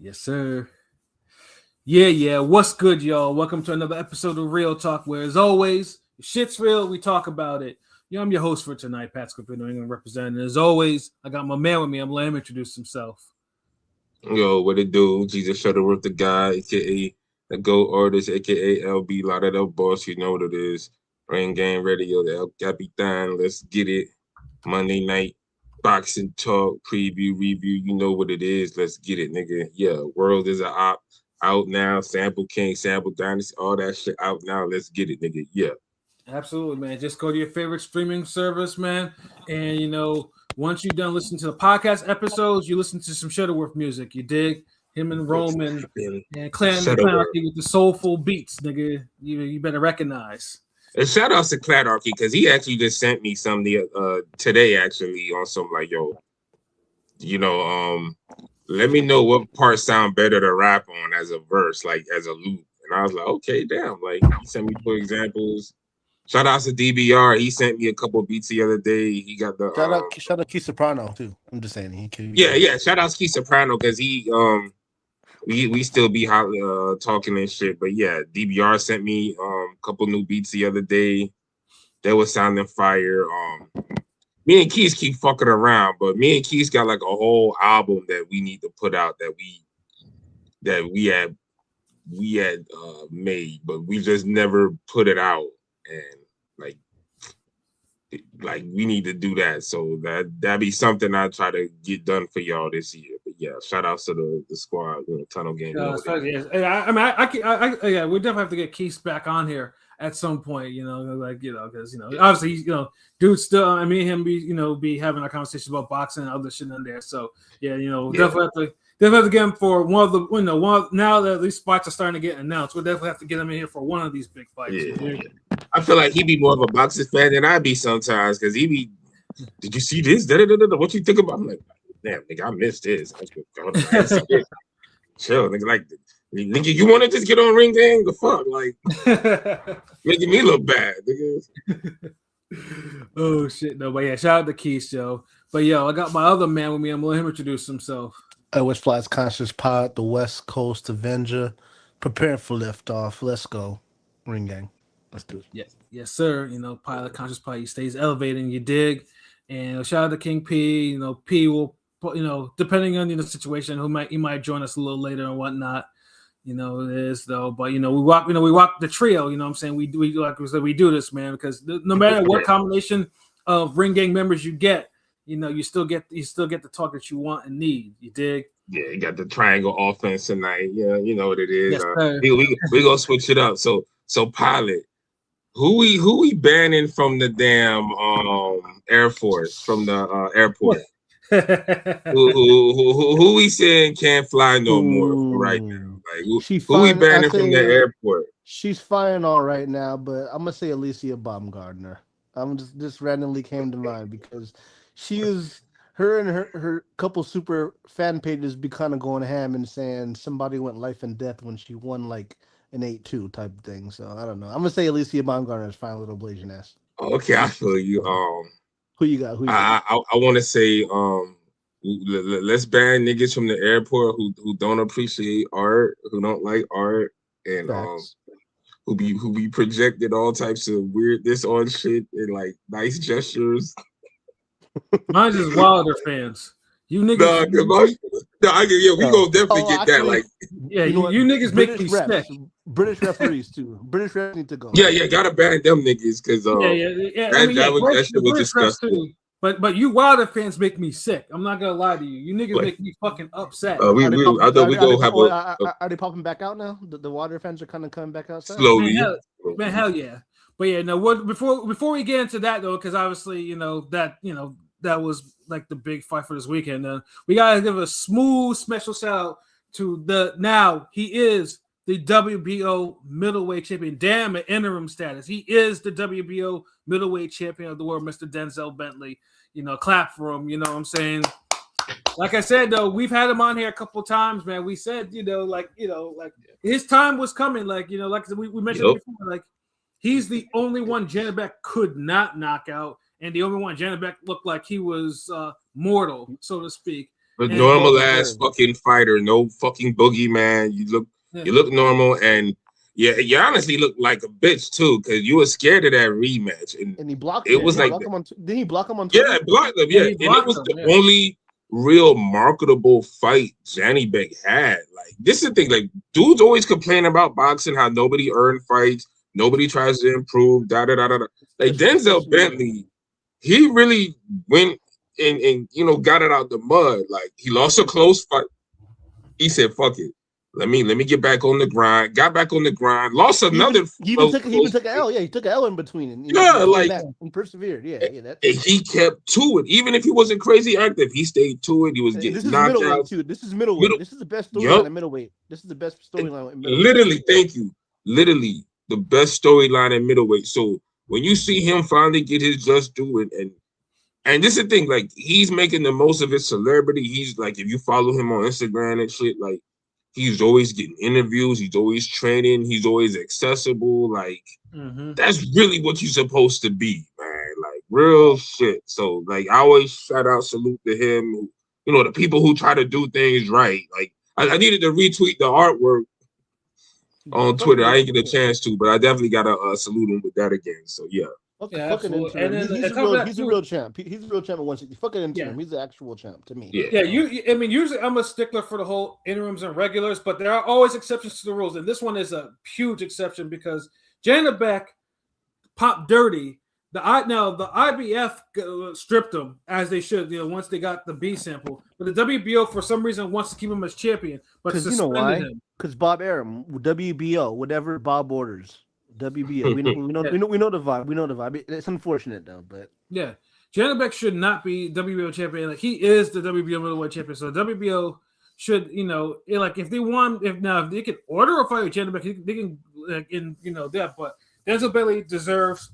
Yes, sir. Yeah. What's good, y'all? Welcome to another episode of Real Talk, where, as always, shit's real. We talk about it. I'm your host for tonight, Pat Scorpio, New England representative. As always, I got my man with me. I'm letting him introduce himself. Yo, what it do? Jesus Shuttleworth, the guy, aka the GOAT artist, aka LB Lauderdale Boss. You know what it is. Rain Game Radio, the El Capitan. Let's get it. Monday night boxing talk, preview, review. You know what it is. Let's get it, nigga. Yeah, World is a op out now. Sample King, Sample Dynasty, all that shit out now. Let's get it, nigga. Yeah. Absolutely, man. Just go to your favorite streaming service, man. And, once you're done listening to the podcast episodes, you listen to some Shuttleworth music. You dig? Him and Roman and Clan with the soulful beats, nigga. You better recognize. And shout outs to Cladarchy, because he actually just sent me some today, actually, on some like, let me know what parts sound better to rap on as a verse, like as a loop. And I was like, okay, damn. Like, he sent me 4 examples. Shout out to DBR. He sent me a couple beats the other day. He got the shout out Key Soprano too. I'm just saying Yeah. Shout out to Key Soprano, because he we still be talking and shit. But yeah, DBR sent me a couple new beats the other day. They were sounding fire. Me and Keys keep fucking around, but me and Keys got like a whole album that we need to put out that we had made, but we just never put it out. And like we need to do that, so that'd be something I try to get done for y'all this year. But yeah, shout outs to the squad, Tunnel Game. We definitely have to get Keith back on here at some point, because obviously, dude, still, I mean, him be having a conversation about boxing and other shit in there. So yeah, definitely have to get him for one of the now that these fights are starting to get announced. We'll definitely have to get him in here for one of these big fights. Yeah. I feel like he'd be more of a boxing fan than I be sometimes, because he be, did you see this? What you think about? I'm like, damn, nigga, I missed this. Chill, nigga. Like, nigga, you want to just get on Ring Game? The fuck, like, making me look bad, nigga. Oh shit, no, but yeah, shout out to Keith, yo. But yo, I got my other man with me. I'm gonna let him introduce himself. West Flies Conscious Pod, the West Coast Avenger, preparing for liftoff. Let's go, Ring Gang. Let's do it. Yes, sir. Pilot Conscious Pod, he stays elevating. You dig? And shout out to King P. P will, depending on the situation, he might join us a little later and whatnot. It is though. But we walk the trio. You know what I'm saying? We like we said, we do this, man, because no matter what combination of Ring Gang members you get, you still get the talk that you want and need. You dig? Yeah, you got the triangle offense tonight. Yeah, you know what it is. Yes, we gonna switch it up. So Pilot, who we banning from the damn Air Force, from the airport? who we saying can't fly no more right now? Like who we banning from the airport? She's flying all right now, but I'm gonna say Alicia Baumgartner. I'm just randomly came to mind because she is her and her couple super fan pages be kind of going ham and saying somebody went life and death when she won like an 8-2 type of thing. So I don't know. I'm gonna say Alicia Baumgartner is fine, little blazing ass. Okay, I feel you. Who you got? I want to say let's ban niggas from the airport who don't appreciate art, who don't like art, and who be projected all types of weirdness on shit and like nice gestures. Mine's just Wilder fans. You niggas. We gonna definitely get that. Like, yeah, you niggas make me sick. British referees too. British refs need to go. Yeah, gotta ban them niggas because that shit was disgusting. But you Wilder fans make me sick. I'm not gonna lie to you. You niggas make me fucking upset. Are they popping back out now? The Wilder fans are kind of coming back outside slowly. Man, hell yeah. But yeah, no. Before we get into that though, because obviously that was like the big fight for this weekend. We gotta give a smooth special shout out to he is the WBO middleweight champion. Damn, an interim status. He is the WBO middleweight champion of the world, Mr. Denzel Bentley. Clap for him. You know what I'm saying? Like I said, though, we've had him on here a couple of times, man. We said, like his time was coming. Like we mentioned before, like he's the only one Janabek could not knock out, and the only one Janabek looked like he was mortal, so to speak. A And- normal well ass deserved. fucking fighter, no fucking boogeyman. You look normal, and you honestly look like a bitch too, because you were scared of that rematch, and And he blocked it him. was Didn't he like, block him on? Didn't he block him on yeah, Twitter? it blocked them, Yeah, yeah, he and it was blocked the them, yeah. only real marketable fight Johnny Beck had. Like, this is the thing, like, dudes always complain about boxing, how nobody earned fights, nobody tries to improve, da da da da. Like Denzel Especially- Bentley, he really went and got it out the mud. Like, he lost a close fight. He said, "Fuck it, let me get back on the grind." Got back on the grind. Lost another. He even took close an fight. L. Yeah, he took an L in between, and Yeah, he came like- back and persevered. Yeah, that. And he kept to it, even if he wasn't crazy active. He stayed to it. He was getting This is knocked middleweight out. too. This is middleweight. Middle- This is the best Yup. storyline in middleweight. This is the best storyline in middleweight. Literally, thank you. Literally, the best storyline in middleweight. So when you see him finally get his just due, and this is the thing, like, he's making the most of his celebrity. He's like, if you follow him on Instagram and shit, like, he's always getting interviews. He's always training. He's always accessible. Like, that's really what you're supposed to be, man. Like, real shit. So, like, I always salute to him. The people who try to do things right. Like, I needed to retweet the artwork on Twitter. I didn't get a chance to, but I definitely got to salute him with that again. So, yeah. Yeah, Fucking absolutely. intern. And then He's a real champ. He's a real champ at 160. Fucking intern. Yeah. He's the actual champ to me. Yeah. I mean, usually I'm a stickler for the whole interims and regulars, but there are always exceptions to the rules, and this one is a huge exception because Jana Beck popped dirty. The IBF stripped him as they should, once they got the B sample. But the WBO for some reason wants to keep him as champion, but Because suspended him. Because Bob Arum, WBO, whatever Bob orders. WBO. We know the vibe. We know the vibe. It's unfortunate though, but yeah, Jana Beck should not be WBO champion. Like, he is the WBO middleweight champion. So WBO should, if they could order a fight with Jana Beck, they can, that. But Denzel Bailey deserves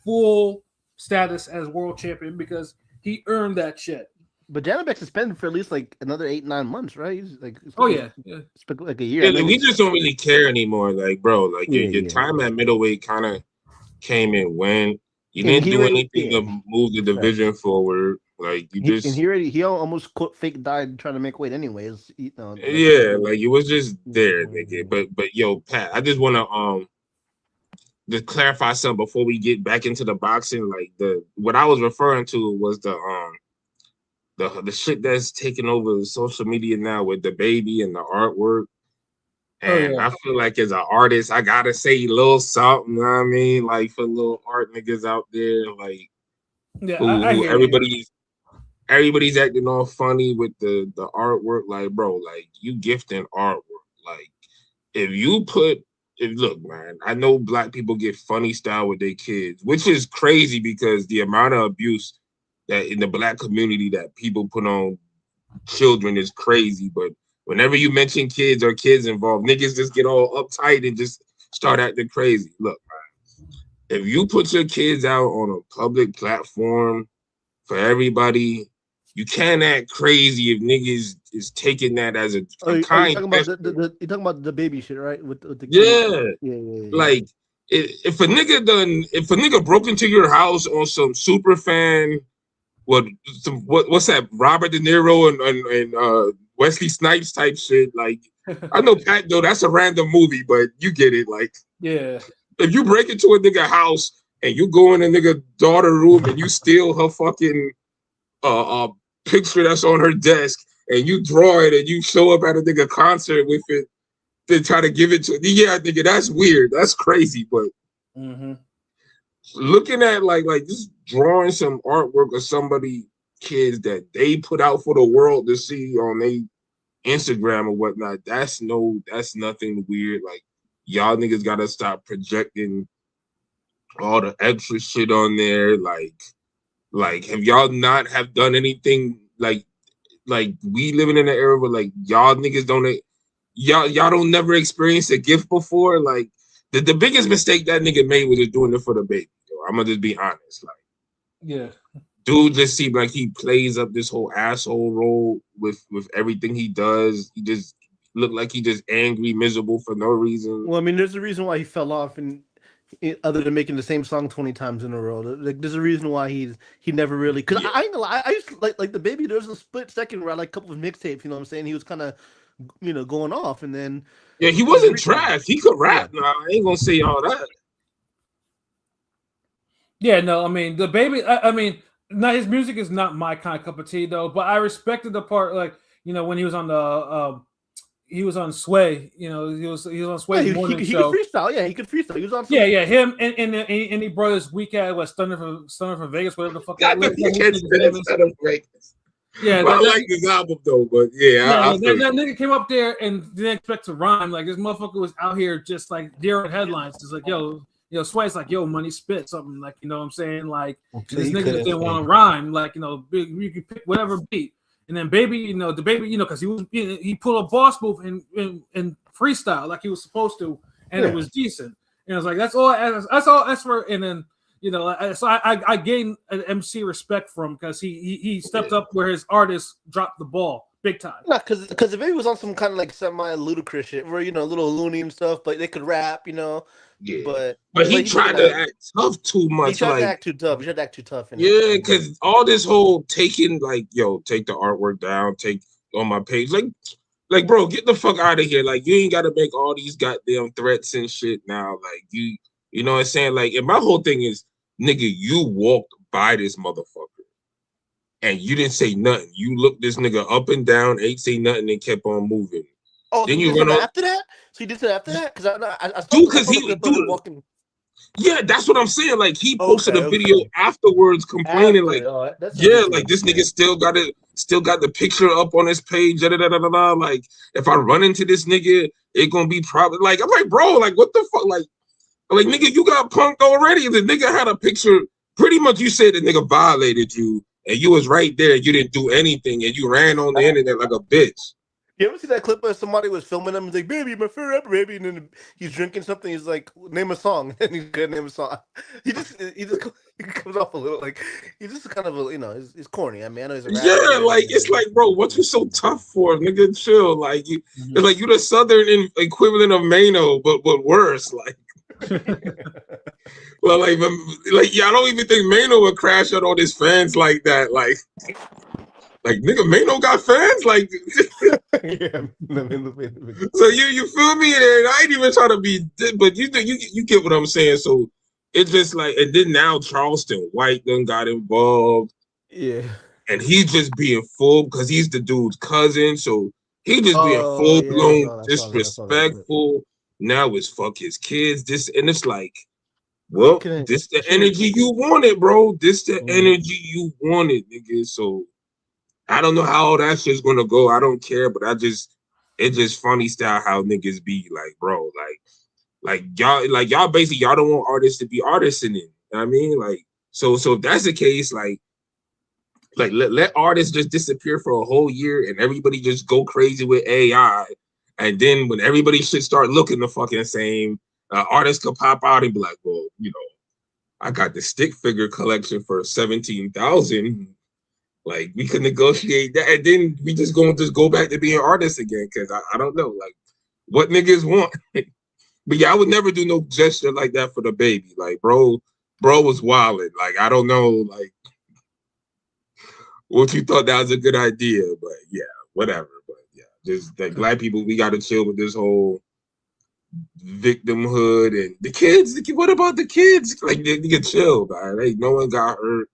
full status as world champion because he earned that shit. But Janabek's suspended for at least like another 8-9 months, right? He's like, yeah. It's like a year. Yeah, like, we just don't really care anymore. Like, bro, like, your time at middleweight kind of came and went. You didn't do anything to move the division forward. Like, he almost fake died trying to make weight anyways. Yeah, like, it was just there, nigga. But yo, Pat, I just want to just clarify something before we get back into the boxing. Like, what I was referring to was the shit that's taking over social media now with the baby and the artwork. And I feel like as an artist, I gotta say a little something, you know what I mean? Like, for little art niggas out there, like, who everybody's acting all funny with the artwork. Like, bro, like, you gifting artwork. Like, look, man, I know black people get funny style with their kids, which is crazy because the amount of abuse that in the black community that people put on children is crazy. But whenever you mention kids or kids involved, niggas just get all uptight and just start acting crazy. Look, man, if you put your kids out on a public platform for everybody, you can't act crazy if niggas is taking that as a kind. You're talking about the baby shit, right? With the yeah. Like, if a nigga broke into your house on some super fan, what's that? Robert De Niro and Wesley Snipes type shit. Like, I know Pat though, that's a random movie, but you get it. Like, yeah, if you break into a nigga house and you go in a nigga daughter room and you steal her fucking picture that's on her desk and you draw it and you show up at a nigga concert with it, then try to give it to nigga, that's weird. That's crazy, but. Looking at like just drawing some artwork of somebody kids that they put out for the world to see on their Instagram or whatnot, that's nothing weird. Like, y'all niggas gotta stop projecting all the extra shit on there. Like have y'all not have done anything like we living in an era where like y'all niggas y'all don't never experience a gift before? Like, the biggest mistake that nigga made was just doing it for the baby. I'm gonna just be honest. Like, yeah, dude just seemed like he plays up this whole asshole role with everything he does. He just looked like he just angry, miserable for no reason. Well, I mean, there's a reason why he fell off, and other than making the same song 20 times in a row. Like, there's a reason why he never really. Because I ain't gonna lie, I used to like the baby. There was a split second where I like a couple of mixtapes. You know what I'm saying? He was kind of going off, and then he wasn't trash. He could rap. Yeah. Nah, I ain't gonna say all that. Yeah, no, I mean the baby. I mean, not his music is not my kind of cup of tea though. But I respected the part, like when he was on the he was on Sway. He was on Sway's morning show. He could freestyle. Yeah, he could freestyle. He was on. Yeah, him and he brought his weak ass Stunner from Vegas, whatever the fuck. Got the Stunner from Vegas. Yeah, I like this album though, but that nigga came up there and didn't expect to rhyme. Like this motherfucker was out here just like deer headlines. It's like, Sway's like, money spit something, like, you know what I'm saying? Like this nigga just didn't want to rhyme, like, you can pick whatever beat. And then baby, the baby, because he pulled a boss move in freestyle like he was supposed to, and it was decent. And I was like, that's all for. And then so I gained an MC respect from him because he stepped up where his artists dropped the ball big time. No, because the baby was on some kind of like semi ludicrous shit where little loony and stuff, but they could rap, Yeah, but he tried to act tough too much. He tried to act too tough. He tried to act too tough. Yeah, because all this whole taking, like, take the artwork down, take on my page, like, bro, get the fuck out of here. Like, you ain't got to make all these goddamn threats and shit now. Like, you know what I'm saying? Like, and my whole thing is, nigga, you walked by this motherfucker and you didn't say nothing. You looked this nigga up and down, ain't say nothing, and kept on moving. Oh, then you run after that? So he did it after that? Because walking. Yeah, that's what I'm saying. Like, he posted a video afterwards complaining, like this nigga still got the picture up on his page. Like, if I run into this nigga, it gonna be probably like, I'm like, bro, like, what the fuck, like nigga, you got punked already. The nigga had a picture. Pretty much, you said the nigga violated you, and you was right there. You didn't do anything, and you ran on the internet like a bitch. You ever see that clip where somebody was filming him? He's like, baby, my forever, baby. And then he's drinking something. He's like, name a song. And he's going to name a song. He comes off a little, like, he's just kind of, he's corny. I mean, I know he's a rapper. Yeah, like, it's like, bro, what you so tough for? Nigga, chill. Like, it's like you the southern equivalent of Mano, but worse. Like, well, like, yeah, I don't even think Mano would crash out on his fans like that. Like, nigga, Mano got fans? Like, yeah. So you feel me? And I ain't even trying to be, but you get what I'm saying. So it's just like, and then now Charleston White done got involved. Yeah. And he's just being full because he's the dude's cousin. So he just being full blown disrespectful. Now it's fuck his kids. And it's like, well, this the energy you wanted, bro. This the energy you wanted, nigga. So I don't know how all that shit's gonna go. I don't care, but it's just funny style how niggas be like, bro, like y'all basically y'all don't want artists to be artists in it. You know what I mean? Like, so if that's the case, like let artists just disappear for a whole year and everybody just go crazy with AI, and then when everybody should start looking the fucking same, artists could pop out and be like, well, I got the stick figure collection for 17,000. Like, we could negotiate that, and then we just go back to being artists again. Because I don't know, like, what niggas want. But yeah, I would never do no gesture like that for the baby. Like, bro was wilding. Like, I don't know, like, what you thought that was a good idea. But yeah, whatever. But yeah, just like black people, we gotta chill with this whole victimhood and the kids. What about the kids? Like, they can chill, man. Like, no one got hurt.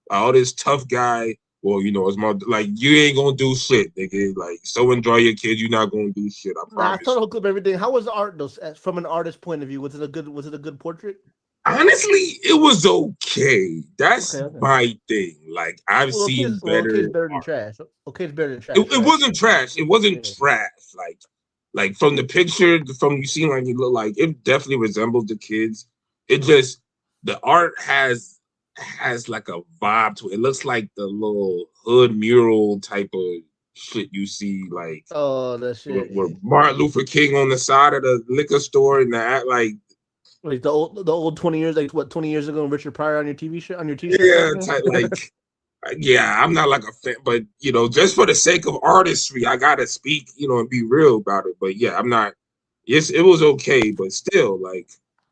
All this tough guy. Well, it's my, like, you ain't gonna do shit, nigga. Like, so enjoy your kid. You're not gonna do shit. I promise. I saw the clip, everything. How was the art though? From an artist's point of view, was it a good portrait? Honestly, it was okay. That's my thing. Like, I've seen better. Okay, it's better than trash. Okay, it's better than trash. It wasn't trash. It wasn't trash. Like from the picture, you seen, like, it looked like it definitely resembles the kids. It just, the art has like a vibe to it. It looks like the little hood mural type of shit you see, like, that shit with Martin Luther King on the side of the liquor store and like the old 20 years, like what, 20 years ago, Richard Pryor on your TV show, on your t-shirt. Yeah, like yeah, I'm not like a fan, but just for the sake of artistry, I gotta speak, and be real about it. But yeah, I'm not. Yes, it was okay, but still, like,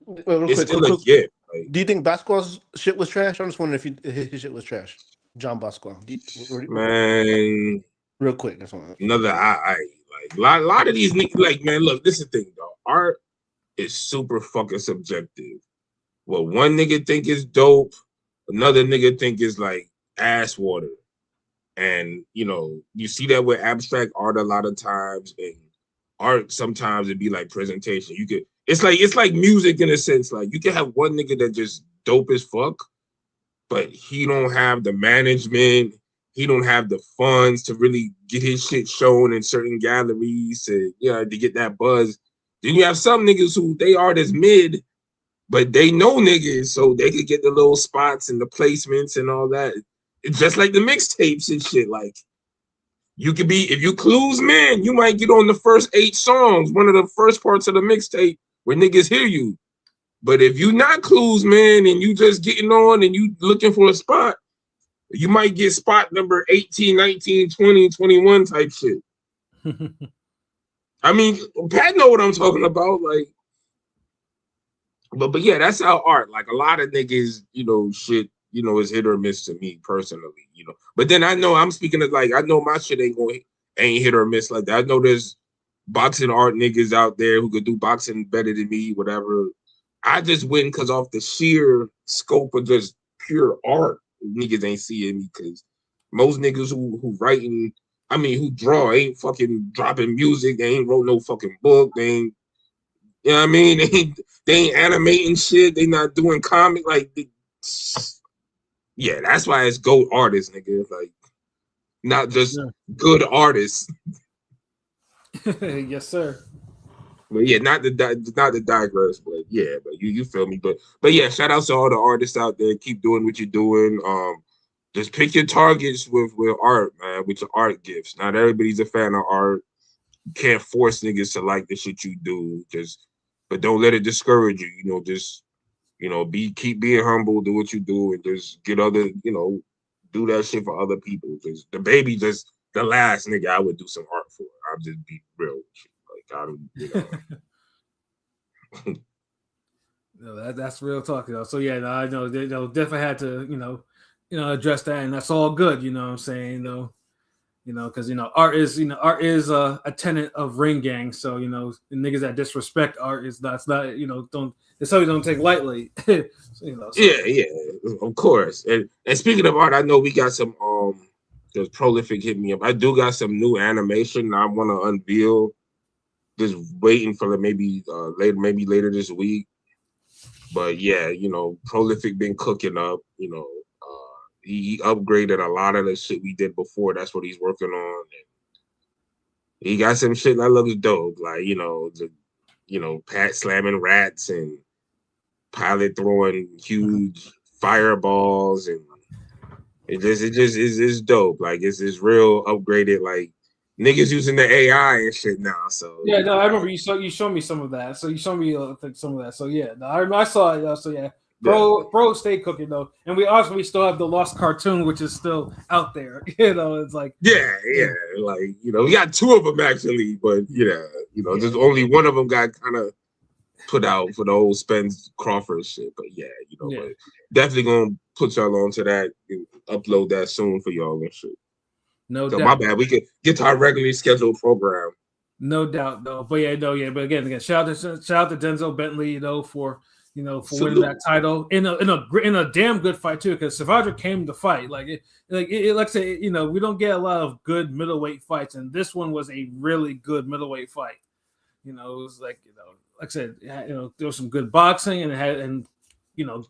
Well, real it's quick, still a gift. Like, do you think Basqua's shit was trash? I'm just wondering if his shit was trash. John Basqua. man, Real quick, that's one. another like a lot of these niggas. Like, man, look, this is the thing, though. Art is super fucking subjective. What one nigga think is dope, another nigga think is like ass water. And you see that with abstract art a lot of times, and art sometimes it'd be like presentation. It's like music in a sense. Like you can have one nigga that just dope as fuck, but he don't have the management, he don't have the funds to really get his shit shown in certain galleries to get that buzz. Then you have some niggas who they art as mid, but they know niggas, so they could get the little spots and the placements and all that. It's just like the mixtapes and shit. Like you could be, if you Clues man, you might get on the first 8 songs, one of the first parts of the mixtape where niggas hear you. But if you not Clues man and you just getting on and you looking for a spot, you might get spot number 18, 19, 20, 21 type shit. I mean, Pat know what I'm talking about. Like, but yeah, that's how art. Like a lot of niggas, shit, is hit or miss to me personally, But then I know I'm speaking of I know my shit ain't hit or miss like that. I know there's boxing art niggas out there who could do boxing better than me, whatever. I just win because off the sheer scope of just pure art, niggas ain't seeing me because most niggas who writing, who draw ain't fucking dropping music. They ain't wrote no fucking book. They ain't, you know what I mean? They ain't animating shit. They not doing comic yeah, that's why it's GOAT artists, nigga. Like, not just good artists. Yes, sir. But yeah, not the digress, but yeah, but you feel me. But yeah, shout out to all the artists out there. Keep doing what you're doing. Just pick your targets with art, man, with your art gifts. Not everybody's a fan of art. You can't force niggas to like the shit you do. But don't let it discourage you. Just keep being humble, do what you do, and just get other, do that shit for other people. Because the baby just the last nigga I would do some art for. I'll just be real with you. Like I'm, No, that's real talk, So yeah, no, I know they definitely had to, address that, and that's all good. You know what I'm saying, because art is a tenet of Ring Gang. So the niggas that disrespect art that's not it's something don't take lightly. Yeah, of course. And speaking of art, I know we got some because Prolific hit me up. I do got some new animation I want to unveil. Just waiting for maybe later this week. But yeah, Prolific been cooking up. He upgraded a lot of the shit we did before. That's what he's working on. And he got some shit that looks dope, like Pat slamming rats and Pilot throwing huge fireballs, and it just is dope. Like it's real upgraded. Like niggas using the AI and shit now. So yeah, no, I remember you showed me some of that. So you showed me some of that. So yeah, no, I saw it. So yeah. Bro, stay cooking though, and we still have the Lost Cartoon, which is still out there. It's like yeah, like we got 2 of them actually, but just only one of them got kind of put out for the old Spence Crawford shit. But but definitely gonna put y'all onto that and upload that soon for y'all and shit. No so doubt. My bad. We could get to our regularly scheduled program. No doubt, though. But but again, shout out to Denzel Bentley, for winning that title in a damn good fight too. Because Savage came to fight, like I say, we don't get a lot of good middleweight fights, and this one was a really good middleweight fight. It was like I said, there was some good boxing, and it had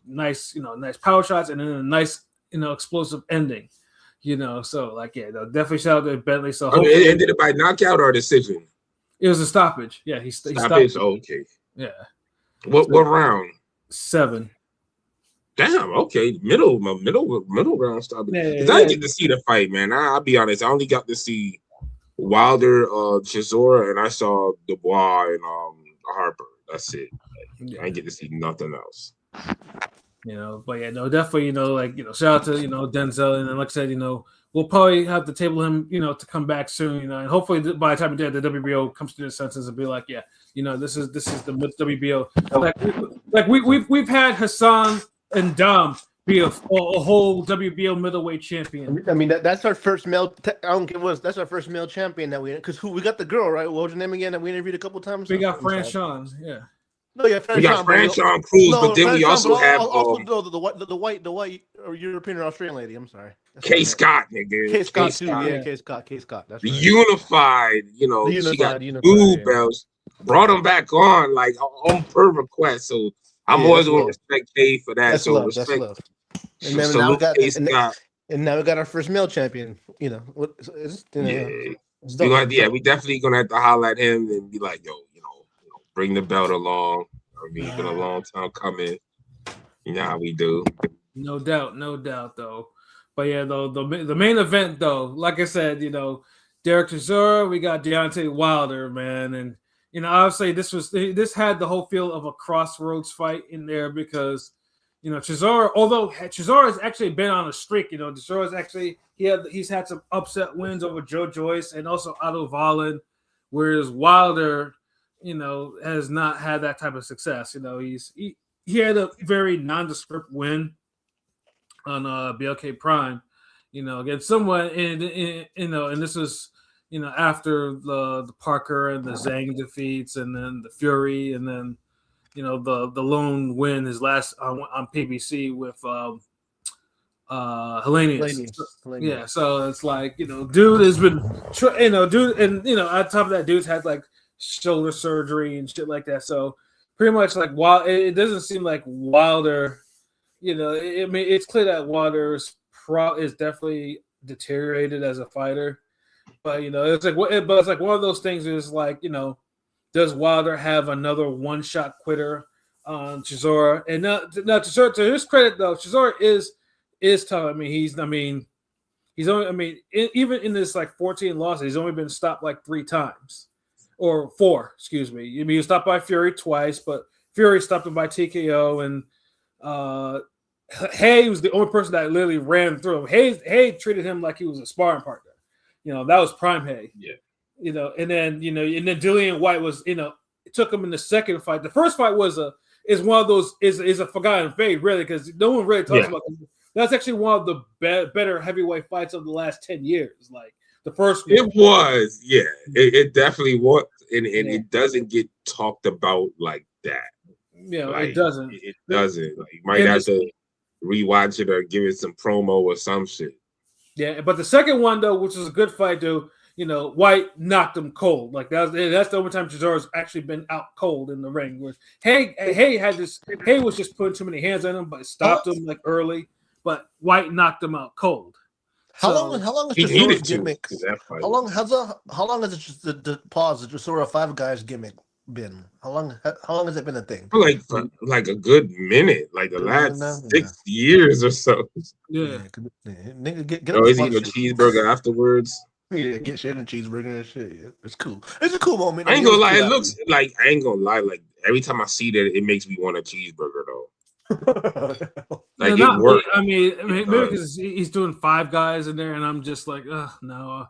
nice power shots, and then a nice explosive ending. So definitely shout out to Bentley. So it ended it by knockout or decision. It was a stoppage. Yeah, he stoppage. Okay. Yeah. What round? 7. Damn. Okay. Middle round stoppage. Because I didn't get to see the fight, man. I'll be honest. I only got to see Wilder, Chisora, and I saw Dubois and Harper. That's it. I didn't get to see nothing else. But definitely, shout out to Denzel, and then like I said, we'll probably have to table him, to come back soon, and hopefully by the time he did, the WBO comes to their senses and be like, yeah, this is the WBO. We've had Hassan and Dom be a whole WBO middleweight champion. I mean that's our first male. I don't give us. That's our first male champion that we. Because we got the girl, right? What was her name again? That we interviewed a couple times. We got Franchon, yeah. No, yeah, we got Franchon Cruz, but then we also have the white or European or Australian lady. I'm sorry, K. Scott, nigga. K. Scott too. Yeah, K. Scott. That's the right. Unified. She got blue belts. Brought him back on on per request. So I'm always going to respect K for that. That's so love. respect. That's love. And then now we got our first male champion. We definitely gonna have to holler at him and be like, yo, bring the belt along. I mean, it's been a long time coming. You know how we do. No doubt, though. But yeah, though the main event, though, like I said, Derek Chisora, we got Deontay Wilder, man, and obviously this had the whole feel of a crossroads fight in there because Chisora, although Chisora has actually been on a streak, Chisora's actually he's had some upset wins over Joe Joyce and also Otto Wallin, whereas Wilder, has not had that type of success. He had a very nondescript win on BLK Prime, against someone, and this was after the Parker and the Zhang defeats, and then the Fury, and then the lone win his last on PBC with Hellenius. Yeah, so it's like dude has been dude, and on top of that, dude's had like shoulder surgery and shit like that. So pretty much like while it doesn't seem like Wilder, it's clear that Wilder is definitely deteriorated as a fighter. But it's like one of those things is like, does Wilder have another one-shot quitter on Chisora? And now Chisora, to his credit though, Chisora is tough. He's only even in this like 14 losses, he's only been stopped like 3 times. Or 4, excuse me. He was stopped by Fury twice, but Fury stopped him by TKO, and Hay was the only person that literally ran through him. Hay treated him like he was a sparring partner. That was prime Hay. Yeah. And then Dillian White was, it took him in the second fight. The first fight is one of those is a forgotten fate, really, because no one really talks about it. That's actually one of the better heavyweight fights of the last 10 years. Like the first one. It was, yeah. It definitely was, and it doesn't get talked about like that. Yeah, it doesn't. It doesn't. Like, you might have to rewatch it or give it some promo or some shit. Yeah, but the second one though, which was a good fight, though, White knocked him cold. Like that's the only time Chisora's actually been out cold in the ring. Where Hay was just putting too many hands on him, but stopped him like early. But White knocked him out cold. How long is Chisora's gimmick? How long has the Chisora Five Guys gimmick been? How long has it been a thing? For like a good minute, like the last 6 years or so. Yeah. Nigga, get he's eating a cheeseburger afterwards. Yeah, get shit and cheeseburger and shit. Yeah. It's cool. It's a cool moment. I ain't gonna lie. It looks like Like every time I see that, it makes me want a cheeseburger though. Like it works. Maybe because he's doing Five Guys in there, and I'm just like, no,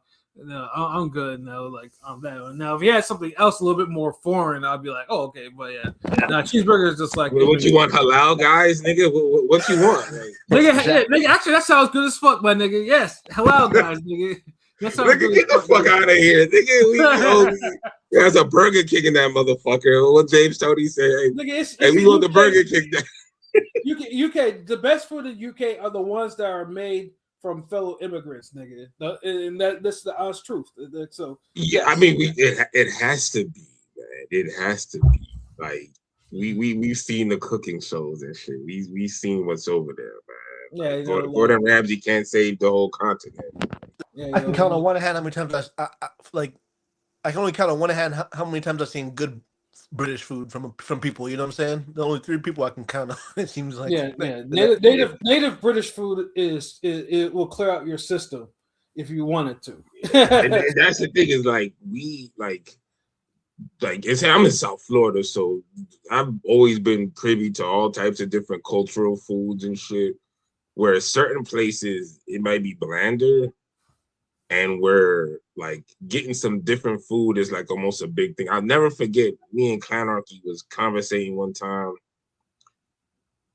I'm good. No, like I'm that one. Now, if he had something else a little bit more foreign, I'd be like, oh, okay. But yeah, now cheeseburger is just like, what you want, halal guys, nigga? What you want, nigga? Actually, that sounds good as fuck, my nigga. Yes, halal guys, nigga. Nigga, get the fuck out of here, nigga. There's a Burger King in that motherfucker. What James Tony said, hey, we want the Burger King. UK, the best food in UK are the ones that are made from fellow immigrants, nigga. And that's the honest truth. So yeah, it has to be, man. It has to be. Like we've seen the cooking shows and shit. We've seen what's over there, man. Yeah, Gordon Ramsay can't save the whole continent. Yeah, I can count on one hand how many times I can only count on one hand how many times I've seen good British food from people. You know what I'm saying? The only 3 people I can count on. It seems like native British food it will clear out your system if you want it to. and that's the thing is like I'm in South Florida, so I've always been privy to all types of different cultural foods and shit. Where certain places it might be blander, and we're like getting some different food is like almost a big thing. I'll never forget, me and Clanarchy was conversating one time,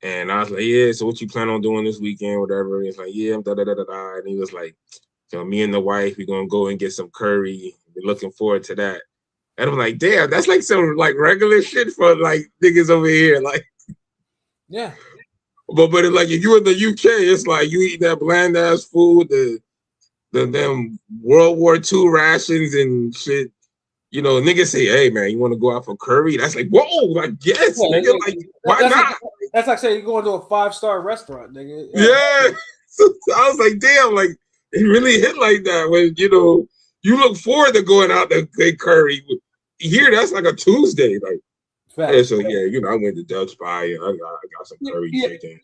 and I was like, yeah, so what you plan on doing this weekend, whatever. And he's like, yeah, da da da da da. And he was like, so me and the wife, we're gonna go and get some curry. We're looking forward to that. And I'm like, damn, that's like some like regular shit for like niggas over here. Like, yeah. But it's like if you're in the UK, it's like you eat that bland ass food, the them World War II rations and shit. You know, niggas say, hey man, you want to go out for curry? That's like, whoa, like yes, Yeah, nigga, like why that's not? Like, that's like saying you're going to a 5-star restaurant, nigga. Yeah. So I was like, damn, like it really hit like that when you know you look forward to going out to get curry. Here, that's like a Tuesday, like. Yeah, so yeah, you know, I went to Dutch Spy and I got some curry chicken.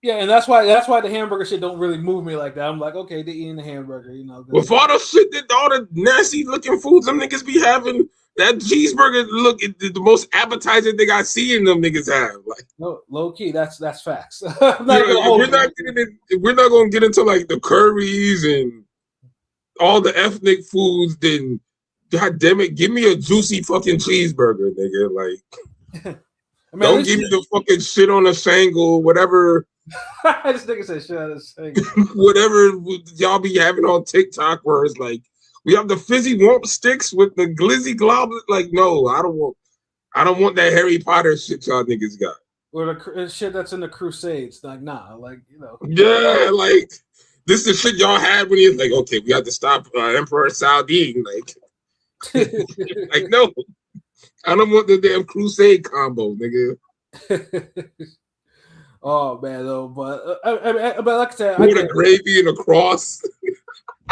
Yeah, and that's why the hamburger shit don't really move me like that. I'm like, okay, they're eating the hamburger, you know. With all the shit that all the nasty looking foods them niggas be having, that cheeseburger look the most appetizing thing I see in them niggas have. Like no, low key, that's facts. We're not gonna get into like the curries and all the ethnic foods. Then, god damn it, give me a juicy fucking cheeseburger, nigga. Like, I mean, don't give me the fucking shit on a shangle, whatever. This nigga said shit on a shangle. Whatever y'all be having on TikTok, where it's like we have the fizzy womp sticks with the glizzy globlet. Like, no, I don't want that Harry Potter shit y'all niggas got. Or the shit that's in the Crusades. Like, nah, like, you know. Yeah, like this is the shit y'all had when you're like, okay, we have to stop Emperor Saladin. Like, like no. I don't want the damn Crusade combo, nigga. Oh man, though, but like I said, with a gravy and a cross.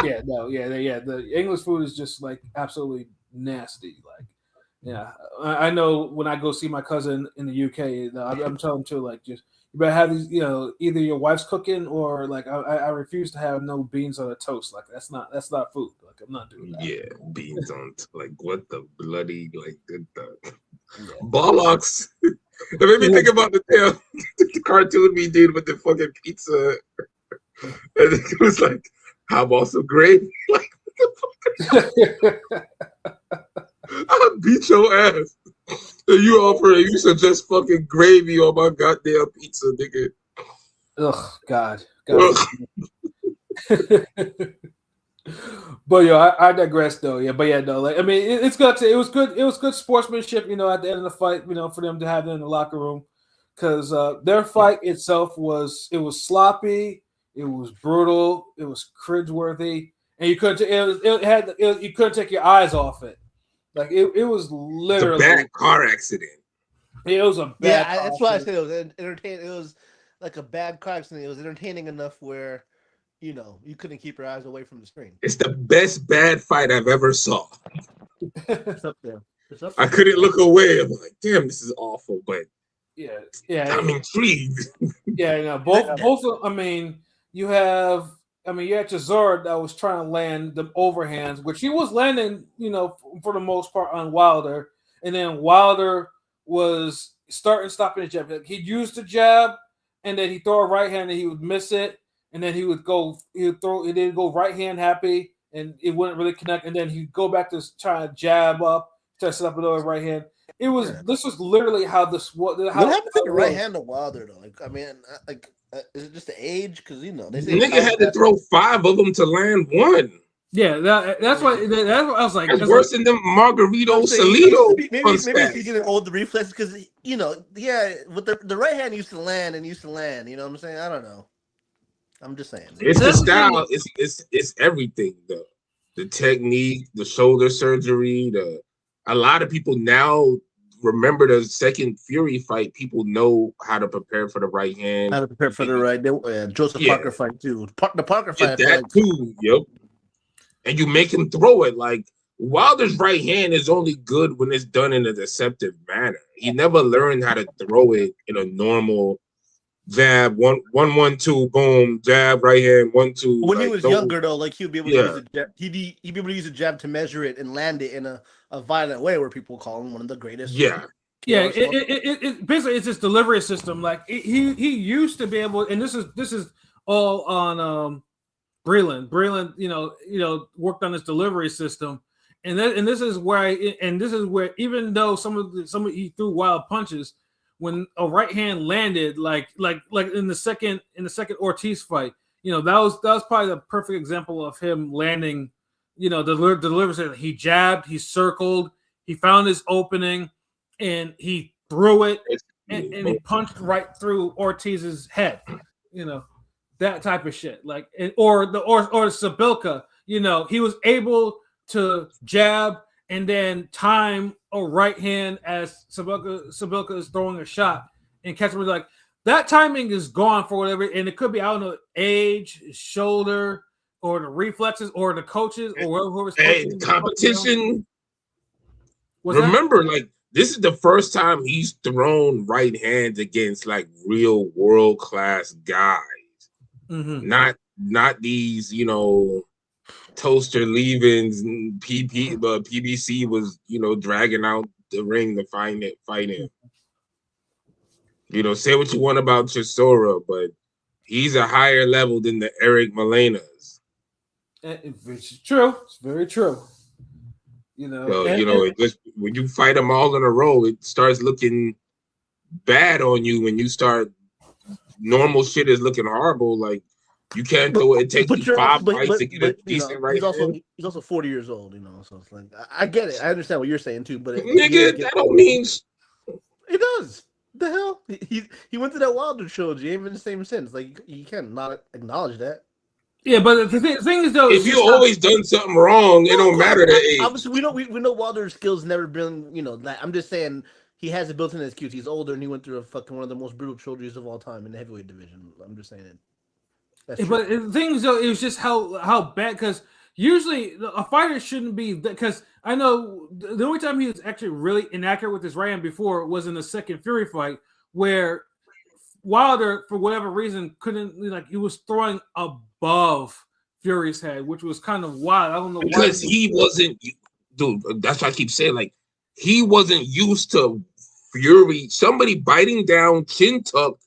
Yeah, no, yeah. The English food is just like absolutely nasty. Like, yeah, I know when I go see my cousin in the UK, I'm telling him to like just you better have these, you know, either your wife's cooking or like I refuse to have no beans on a toast. Like that's not food. Like I'm not doing that. Yeah, beans on like what the bloody like the bollocks. It made me think about the cartoon we did with the fucking pizza, and it was like, how about some gravy? Like, I'll beat your ass. And you suggest fucking gravy on my goddamn pizza, nigga. Ugh, God. But I digress though. Yeah, but yeah, no. Like I mean, it's good. It was good sportsmanship. You know, at the end of the fight, you know, for them to have them in the locker room, because their fight itself was sloppy, it was brutal, it was cringeworthy, and you couldn't you couldn't take your eyes off it. Like it was literally a bad car accident. It was a bad. Yeah, that's why I said it was entertaining. It was like a bad car accident. It was entertaining enough where, you know, you couldn't keep your eyes away from the screen. It's the best bad fight I've ever saw. It's up there. I couldn't look away. I'm like, damn, this is awful, but yeah, I'm intrigued. Yeah, you know, both. I mean, you had Chisora that was trying to land the overhands, which he was landing, you know, for the most part on Wilder, and then Wilder was stopping the jab. He'd use the jab, and then he'd throw a right hand, and he would miss it. And then he would go right hand happy, and it wouldn't really connect. And then he'd go back to try to jab up, try to set up another right hand. This was literally how this. What happened to the right hand of Wilder though? Like, I mean, is it just the age? Because you know they say nigga had to throw 5 of them to land one. Yeah, that's what I was like. That's worse than them Margarito Salido. Maybe he's getting old the reflex because you know, yeah, with the right hand used to land. You know what I'm saying? I don't know. I'm just saying. It's the style. It's everything though. The technique, the shoulder surgery. A lot of people now remember the second Fury fight. People know how to prepare for the right hand. How to prepare for the right. Joseph Parker fight too. The Parker fight. That too. Yep. And you make him throw it. Like Wilder's right hand is only good when it's done in a deceptive manner. He never learned how to throw it in a normal. Jab 1-1-2 boom, jab right hand 1-2. When he was younger though, like he'd be able to use a jab. He'd be able to use a jab to measure it and land it in a violent way, where people call him one of the greatest. Yeah. It basically it's his delivery system. Like he used to be able, and this is all on Breland, worked on his delivery system, and this is where even though some of he threw wild punches, when a right hand landed, like in the second Ortiz fight, that was probably the perfect example of him landing, the delivery. He jabbed, he circled, he found his opening, and he threw it, and he punched right through Ortiz's head, that type of shit. Like, or Sabilka, he was able to jab and then time a right hand as Sabilka is throwing a shot and catch him. Like, that timing is gone for whatever, and it could be, I don't know, age, shoulder, or the reflexes, or the coaches, or whoever's competition. Remember, like, this is the first time he's thrown right hands against like real world class guys. Mm-hmm. Not these, toaster leavings. But PBC was, dragging out the ring to fight him. Say what you want about Chisora, but he's a higher level than the Eric Melenas. It's true. It's very true. When you fight them all in a row, it starts looking bad on you. When you start, normal shit is looking horrible. Like, you can't do it. It takes you 5 fights to get a decent right hand. He's also 40 years old, so it's like, I get it. I understand what you're saying too, but that don't mean it does. The hell? He went to that Wilder trilogy. Ain't been the same since. Like, you can't not acknowledge that. Yeah, but the thing is, though, if you always done something wrong, it don't matter the age. Obviously, we know Wilder's skills never been, I'm just saying he has it built in his cues. He's older and he went through one of the most brutal trilogies of all time in the heavyweight division. I'm just saying it. But the thing is, though, it was just how bad, because usually a fighter shouldn't be, because I know the only time he was actually really inaccurate with his right hand before was in the second Fury fight, where Wilder, for whatever reason, couldn't, he was throwing above Fury's head, which was kind of wild. I don't know why. Because he wasn't, dude, that's why I keep saying, like, he wasn't used to Fury, somebody biting down, chin tuck,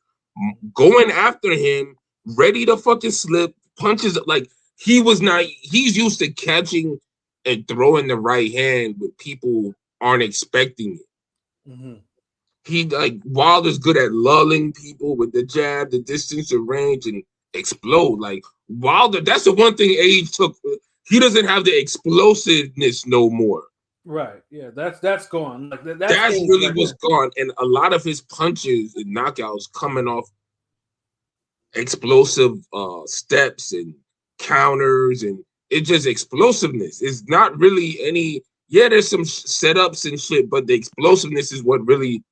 going after him, ready to fucking slip, punches, like, he's used to catching and throwing the right hand when people aren't expecting it. Mm-hmm. He, Wilder's good at lulling people with the jab, the distance, the range, and explode. Like, Wilder, that's the one thing age took. He doesn't have the explosiveness no more. Right. Yeah, that's gone. Like, that's really what's gone. And a lot of his punches and knockouts coming off explosive steps and counters, and it's just explosiveness. It's not really any. Yeah, there's some setups and shit, but the explosiveness is what really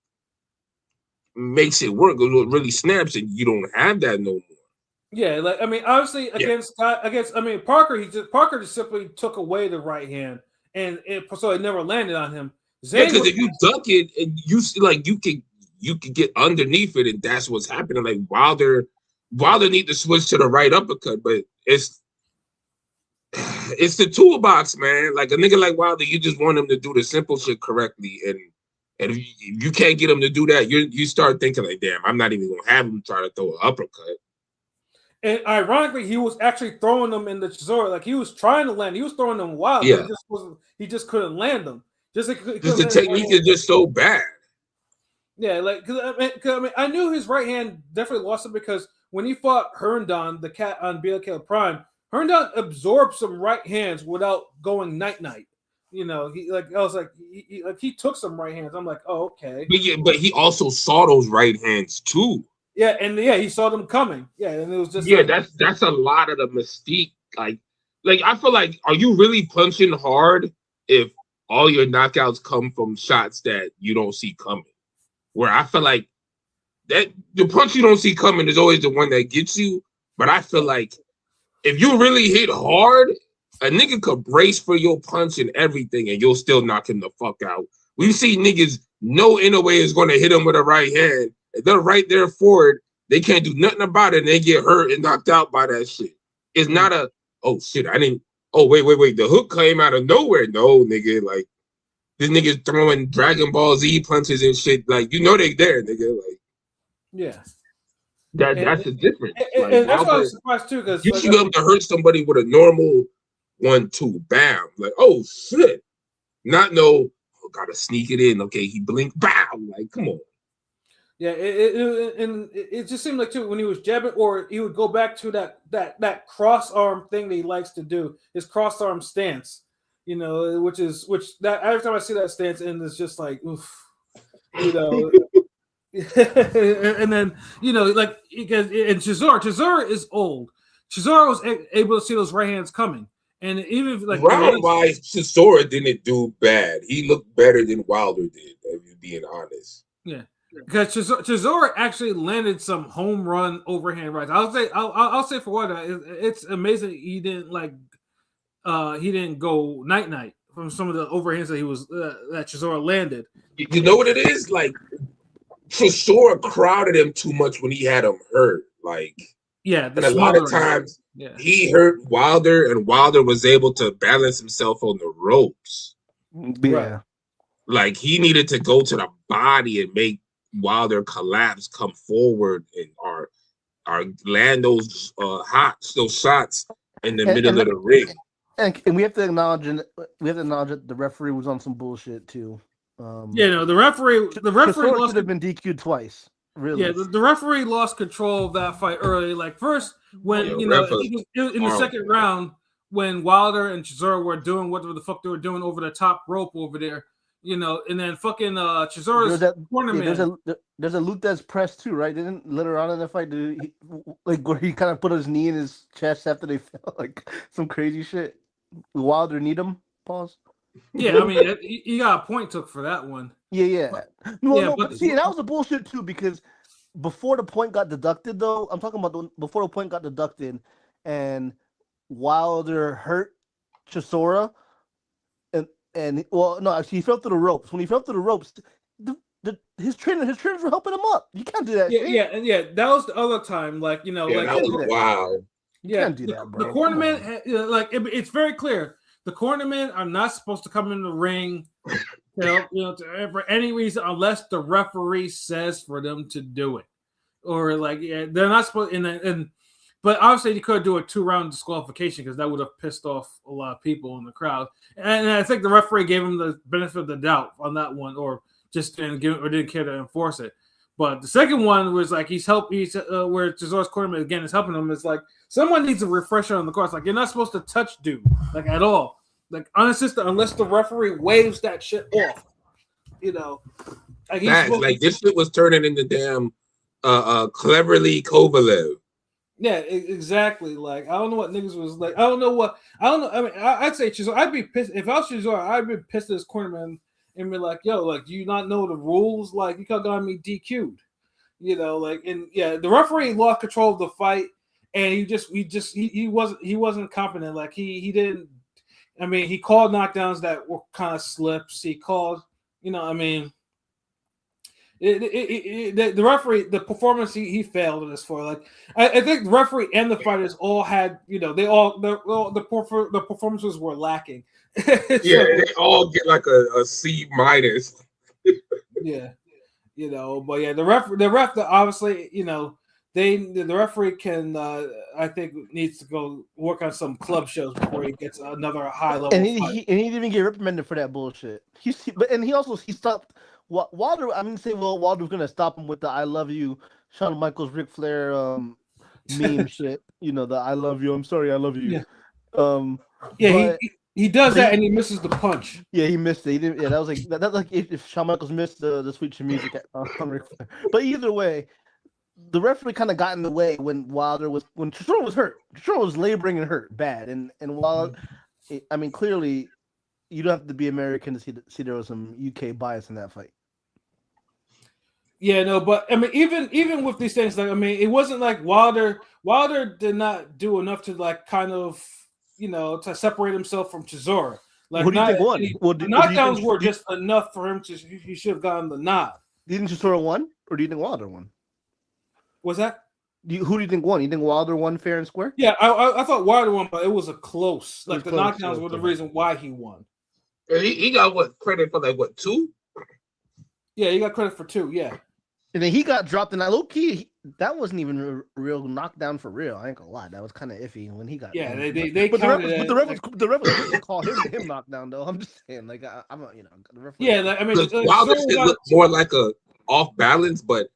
makes it work. It really snaps, and you don't have that no more. Yeah, obviously against Parker, Parker just simply took away the right hand, and so it never landed on him. Because if you duck it and you can get underneath it, and that's what's happening. Like, Wilder need to switch to the right uppercut, but it's the toolbox, man. Like, a nigga like Wilder, you just want him to do the simple shit correctly, and if you can't get him to do that, you start thinking like, damn, I'm not even gonna have him try to throw an uppercut. And ironically, he was actually throwing them in the Chisora. Like, he was trying to land. He was throwing them wild. Yeah. He just couldn't land them. Just the technique is just so bad. Yeah, I knew his right hand definitely lost it, because when he fought Herndon, the cat on BLK Prime, Herndon absorbed some right hands without going night-night. He took some right hands. I'm like, oh, okay. But he also saw those right hands too. Yeah, and he saw them coming. Yeah, and it was just that's a lot of the mystique. Like I feel like, are you really punching hard if all your knockouts come from shots that you don't see coming? Where I feel like that the punch you don't see coming is always the one that gets you. But I feel like if you really hit hard, a nigga could brace for your punch and everything, and you'll still knock him the fuck out. We see niggas know in a way is going to hit him with a right hand. If they're right there for it, they can't do nothing about it, and they get hurt and knocked out by that shit. It's not a, oh shit, I didn't, oh wait, the hook came out of nowhere. No, nigga, like, this nigga's throwing Dragon Ball Z punches and shit. Like, they there, nigga. Like, yeah. That's the difference. Like And that's why I Wilder, was surprised too, because you should be able to hurt somebody with a normal 1-2, bam. Like, oh shit. Not no, oh, gotta sneak it in. Okay, he blinked, bow. Like, come on. yeah, it just seemed like too when he was jabbing, or he would go back to that cross arm thing that he likes to do, his cross arm stance, which that every time I see that stance, and it's just like, oof, you know. And then like because Chisora is old. Chisora was able to see those right hands coming, and even like round-wise, Chisora didn't do bad. He looked better than Wilder did, if you're being honest. Yeah, because Chisora actually landed some home run overhand rights. I'll say for what it's amazing he didn't go night from some of the overhands that Chisora landed. You know what it is? Like Chisora crowded him too much when he had him hurt. Like, yeah, and a lot of times he hurt Wilder, and Wilder was able to balance himself on the ropes. Yeah, like he needed to go to the body and make Wilder collapse, come forward, and or land those shots in the middle of the ring. And we have to acknowledge that the referee was on some bullshit too. The referee should have been DQ'd twice. Really? Yeah, the referee lost control of that fight early. Like first, when in the second round, when Wilder and Chisora were doing whatever the fuck they were doing over the top rope over there, and then fucking Chisora's cornerman. There's a Lutez press too, right? Didn't later on in the fight, where he kind of put his knee in his chest after they fell, like some crazy shit. Wilder need him. Pause. Yeah, I mean, he got a point took for that one. Yeah. But see, that was a bullshit too, because before the point got deducted, though, I'm talking about before the point got deducted, and Wilder hurt Chisora, and well, no, actually, he fell through the ropes. When he fell through the ropes, his trainers were helping him up. You can't do that. Yeah. That was the other time, that was wild. You can't do that, bro. The cornerman, it's very clear. The cornermen are not supposed to come in the ring, for any reason unless the referee says for them to do it, or they're not supposed. But obviously, you could do a 2-round disqualification because that would have pissed off a lot of people in the crowd. And I think the referee gave him the benefit of the doubt on that one, or just didn't care to enforce it. But the second one was where Chisora's cornerman again is helping him. It's like someone needs a refresher on the course. Like you're not supposed to touch dude at all. Like unassisted unless the referee waves that shit off. This shit was turning into damn cleverly Kovalev. Yeah, exactly. Like I don't know what niggas was like. I don't know. I mean, I'd say Chisora. I'd be pissed if I was Chisora. I'd be pissed at this cornerman and be like, "Yo, do you not know the rules? Like, you could have gotten me DQ'd." The referee lost control of the fight, and he wasn't confident. Like he didn't. I mean, he called knockdowns that were kind of slips. He called, the referee, the performance he failed in this for. Like, I think the referee and the fighters all had, the performances were lacking. They all get like a C-. Yeah, but yeah, the ref, obviously, the referee can, I think, needs to go work on some club shows before he gets another high level. And he didn't even get reprimanded for that bullshit. He stopped Wilder. I mean, Wilder was gonna stop him with the "I love you," Shawn Michaels, Ric Flair meme shit. The "I love you." I'm sorry, I love you. Yeah. He does that and he misses the punch. Yeah, he missed it. He didn't. Yeah, that was like if Shawn Michaels missed the sweet chin music on Ric Flair. But either way, the referee kind of got in the way when Chisora was hurt. Chisora was laboring and hurt bad, and while I mean clearly you don't have to be American to see there was some UK bias in that fight. Yeah, no, but I mean even with these things, it wasn't like Wilder did not do enough to to separate himself from Chisora. Like, what do you think won? The knockdowns were just enough for him he should have gotten the nod. Do you think Chisora won, or do you think Wilder won? What's that? Who do you think won? You think Wilder won fair and square? Yeah, I thought Wilder won, but it was a close. Like the close, knockdowns were the reason why he won. He got credit for 2? Yeah, he got credit for 2. Yeah. And then he got dropped in that low key. that wasn't even a real knockdown for real. I ain't gonna lie, that was kind of iffy when he got. Yeah, pinned. they But counted it. The ref was quick to call him knockdown though. I'm just saying, like I'm a, the ref. Yeah, like, I mean, Wilder shit looked more like a off balance, but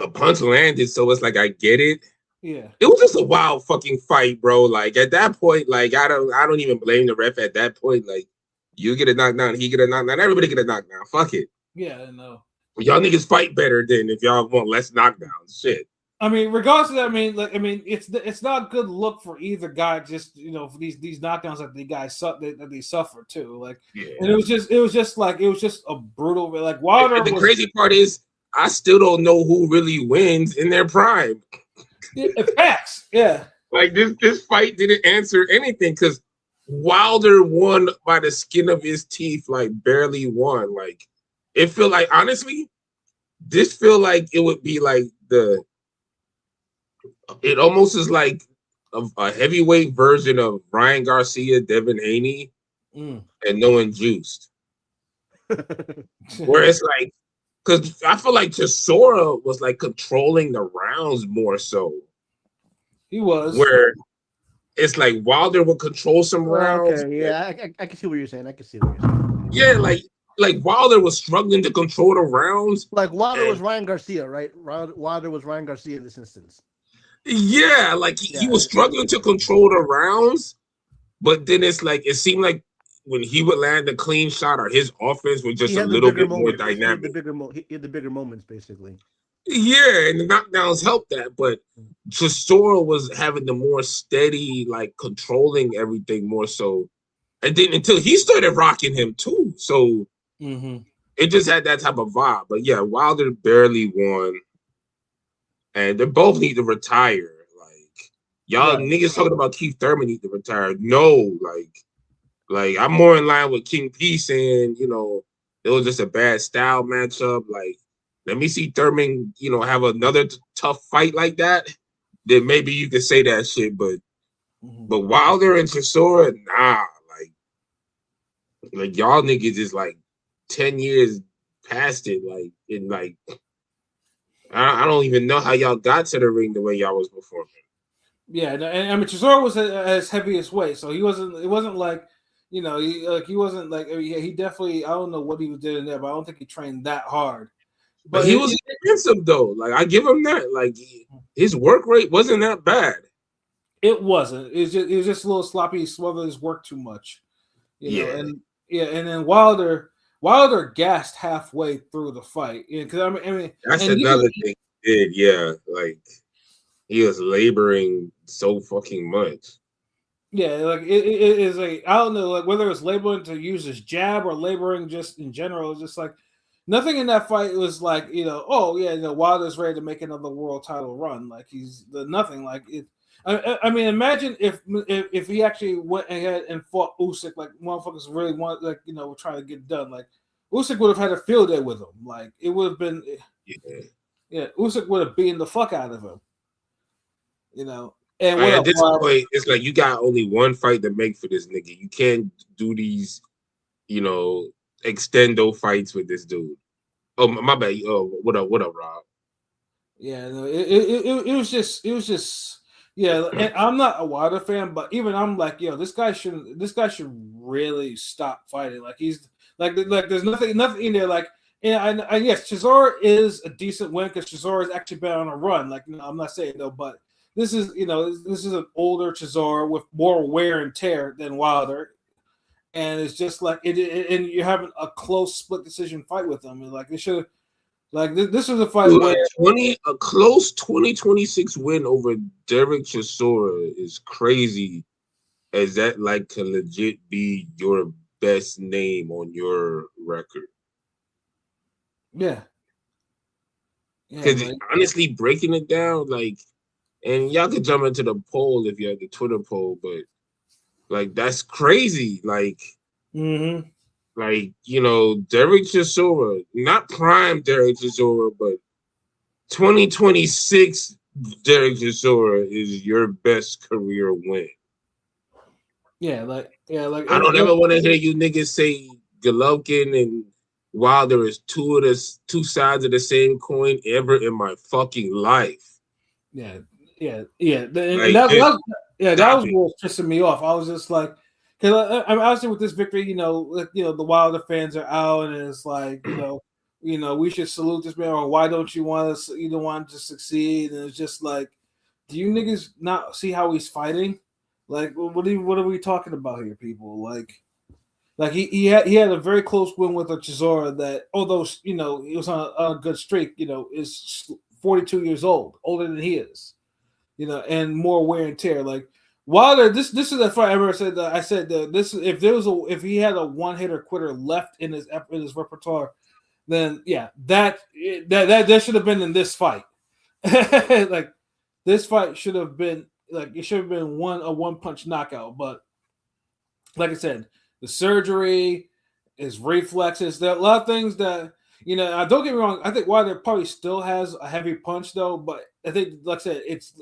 a punch landed, so it's like I get it. Yeah, it was just a wild fucking fight, bro. Like at that point, like I don't even blame the ref at that point. Like you get a knockdown, he get a knockdown, everybody get a knockdown. Fuck it. Yeah, I know. Y'all niggas fight better than if y'all want less knockdowns. Shit. I mean, regardless of that, I mean, it's not a good look for either guy. Just for these knockdowns that the guys that they suffer too. Like, yeah. And it was just a brutal. Like Wilder. The crazy part is, I still don't know who really wins in their prime. Facts, yeah. Like this fight didn't answer anything because Wilder won by the skin of his teeth, like barely won. Like it feel like honestly, this feel like it would be like it almost is like a heavyweight version of Ryan Garcia, Devin Haney, and no one juiced. Where it's like, because I feel like Chisora was like controlling the rounds more so. He was. Where it's like Wilder would control some rounds. Okay, yeah, I can see what you're saying. Yeah, like Wilder was struggling to control the rounds. Like Wilder was Ryan Garcia, right? Wilder was Ryan Garcia in this instance. Yeah, like he was struggling to control the rounds, but then it's like it seemed like when he would land a clean shot or his offense was just a little bit more dynamic. He had the bigger moments, basically. Yeah, and the knockdowns helped that, but Chisora was having the more steady, like controlling everything more so. And then until he started rocking him too. So it just had that type of vibe. But yeah, Wilder barely won. And they both need to retire. Like y'all niggas talking about Keith Thurman need to retire. No, like I'm more in line with King P saying, it was just a bad style matchup. Like, let me see Thurman, have another tough fight like that. Then maybe you could say that shit. But Wilder and Chisora, nah. Like y'all niggas is like 10 years past it. Like in like. I don't even know how y'all got to the ring the way y'all was performing. Yeah, and I mean Chisora was as heavy as weight, so he wasn't. It wasn't like, he wasn't like. I mean, he definitely. I don't know what he was doing there, but I don't think he trained that hard. But he was expensive though. Like I give him that. Like his work rate wasn't that bad. It wasn't. It was just a little sloppy. He smothered his work too much. And then Wilder gassed halfway through the fight. Because I mean, that's another thing he did. Yeah, like he was laboring so fucking much. Yeah, like it is I don't know, like whether it's laboring to use his jab or laboring just in general. It's just like nothing in that fight was like Wilder's ready to make another world title run. Like he's nothing like it. I mean, imagine if he actually went ahead and fought Usyk, like motherfuckers really want, like trying to get done. Like Usyk would have had a field day with him. Like it would have been, Usyk would have beaten the fuck out of him. And at this point, it's like you got only one fight to make for this nigga. You can't do these, extendo fights with this dude. Oh my bad. Oh, what up, Rob? Yeah, no, it was just. Yeah, and I'm not a Wilder fan, but even I'm like, this guy should really stop fighting. Like he's like there's nothing in there. Like, and yes, Chisora is a decent win because Chisora has actually been on a run. Like, I'm not saying though, but this is an older Chisora with more wear and tear than Wilder, and it's just like and you're having a close split decision fight with them. And like they should. Like this was a fight where a close 20-26 win over Derek Chisora is crazy. As that like can legit be your best name on your record? Yeah. Because honestly, breaking it down, like, and y'all could jump into the poll if you have the Twitter poll, but like that's crazy. Like. Like, Derek Chisora, not prime Derek Chisora, but 2026 Derek Chisora is your best career win. Yeah, like I don't ever want to hear you niggas say Golovkin and Wilder is two sides of the same coin ever in my fucking life. Yeah. And Like, that was what was pissing me off. I was just like, because I'm obviously with this victory, the Wilder fans are out, and it's like, we should salute this man, or why don't you want us? You don't want to succeed, and it's just like, do you niggas not see how he's fighting? Like, what are we talking about here, people? Like he had a very close win with a Chisora that, although he was on a good streak, is 42 years old, older than he is, and more wear and tear. Like Wilder, this is the fight I ever said that I said that this if he had a one hitter quitter left in his repertoire, then yeah, that should have been in this fight. Like this fight should have been it should have been a one punch knockout, but like I said, the surgery, his reflexes, there are a lot of things that don't get me wrong. I think Wilder probably still has a heavy punch though, but I think, like I said, it's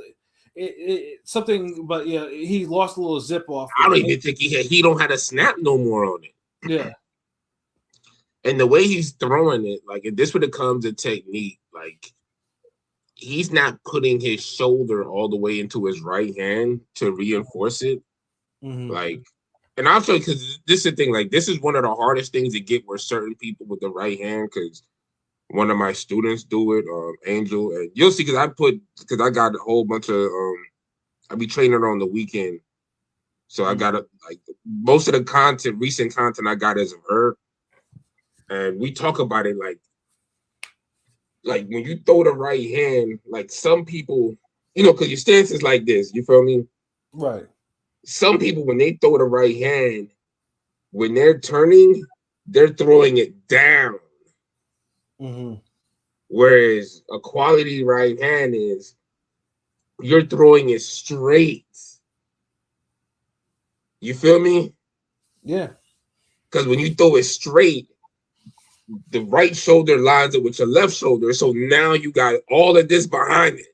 something. But yeah, he lost a little zip off. I don't even think he don't have a snap no more on it. Yeah, and the way he's throwing it, like if this would have come to technique, like he's not putting his shoulder all the way into his right hand to reinforce it, like. And also, because this is the thing, like this is one of the hardest things to get with certain people with the right hand. Because one of my students do it, Angel, and you'll see. Because I got a whole bunch of I be training her on the weekend, so I got like most of the recent content I got is of her, and we talk about it like when you throw the right hand, like some people, because your stance is like this. You feel me? Right. Some people, when they throw the right hand, when they're turning, they're throwing it down. Whereas a quality right hand is you're throwing it straight. You feel me? Yeah. Because when you throw it straight, the right shoulder lines up with your left shoulder. So now you got all of this behind it.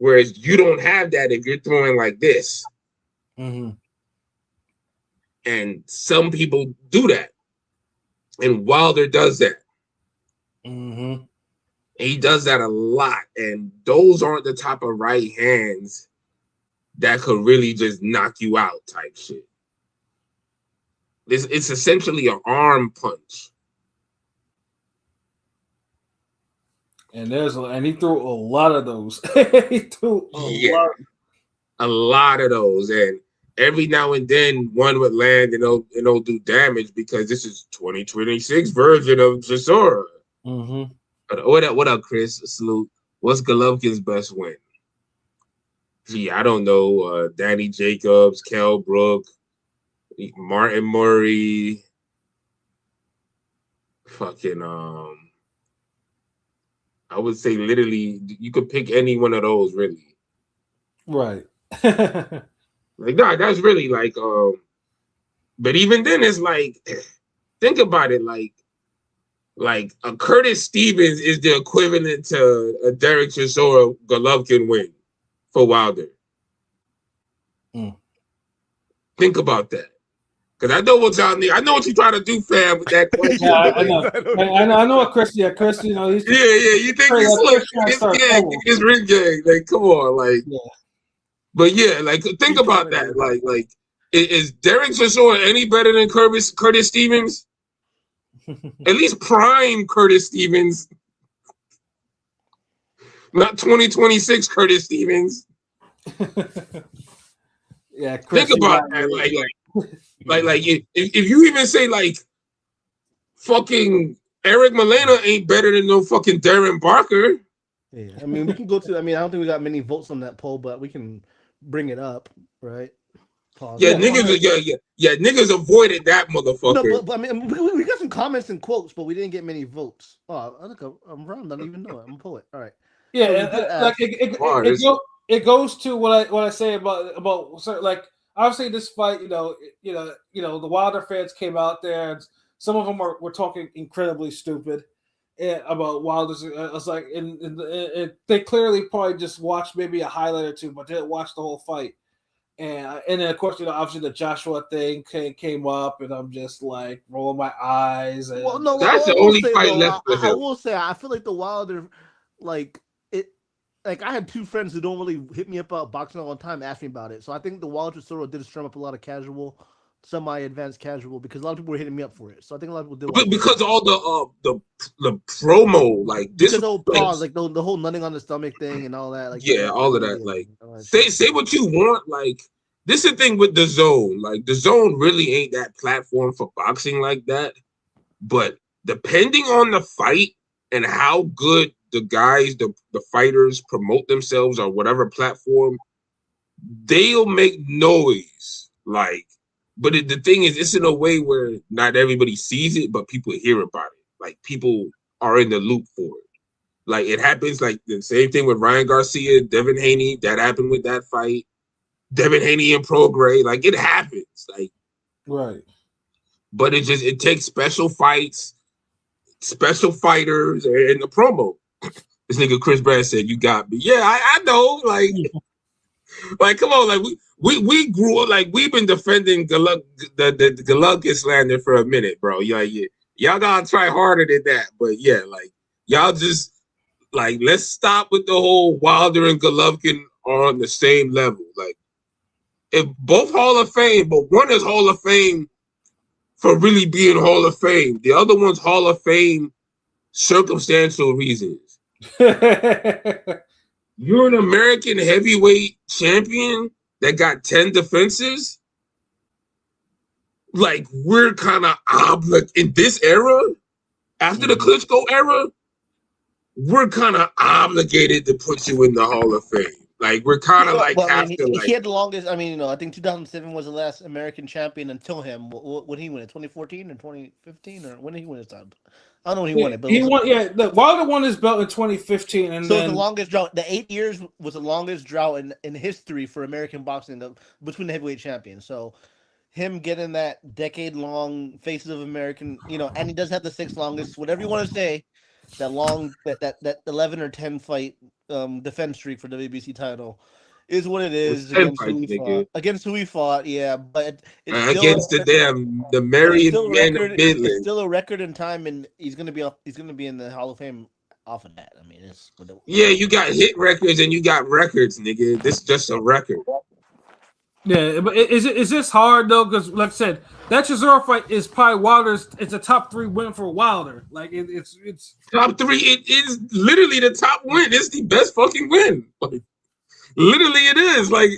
Whereas you don't have that if you're throwing like this. And some people do that. And Wilder does that. And he does that a lot. And those aren't the type of right hands that could really just knock you out type shit. It's essentially an arm punch. And he threw a lot of those. He threw a lot of those, and every now and then one would land and it'll do damage because this is 2026 version of Chisora. What up, Chris? Salute. What's Golovkin's best win? Gee, I don't know. Danny Jacobs, Kell Brook, Martin Murray, fucking I would say literally you could pick any one of those really. Right. Like that's really like but even then it's like think about it like a Curtis Stevens is the equivalent to a Derek Chisora Golovkin win for Wilder. Think about that. Because I know what y'all need. I know what you're trying to do, fam, with that question. Yeah, I know what Chris. Yeah, Chris. He's you think he's slick? This ring gang, like, come on, like. Yeah. But yeah, like, think about that. Like, is Derek Chisora any better than Curtis Stevens? At least prime Curtis Stevens, not 2026 Curtis Stevens. Yeah, Chris, think about that. Like if you even say like fucking Eric Molina ain't better than no fucking Darren Barker. Yeah, I mean we can go to. I mean I don't think we got many votes on that poll, but we can bring it up, right? Pause. Yeah, niggas avoided that motherfucker. No, but I mean we got some comments and quotes, but we didn't get many votes. Oh, look, I'm wrong. I don't even know it. I'm a poet. All right. Yeah, so it goes to what I say about like. Obviously, this fight, the Wilder fans came out there, and some of them were talking incredibly stupid about Wilder's. It's like, and they clearly probably just watched maybe a highlight or two, but didn't watch the whole fight. And then of course, obviously the Joshua thing came up, and I'm just like rolling my eyes. And Well, no, that's I the will only say, fight though, left for I him. will say I feel like the Wilder, like it, like I had 2 friends who don't really hit me up about boxing all the time, ask me about it. So I think the Wilder Chisora did strum up a lot of casual, semi-advanced casual, because a lot of people were hitting me up for it. So I think a lot of people did. But because all the promo, like this, because the whole pause, like the whole nutting on the stomach thing and all that, like yeah, all of that. Like say what you want. Like this is the thing with the Zone. Like the Zone really ain't that platform for boxing like that. But depending on the fight and how good the guys, the fighters promote themselves or whatever platform, they'll make noise. Like, but the thing is, it's in a way where not everybody sees it, but people hear about it. Like people are in the loop for it. Like it happens. Like the same thing with Ryan Garcia, Devin Haney. That happened with that fight. Devin Haney and Prograis. Like it happens. Like right. But it takes special fights, special fighters, and the promo. This nigga Chris Brad said, "You got me." Yeah, I know. Like come on. Like we grew up. Like we've been defending the Golovkin slander for a minute, bro. Yeah, y'all gotta try harder than that. But yeah, like y'all just like let's stop with the whole Wilder and Golovkin are on the same level. Like if both Hall of Fame, but one is Hall of Fame for really being Hall of Fame. The other one's Hall of Fame circumstantial reasons. You're an American heavyweight champion that got 10 defenses. Like, we're kind of obligated in this era, after the Klitschko era, we're kind of obligated to put you in the Hall of Fame. Like, we're kind of he had the longest. I mean, I think 2007 was the last American champion until him. When he win it, 2014 or 2015, or when did he win his time? I don't know when he won it, but he won. Yeah, Wilder won his belt in 2015, and so then the longest drought. The 8 years was the longest drought in history for American boxing between the heavyweight champions. So him getting that decade-long Faces of American, and he does have the 6th longest, whatever you want to say, that 11 or 10 fight defense streak for the WBC title is what it is against who he fought. Yeah, but it's against still, the Marion man of Midland. It's still a record in time, and he's gonna be in the Hall of Fame off of that. I mean, you got hit records and you got records, nigga. This is just a record. Yeah, but is this hard though? Because like I said, that Chisora fight is probably Wilder's. It's a top 3 win for Wilder. Like it's top 3. It is literally the top win. It's the best fucking win. Like, literally, it is. Like,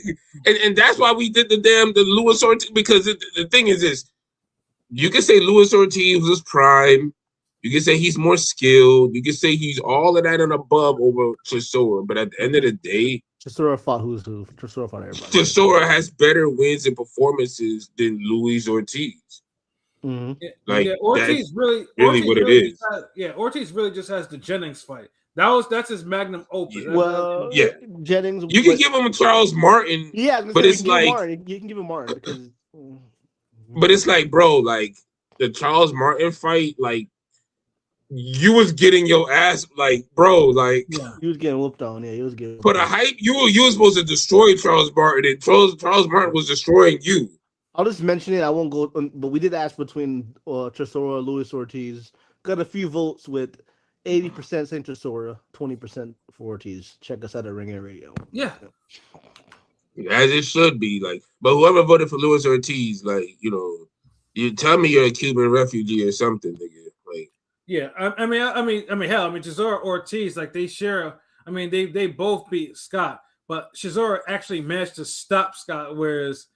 and that's why we did the Luis Ortiz, because the thing is this: you can say Luis Ortiz was prime. You can say he's more skilled. You can say he's all of that and above over Chisora. But at the end of the day, Chisora fought who's who. Chisora fought everybody. Chisora has better wins and performances than Luis Ortiz. Mm-hmm. Like Ortiz really what it is. Ortiz really just has the Jennings fight. That's his magnum opus. Well, Jennings. You can give him a Charles Martin. Yeah, but it's like you can give him Martin because. But it's like, bro, like the Charles Martin fight, like. You was getting your ass, like, bro, like he was getting whooped on. Yeah, he was getting. But a hype, you were supposed to destroy Charles Martin, and Charles Martin was destroying you. I'll just mention it. I won't go, but we did ask between Chisora and Luis Ortiz. Got a few votes with 80% saying Chisora, 20% for Ortiz. Check us out at Ring Air Radio. Yeah, as it should be. Like, but whoever voted for Luis Ortiz, like, you tell me you're a Cuban refugee or something, nigga. Like. Yeah, I mean, hell, Chisora Ortiz, like they share. I mean, they both beat Scott, but Chisora actually managed to stop Scott, whereas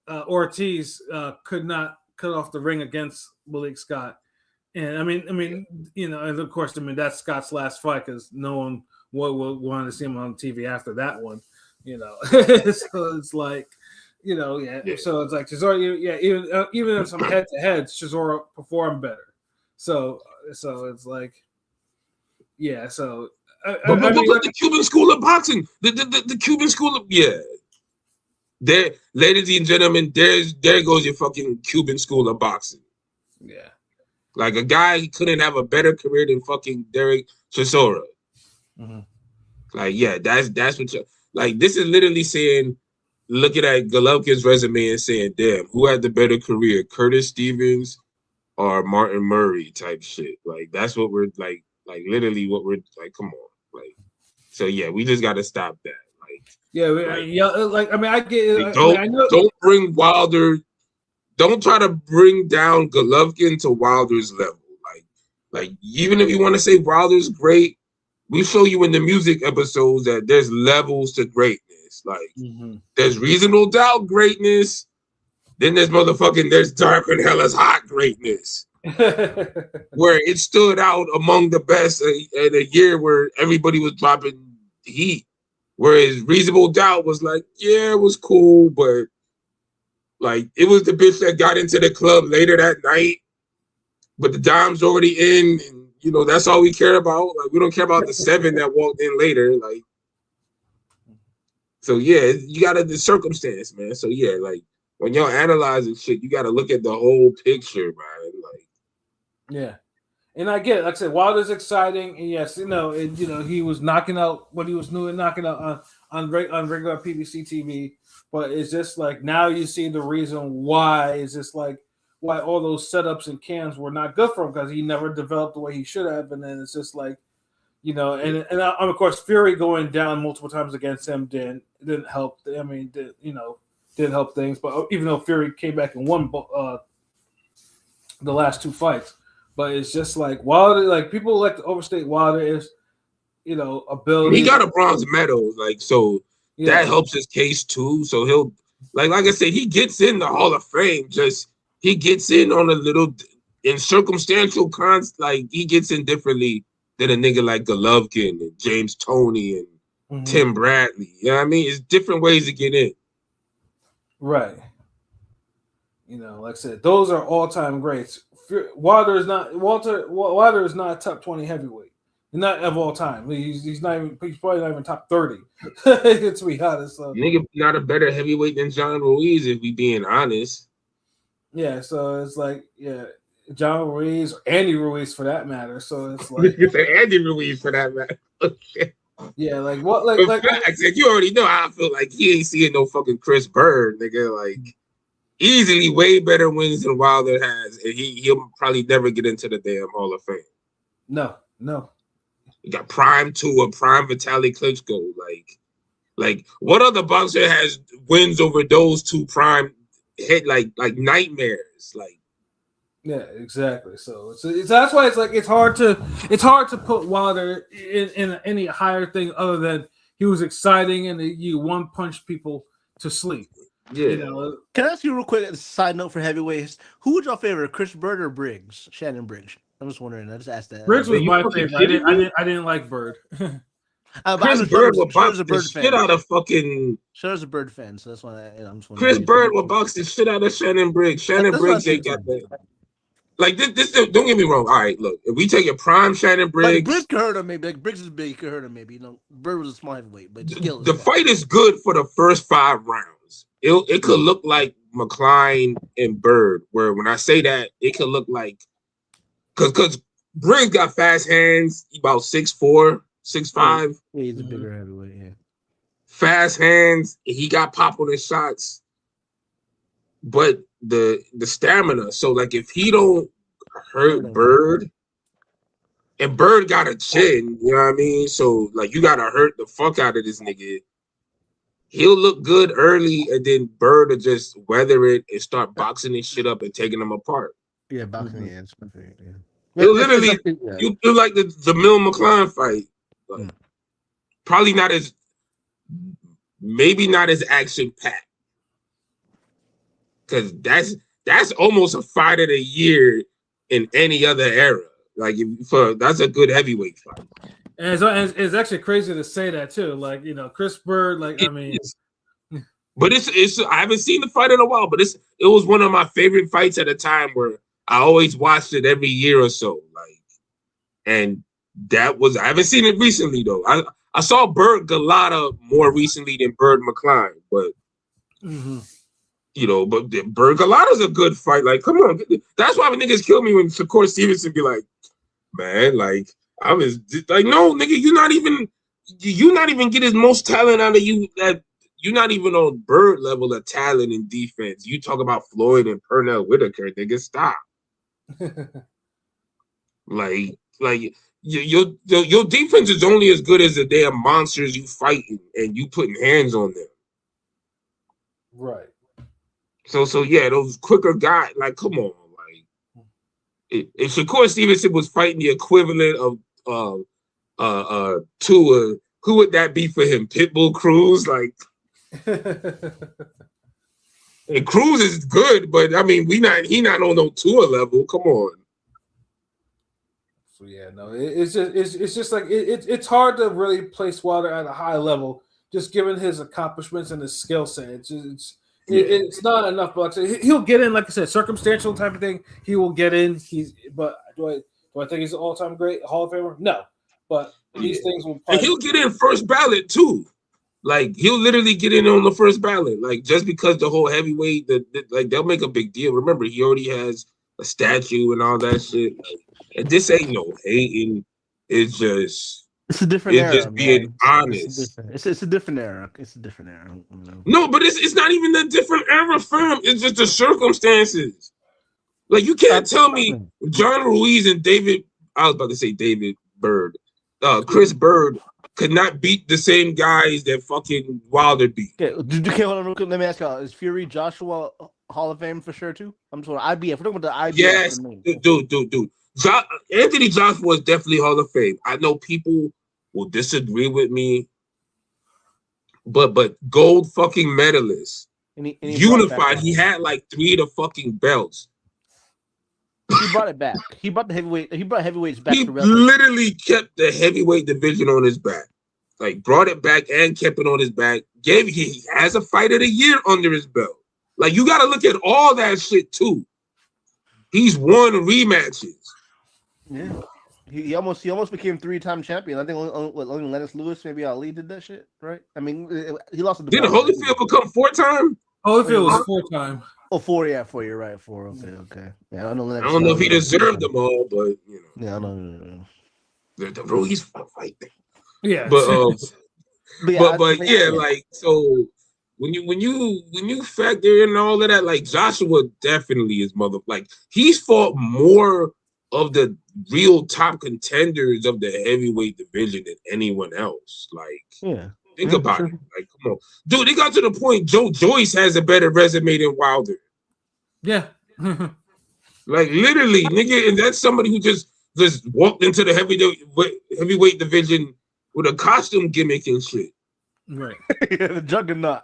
Ortiz could not cut off the ring against Malik Scott. And I mean, and of course, that's Scott's last fight because no one wanted to see him on TV after that one. So it's like, So it's like Chisora, even in some head-to-heads, Chisora performed better. So it's like, yeah. So, but the Cuban school of boxing, the Cuban school of there, ladies and gentlemen, there goes your fucking Cuban school of boxing. Yeah, like a guy couldn't have a better career than fucking Derek Chisora. Mm-hmm. Like, yeah, that's what you're like. This is literally saying looking at Golovkin's resume and saying, "Damn, who had the better career, Curtis Stevens or Martin Murray?" Type shit. Like that's what we're like literally what we're like. Come on, like. So yeah, we just got to stop that. Like yeah, like I mean, I get it. like, I know. don't bring Wilder. Don't try to bring down Golovkin to Wilder's level. Like even if you want to say Wilder's great, we show you in the music episodes that there's levels to greatness. Like there's reasonable doubt greatness. Then there's dark and hell is hot greatness. Where it stood out among the best in a year where everybody was dropping heat. Whereas reasonable doubt was like, yeah, it was cool, but like it was the bitch that got into the club later that night, but the dime's already in, and you know, that's all we care about. Like we don't care about the 7 that walked in later. Like so yeah, you gotta the circumstance, man. So yeah, like when y'all analyzing shit, you gotta look at the whole picture, man. Like yeah. And I get it. Like I said, Wilder's exciting, and yes, you know, he was knocking out what he was doing, knocking out on regular PBC TV. But it's just like now you see the reason why. It's just like why all those setups and cams were not good for him because he never developed the way he should have. And then it's just like, you know, and of course Fury going down multiple times against him didn't help. I mean, didn't help things. But even though Fury came back and won the last 2 fights. But it's just like Wilder, like people like to overstate Wilder is, you know, ability. He got a bronze medal, like so that helps his case too. So he'll like I said, he gets in the Hall of Fame. Just he gets in on a little in circumstantial like he gets in differently than a nigga like Golovkin and James Toney and Tim Bradley. You know what I mean? It's different ways to get in. Right. You know, like I said, those are all-time greats. Wilder is not a top 20 heavyweight, not of all time. He's probably not even top 30. To be honest, so. Nigga, not a better heavyweight than John Ruiz, if we being honest. Yeah, so it's like John Ruiz or Andy Ruiz for that matter. So it's like Andy Ruiz for that matter. Yeah, like what, like you already know how I feel. Like he ain't seeing no fucking Chris Bird, nigga. Like. Easily way better wins than Wilder has, and he'll probably never get into the damn Hall of Fame. No. You got prime Tua, prime Vitaly Klitschko. Like what other boxer has wins over those 2 prime hit like nightmares? Like yeah, exactly. So it's that's why it's like it's hard to put Wilder in any higher thing other than he was exciting and you one punch people to sleep. Yeah. You know? Can I ask you real quick a side note for heavyweights? Who would y'all favorite, Chris Bird or Briggs? Shannon Briggs. I'm just wondering. I just asked that. Briggs was my favorite. I didn't like Bird. Chris Bird will box the shit out of fucking. Shutter's a Bird fan, so that's why I'm just wondering. Chris Bird will box the shit out of Shannon Briggs. Shannon Briggs ain't got that. Like this. Don't get me wrong. All right, look. If we take a prime Shannon Briggs, like Briggs could hurt him maybe. Like Briggs is big, could hurt him maybe. You know, Bird was a small heavyweight, but the fight is good for the first 5 rounds. It could look like McCline and Bird, where when I say that, it could look like because Briggs got fast hands, about 6'4", 6'5". Yeah, he's a bigger heavyweight, yeah. Fast hands, he got pop on his shots. But the stamina, so like if he don't hurt Bird, and Bird got a chin, you know what I mean? So like you gotta hurt the fuck out of this nigga. He'll look good early, and then Bird will just weather it and start boxing his shit up and taking them apart. Yeah, boxing, yeah. It's my favorite, yeah. He'll literally, you like the Mill McCline fight. Like, probably not as, maybe not as action-packed. Because that's almost a fight of the year in any other era. Like, that's a good heavyweight fight. And it's actually crazy to say that too. Like, you know, Chris Bird, like I mean, but it's I haven't seen the fight in a while, but it was one of my favorite fights at a time where I always watched it every year or so. Like, and that was I haven't seen it recently though. I saw Bird Galata more recently than Bird McCline, but you know, but Bird Galata's a good fight. Like, come on, that's why niggas kill me when Shakur Stevenson be like, man, like. I was like, no, nigga, you not even get as most talent out of you that you're not even on Bird level of talent and defense. You talk about Floyd and Pernell Whitaker, nigga, stop. like your defense is only as good as the damn monsters you fighting and you putting hands on them. Right. So yeah, those quicker guys, like, come on, like, if Shakur Stevenson was fighting the equivalent of Tua, who would that be for him? Pitbull Cruz, like. And Cruz is good, but I mean, he not on no Tua level. Come on. So yeah, no, it's just like it's hard to really place Wilder at a high level, just given his accomplishments and his skill set. It's not enough. But he'll get in, like I said, circumstantial type of thing. He will get in. But do I think he's an all-time great Hall of Famer? No, but these things will. And he'll get in first ballot too. Like, he'll literally get in on the first ballot. Like, just because the whole heavyweight, like, they'll make a big deal. Remember, he already has a statue and all that shit. Like, and this ain't no hating. It's just a different era. Just being honest. It's a different era. It's a different era. You know? No, but it's not even a different era, fam. It's just the circumstances. Like, you can't tell me John Ruiz and David Bird, Chris Bird, could not beat the same guys that fucking Wilder beat. Okay, hold on real quick. Let me ask y'all: is Fury Joshua Hall of Fame for sure too? I'm just wondering. IBF. We're talking about the IBF. Yes, dude. Anthony Joshua is definitely Hall of Fame. I know people will disagree with me, but gold fucking medalist, unified. He had like 3 of the fucking belts. He brought it back. He brought the heavyweight. He brought heavyweights back. He literally kept the heavyweight division on his back. Like, brought it back and kept it on his back. He has a fight of the year under his belt. Like, you got to look at all that shit too. He's won rematches. Yeah, he almost became 3-time champion. I think only Lennox Lewis, maybe Ali did that shit, right? I mean, he lost to the. Didn't Holyfield become 4-time? Holyfield was 4-time. Oh, 4, yeah, 4. You're right, 4. Okay. Yeah, I don't know. I don't know if he deserved them all, but you know. Yeah, I don't know. The Ruiz fight. Yeah, but yeah, like, so when you factor in all of that, like, Joshua definitely is like, he's fought more of the real top contenders of the heavyweight division than anyone else. Like, yeah. Think about it. Like, come on. Dude, it got to the point Joe Joyce has a better resume than Wilder. Yeah. Like, literally, nigga, and that's somebody who just walked into the heavyweight division with a costume gimmick and shit. Right. Yeah, the juggernaut.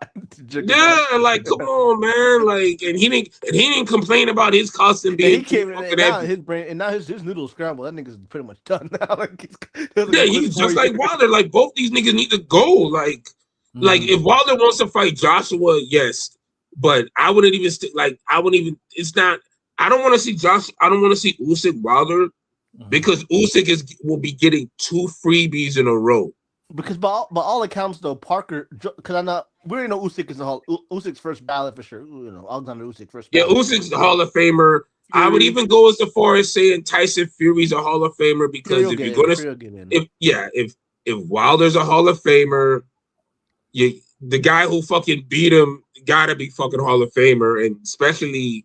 Yeah, like, come on, man. Like, and he didn't complain about his costume being. He came in now his brain, and now his noodles scrambled. That nigga's pretty much done now. Like, he's just like Wilder. Like, both these niggas need to go. Like, like, if Wilder wants to fight Joshua, yes, but I wouldn't even It's not. I don't want to see I don't want to see Usyk Wilder because Usyk will be getting 2 freebies in a row. Because by all accounts, though, Parker, because we already know Usyk is Usyk's first ballot for sure. You know, Alexander Usyk first ballot. Yeah, Usyk's the Hall of Famer. I would even go as far as saying Tyson Fury's a Hall of Famer because if you're gonna, if Wilder's a Hall of Famer, the guy who fucking beat him gotta be fucking Hall of Famer, and especially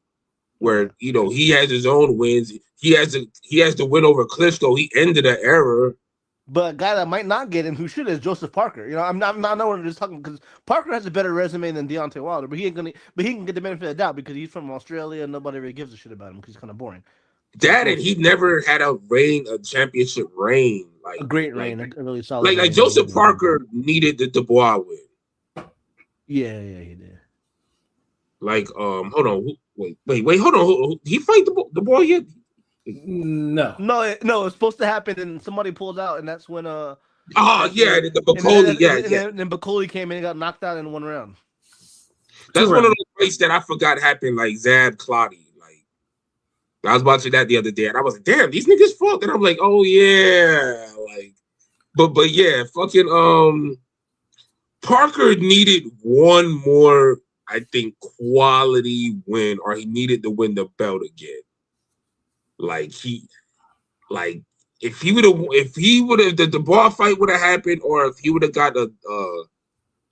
where he has his own wins. He has the win over Klitschko. He ended an era. But a guy that might not get him, who should, is Joseph Parker. You know, I'm not knowing just talking because Parker has a better resume than Deontay Wilder, but he can get the benefit of the doubt because he's from Australia and nobody really gives a shit about him because he's kind of boring. That and he never had a championship reign, like a great reign, a really solid. Like Joseph Parker needed the Dubois win. Yeah, he did. Like, hold on, wait, hold on, he fight Dubois yet? No, it's supposed to happen, and somebody pulled out, and that's when the Bacoli, and then Bacoli came in and got knocked out in 1 round. That's one of those fights that I forgot happened, like Zab Claudy. Like, I was watching that the other day, and I was like, damn, these niggas fuck, and I'm like, oh yeah, like, but yeah, fucking Parker needed one more, I think, quality win, or he needed to win the belt again. If the Dubois fight would have happened, or if he would have got the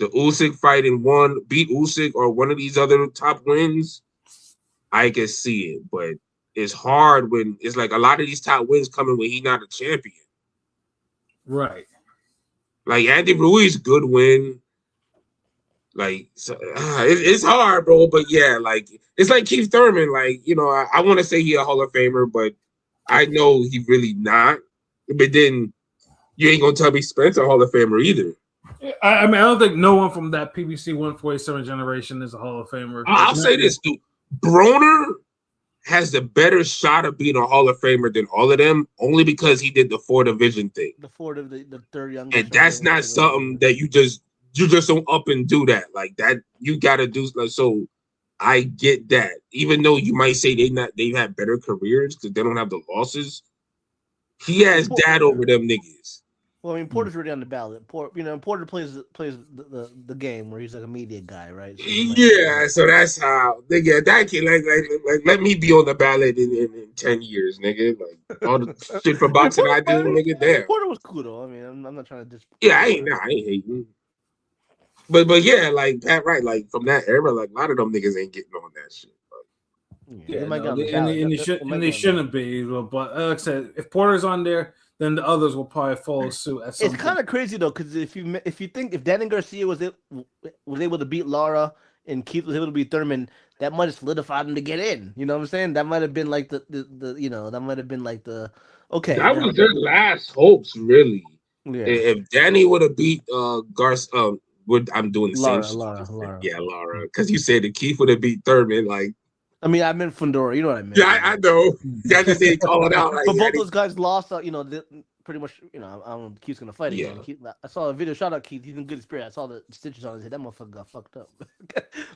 the Usyk fight and beat Usyk or one of these other top wins, I can see it. But it's hard when it's like a lot of these top wins coming when he's not a champion. Right. Like Andy Ruiz, good win. Like so, it's hard, bro. But yeah, like it's like Keith Thurman. Like I want to say he a Hall of Famer, but I know he really not. But then you ain't gonna tell me Spence a Hall of Famer either. I mean, I don't think no one from that PBC 147 generation is a Hall of Famer. I'll say this, dude. Broner has the better shot of being a Hall of Famer than all of them, only because he did the 4-division thing. The third youngest. And that's not something that you just don't up and do that. Like that, you gotta do. So I get that. Even though you might say they've had better careers because they don't have the losses, he has that over them niggas. Well, I mean, Porter's already on the ballot. Porter plays the game where he's like a media guy, right? So so that's how nigga that kid like let me be on the ballot in 10 years, nigga. Like all the shit for boxing I do, nigga. Damn. Porter was cool though. I mean, I'm not trying to I ain't hating. But yeah, like Pat, right? Like from that era, like a lot of them niggas ain't getting on that shit. They shouldn't be. But like I said, if Porter's on there, then the others will probably follow suit. It's kind of crazy though, because if you think if Danny Garcia was able to beat Lara and Keith was able to beat Thurman, that might have solidified him to get in. You know what I'm saying? That might have been like that might have been like the okay. That was their last hopes, really. Yeah. If Danny would have beat Garcia, I'm doing the Lara, same. Lara. Yeah, Lara, because you said that Keith would have beat Thurman, like. I mean, I meant Fundora. You know what I meant? Yeah, I know. I just didn't call it out. Like, but both those guys lost. Pretty much. I don't know. Keith's gonna fight again. Yeah. Keith, I saw a video. Shout out Keith. He's in good spirit. I saw the stitches on his head. That motherfucker got fucked up.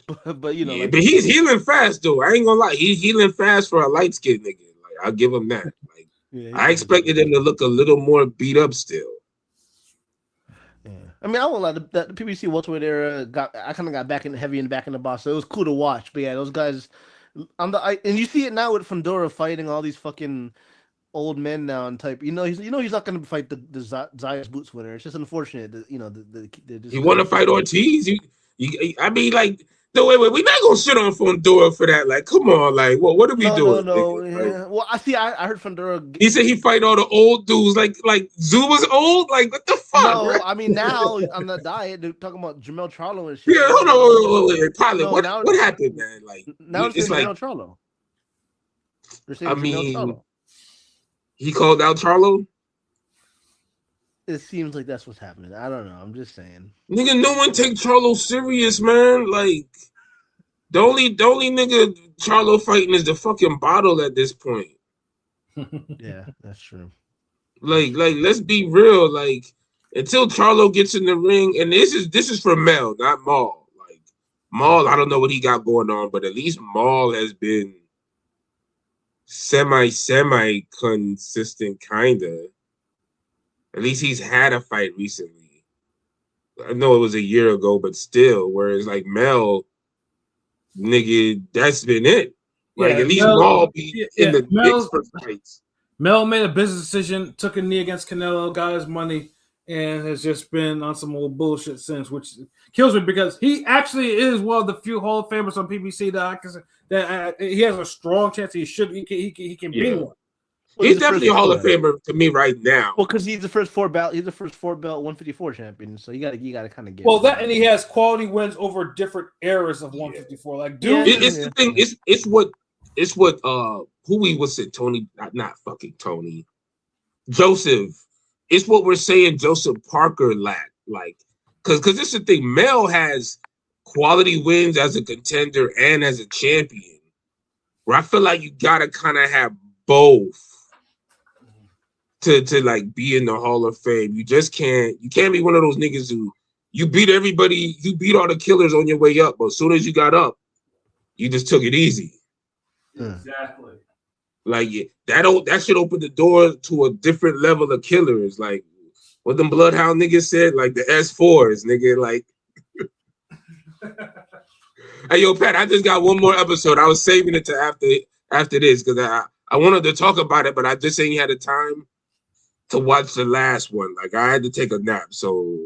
but but he's healing fast though. I ain't gonna lie. He's healing fast for a light skinned nigga. Like I'll give him that. Like I expected him to look a little more beat up still. Yeah. I mean, I won't lie. The PBC welterweight era I kind of got back in the box, so it was cool to watch. But yeah, those guys. And you see it now with Fundora fighting all these fucking old men now and type. He's not going to fight the Zayas Boots winner. It's just unfortunate that he want to fight Ortiz. I mean, like no wait, we're not gonna shit on Fundora for that. Like, come on, like, what are we doing? No. Yeah. Well, I heard Fundora. He said he fight all the old dudes. Like Tszyu was old. Like, what the fuck? No, right? I mean now on the diet they're talking about Jamel Charlo and shit. Yeah, hold on, Pilot. What happened, man? Like now it's like Jamel Charlo. I mean, he called out Charlo. It seems like that's what's happening. I don't know. I'm just saying. Nigga, no one take Charlo serious, man. Like, the only nigga Charlo fighting is the fucking bottle at this point. Yeah, that's true. Like, let's be real. Like, until Charlo gets in the ring, and this is for Mel, not Maul. Like, Maul, I don't know what he got going on, but at least Maul has been semi consistent, kinda. At least he's had a fight recently. I know it was a year ago, but still, whereas like Mel, nigga, that's been it. Like at least Maul be in the mix for fights. Mel made a business decision, took a knee against Canelo, got his money, and has just been on some old bullshit since, which kills me because he actually is one of the few Hall of Famers on PBC that he has a strong chance he can be one. Well, he's definitely a Hall of Famer to me right now. Well, because he's the first four belt 154 champion, so you gotta kind of get. Well, that and he has quality wins over different eras of 154. Like, dude, it's the thing. It's what who we was it Tony, not fucking Tony, Joseph. It's what we're saying. Joseph Parker lacked, like, because it's the thing. Mel has quality wins as a contender and as a champion. Where I feel like you gotta kind of have both. To like be in the Hall of Fame. You can't be one of those niggas who you beat everybody, you beat all the killers on your way up, but as soon as you got up, you just took it easy. Exactly. Like that should open the door to a different level of killers. Like what them Bloodhound niggas said, like the S4s, nigga. Like hey yo, Pat, I just got one more episode. I was saving it to after this because I wanted to talk about it, but I just ain't had the time to watch the last one. Like I had to take a nap, so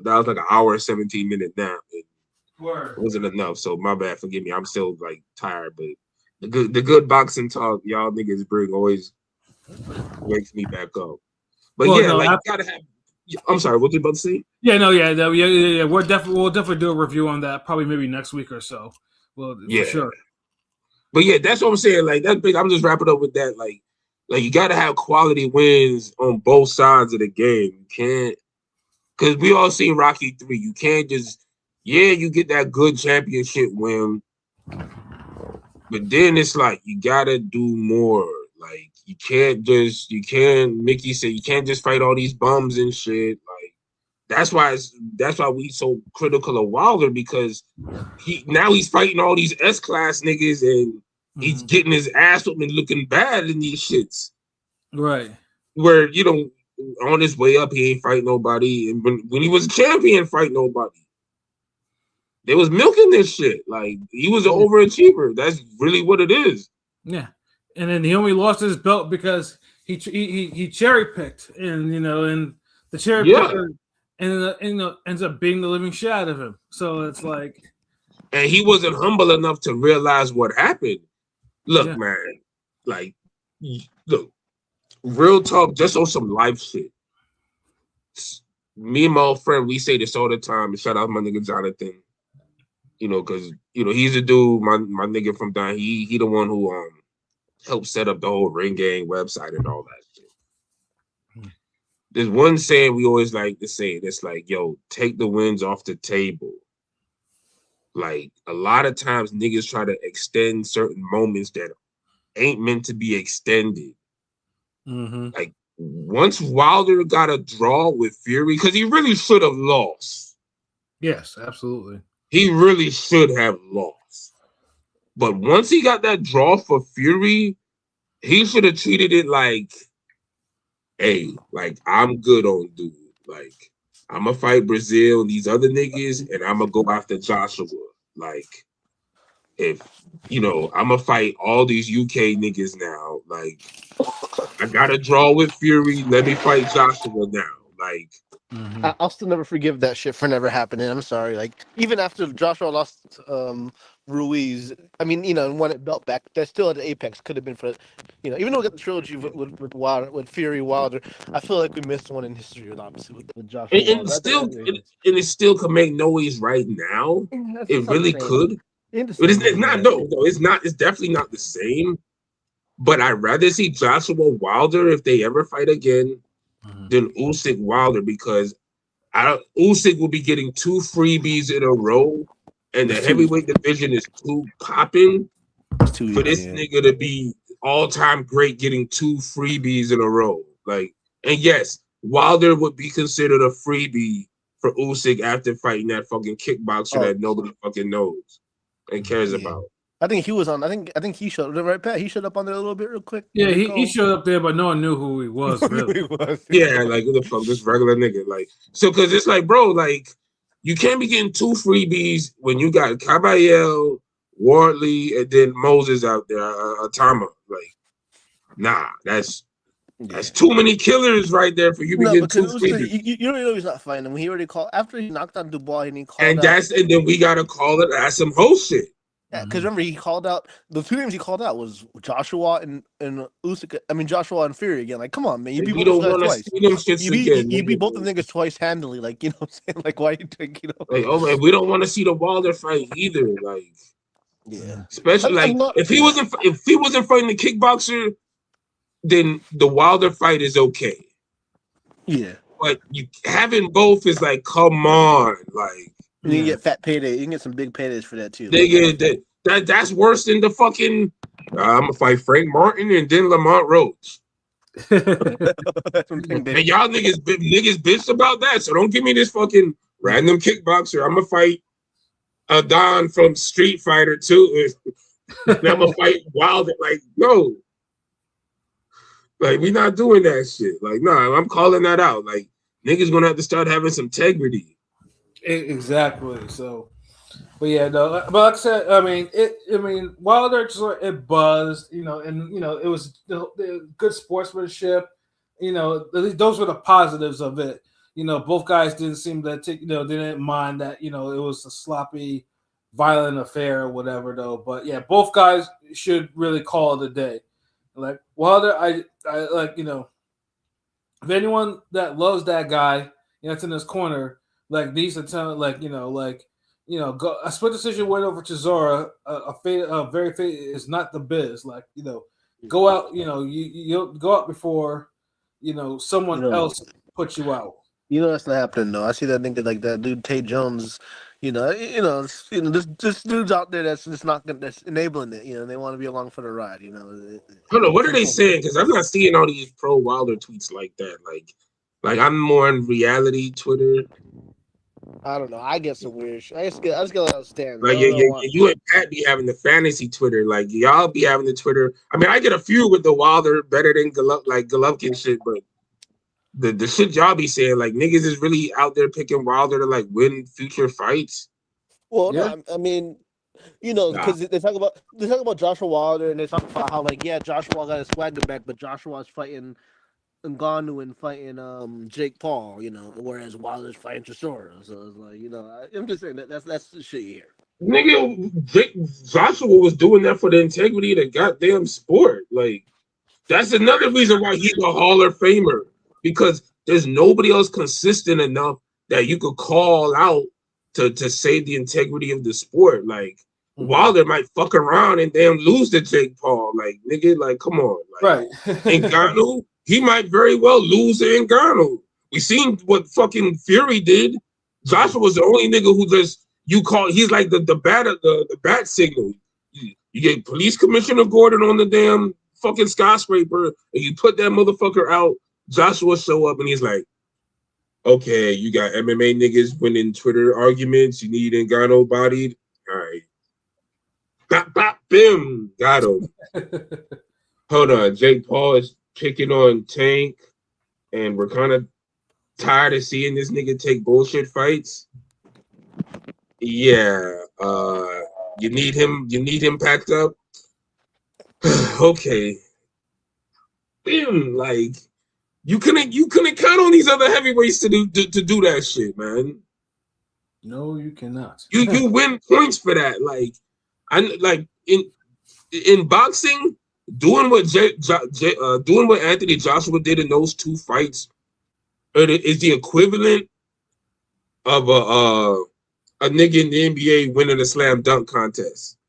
That was like an hour and 17-minute nap. It Word. wasn't enough, so my bad. Forgive me. I'm still like tired, but the good boxing talk y'all niggas bring always wakes me back up. But Well, yeah, no, like you gotta have. I'm sorry. What you about to say? Yeah, no, yeah. We'll definitely do a review on that. Probably maybe next week or so. Well, Yeah, for sure. but yeah, that's what I'm saying. Like that big. I'm just wrapping up with that. Like you gotta have quality wins on both sides of the game. You can't, because we all seen Rocky 3. You can't just you get that good championship win, but then it's like you gotta do more. Like you can't. Mickey said you can't just fight all these bums and shit. Like that's why we so critical of Wilder, because he's fighting all these S-class niggas and he's getting his ass up and looking bad in these shits. Right. Where on his way up he ain't fight nobody, and when he was a champion, fight nobody. They was milking this shit. Like he was an overachiever. That's really what it is. Yeah, and then he only lost his belt because he cherry picked, and and the cherry picker ends up beating the living shit out of him. So it's like, and he wasn't humble enough to realize what happened. Look, man, like look, real talk, just on some life shit. Me and my old friend, we say this all the time. And shout out my nigga Jonathan. Because he's the dude, my nigga from down. He the one who helped set up the whole Ring Gang website and all that shit. There's one saying we always like to say. That's like, yo, take the wins off the table. Like a lot of times, niggas try to extend certain moments that ain't meant to be extended. Like once Wilder got a draw with Fury, because he really should have lost. Yes, absolutely. He really should have lost. But once he got that draw for Fury, he should have treated it like, hey, like, I'm good on dude. Like, I'm going to fight Brazil and these other niggas, and I'm going to go after Joshua. Like, if, I'm going to fight all these UK niggas now. Like, I got a draw with Fury. Let me fight Joshua now. Like, I'll still never forgive that shit for never happening. I'm sorry. Like even after Joshua lost Ruiz, I mean, and won it belt back, that still at the apex could have been for, even though we got the trilogy with Wilder, with Fury Wilder, I feel like we missed one in history, obviously, with Joshua. And it still could make noise right now. It really could. But it's not. No, it's not. It's definitely not the same. But I'd rather see Joshua Wilder if they ever fight again than Usyk Wilder, because Usyk will be getting 2 freebies in a row, and the heavyweight division is too popping for this nigga to be all-time great getting 2 freebies in a row. Like, and yes, Wilder would be considered a freebie for Usyk after fighting that fucking kickboxer that nobody fucking knows and cares about. I think he was on. I think he showed up, right, Pat? He showed up on there a little bit real quick. Yeah, he showed up there, but no one knew who he was. Really. Yeah, like, who the fuck, this regular nigga? Like, so, because it's like, bro, like, you can't be getting 2 freebies when you got Caballero, Wardley, and then Moses out there, Atama. Like, nah, that's too many killers right there for you to get 2 freebies. You already know he's not fighting him. He already called after he knocked out Dubois, and he called and then we gotta call it as some whole shit. Yeah, because remember he called out the 2 names he called out was Joshua and Usyk. I mean Joshua and Fury again. Like, come on, man, you beat both of them twice. You beat both of the niggas twice handily. Like, what I'm saying? Like, why you think Like, oh man, we don't want to see the Wilder fight either. Like, especially like if he wasn't fighting the kickboxer, then the Wilder fight is okay. Yeah, but you having both is like, come on, like. You can get fat payday. You can get some big paydays for that too. That's worse than the fucking. I'm gonna fight Frank Martin and then Lamont Roach. And y'all niggas bitched about that. So don't give me this fucking random kickboxer. I'm gonna fight a Don from Street Fighter 2. I'm gonna fight Wilder. Like, no. Like, we not doing that shit. Like, no, I'm calling that out. Like, niggas gonna have to start having some integrity. Exactly. So, but yeah, no. But like I said, I mean, Wilder it buzzed, and it was the good sportsmanship. Those were the positives of it. both guys didn't seem to take, didn't mind that, it was a sloppy, violent affair or whatever though. But yeah, both guys should really call it a day. Like Wilder, I like, if anyone that loves that guy, that's in his corner, like needs to tell, go a split decision win over Chisora, a very is not the biz. Like, go out, you go out before, someone else puts you out. That's not happening though. I see that nigga like that dude Tate Jones. This dude's out there that's just not gonna, that's enabling it. They want to be along for the ride. Hold on, what are they saying? Because I'm not seeing all these pro Wilder tweets like that. Like I'm more on reality Twitter. I don't know. I get some weird shit. I just get a lot of stands. Like you and Pat be having the fantasy Twitter. Like y'all be having the Twitter. I mean, I get a few with the Wilder better than Golovkin shit, but the shit y'all be saying, like niggas is really out there picking Wilder to like win future fights. Well, yeah. No, I mean, because they talk about Joshua Wilder and they talk about how Joshua got his swagger back, but Joshua's fighting Ngannou and fighting Jake Paul, whereas Wilder's fighting Chisora. So it's like, I'm just saying that's the shit here. Nigga, Joshua was doing that for the integrity of the goddamn sport. Like, that's another reason why he's a Hall of Famer. Because there's nobody else consistent enough that you could call out to save the integrity of the sport. Like, Wilder might fuck around and damn lose to Jake Paul. Like, nigga, like, come on. Like, right. Ngannou, he might very well lose to Ngannou. We seen what fucking Fury did. Joshua was the only nigga who just, he's like the bat signal. You get Police Commissioner Gordon on the damn fucking skyscraper and you put that motherfucker out. Joshua show up and he's like, okay, you got MMA niggas winning Twitter arguments. You need Ngannou bodied. All right. Bop, bop, bim. Got him. Hold on. Jake Paul is picking on Tank, and we're kind of tired of seeing this nigga take bullshit fights. Yeah. You need him packed up. Okay. Bim, like. You couldn't count on these other heavyweights to do that shit, man. No, you cannot. You win points for that. Like in boxing, doing what Anthony Joshua did in those two fights is the equivalent of a nigga in the NBA winning a slam dunk contest.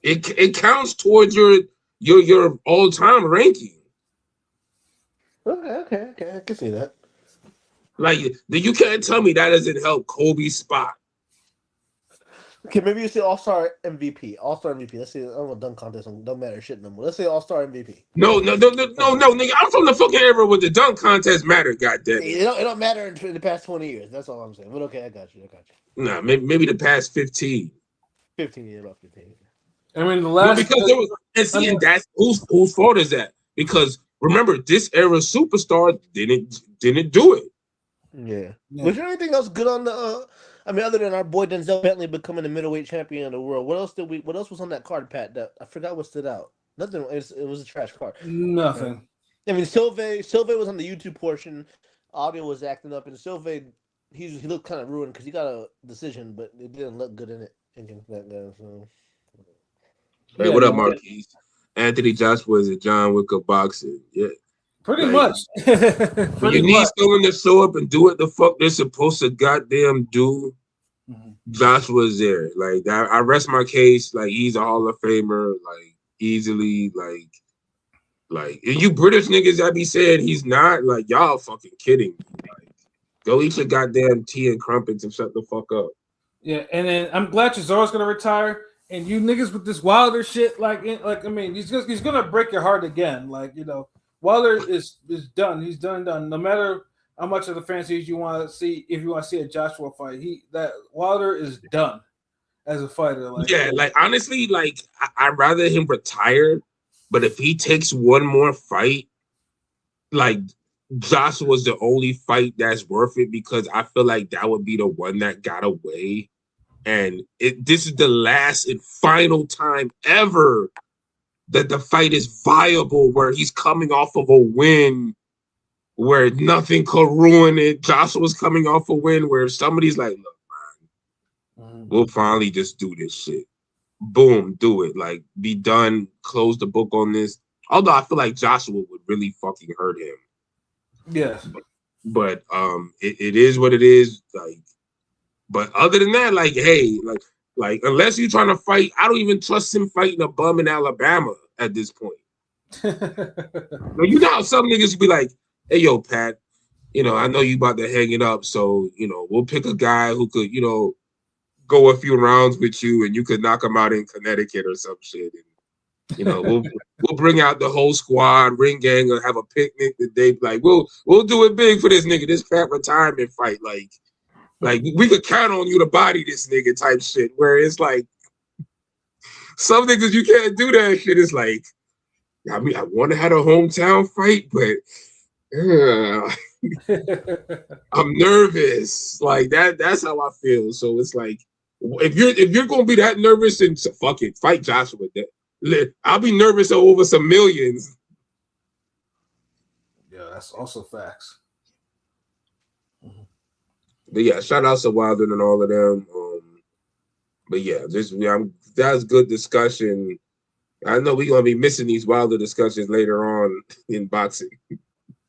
It counts towards your all-time ranking. Okay. I can see that. Like, you can't tell me that doesn't help Kobe's spot. Okay, maybe you say All-Star MVP. All-Star MVP. Let's say, I don't know, dunk contest don't matter shit no more. Let's say All-Star MVP. No, nigga. I'm from the fucking era where the dunk contest mattered, goddamn. It don't matter in the past 20 years. That's all I'm saying. But okay, I got you. Nah, maybe the past 15. 15 years, about 15. I mean, the last because there was, and that's whose fault is that? Because remember, this era superstar didn't do it. Yeah. Was there anything else good on the? Other than our boy Denzel Bentley becoming the middleweight champion of the world, what else was on that card, Pat? That I forgot what stood out. Nothing. It was a trash card. Nothing. Silva was on the YouTube portion. Audio was acting up, and Silva, he looked kind of ruined because he got a decision, but it didn't look good in it. So. Hey, what up, Marquise? Anthony Joshua is a John Wick of boxing. Yeah. Pretty much. You need someone to show up and do what the fuck they're supposed to goddamn do. Mm-hmm. Joshua's there. Like, I rest my case. Like, he's a Hall of Famer. Like, easily. Like, and you British niggas that be saying he's not. Like, y'all fucking kidding me. Like, go eat your goddamn tea and crumpets and shut the fuck up. Yeah, and then I'm glad Chisora's gonna retire. And you niggas with this Wilder shit, he's gonna break your heart again. Like, Wilder is done. He's done. No matter how much of the fantasies you want to see, if you want to see a Joshua fight, Wilder is done as a fighter. Honestly, I'd rather him retire. But if he takes one more fight, like Joshua's the only fight that's worth it because I feel like that would be the one that got away. And this is the last and final time ever that the fight is viable, where he's coming off of a win where nothing could ruin it. Joshua's coming off a win where somebody's like, look, we'll finally just do this shit. Boom, do it. Like, be done. Close the book on this. Although I feel like Joshua would really fucking hurt him. Yes. But it is what it is. Like, but other than that, like, hey, like unless you're trying to fight, I don't even trust him fighting a bum in Alabama at this point. Now, you know how some niggas be like, hey, yo, Pat, you know, I know you about to hang it up, so, you know, we'll pick a guy who could, you know, go a few rounds with you and you could knock him out in Connecticut or some shit. And, you know, we'll bring out the whole squad, ring gang, or have a picnic the day. Like, we'll do it big for this nigga, this Pat retirement fight. Like we could count on you to body this nigga type shit. Where it's like some niggas you can't do that shit. It's like, I mean, I want to have a hometown fight, but I'm nervous. Like that's how I feel. So it's like, if you're gonna be that nervous, then fuck it, fight Joshua. I'll be nervous over some millions. Yeah, that's also facts. But yeah, shout out to Wilder and all of them. But yeah, that's good discussion. I know we're gonna be missing these Wilder discussions later on in boxing.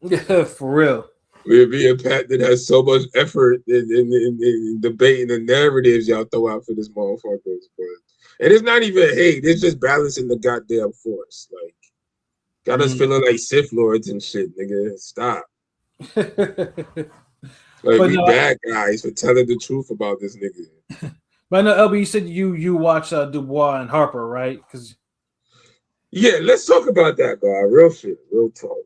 Yeah, for real. We're being Pat that has so much effort in debating the narratives y'all throw out for this motherfuckers. And it's not even hate, it's just balancing the goddamn force. Like, got us feeling like Sith Lords and shit, nigga. Stop. Like, but we bad guys for telling the truth about this nigga. But I know, LB, you said you watch Dubois and Harper, right? Because yeah, let's talk about that, guy. Real shit, real talk.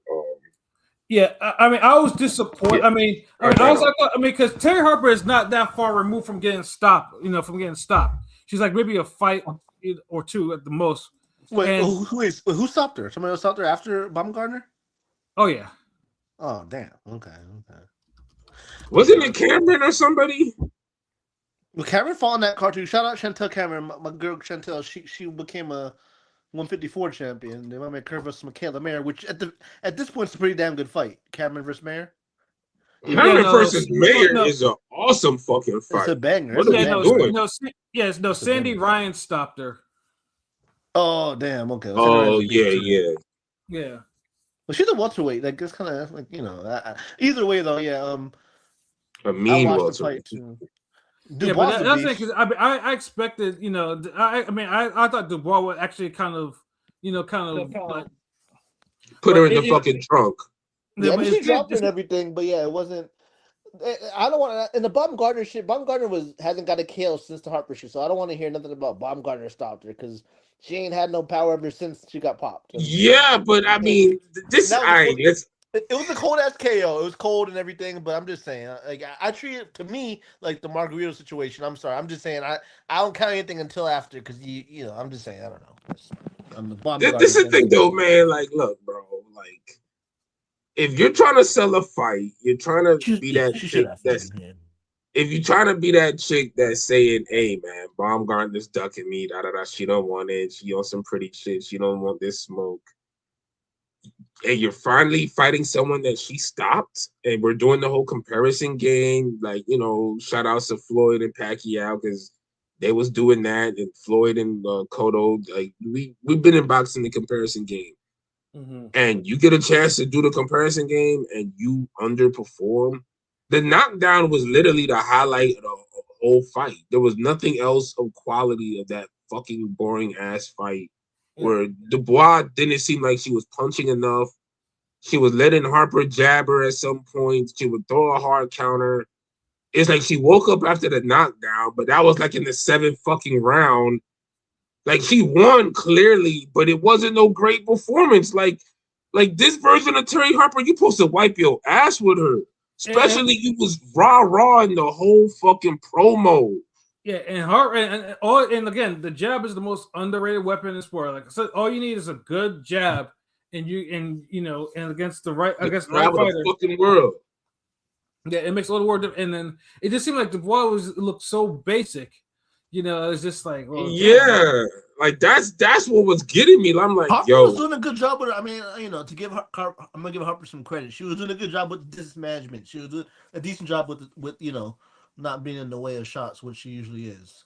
Yeah, I mean, I was disappointed. Yeah. I mean, because Terry Harper is not that far removed from getting stopped. You know, from getting stopped. She's like maybe a fight or two at the most. Wait, who stopped her? Somebody else stopped her after Baumgartner? Oh yeah. Oh damn. Okay. Wasn't it Cameron or somebody? Well, Cameron fought in that cartoon. Shout out Chantel Cameron, my girl Chantel. She became a 154 champion. They might make her versus Michaela Mayer, which at this point is a pretty damn good fight. Cameron versus Mayer. Cameron versus Mayer is an awesome fucking fight. It's a banger. What are we doing? No, Sandy Ryan stopped her. Oh damn. Okay. Oh yeah. Well, she's a welterweight. Like it's kind of like either way though. Yeah. A mean welterweight. Yeah, but that's because I expected, I thought Dubois would actually kind of like put her in the fucking trunk. Yeah, she dropped her and everything, but yeah, it wasn't. I don't want to. In the Baumgartner shit, Baumgartner hasn't got a KO since the Harper shit, so I don't want to hear nothing about Baumgartner stopped her because she ain't had no power ever since she got popped. Yeah, but I mean, it was a cold ass KO. It was cold and everything, but I'm just saying, like I treat it to me like the Margarito situation. I'm sorry, I'm just saying I don't count anything until after because I'm just saying I don't know. This is the thing though, man. Like, look, bro. Like, if you're trying to sell a fight, you're trying to be that chick that's. If you're trying to be that chick that's saying, "Hey, man, Baumgartner's ducking me, she don't want it. She on some pretty shit. She don't want this smoke." And you're finally fighting someone that she stopped, and we're doing the whole comparison game. Like, shout outs to Floyd and Pacquiao because they was doing that, and Floyd and Cotto. Like, we've been in boxing the comparison game, and you get a chance to do the comparison game, and you underperform. The knockdown was literally the highlight of the whole fight. There was nothing else of quality of that fucking boring ass fight. Where Dubois didn't seem like she was punching enough. She was letting Harper jab her at some point. She would throw a hard counter. It's like she woke up after the knockdown, but that was like in the 7th fucking round. Like, she won clearly, but it wasn't no great performance. Like this version of Terry Harper, you supposed to wipe your ass with her. Especially you was raw in the whole fucking promo. Yeah, and again, the jab is the most underrated weapon in sport. Like I said, all you need is a good jab, and against the right fighter, the fucking world. Yeah, it makes a little work. And then it just seemed like Dubois looked so basic. It's just like, yeah. Like that's what was getting me. I'm like, Harper yo, was doing a good job with her. I mean, to give her, I'm gonna give Harper some credit. She was doing a good job with dismanagement. She was doing a decent job with not being in the way of shots, which she usually is.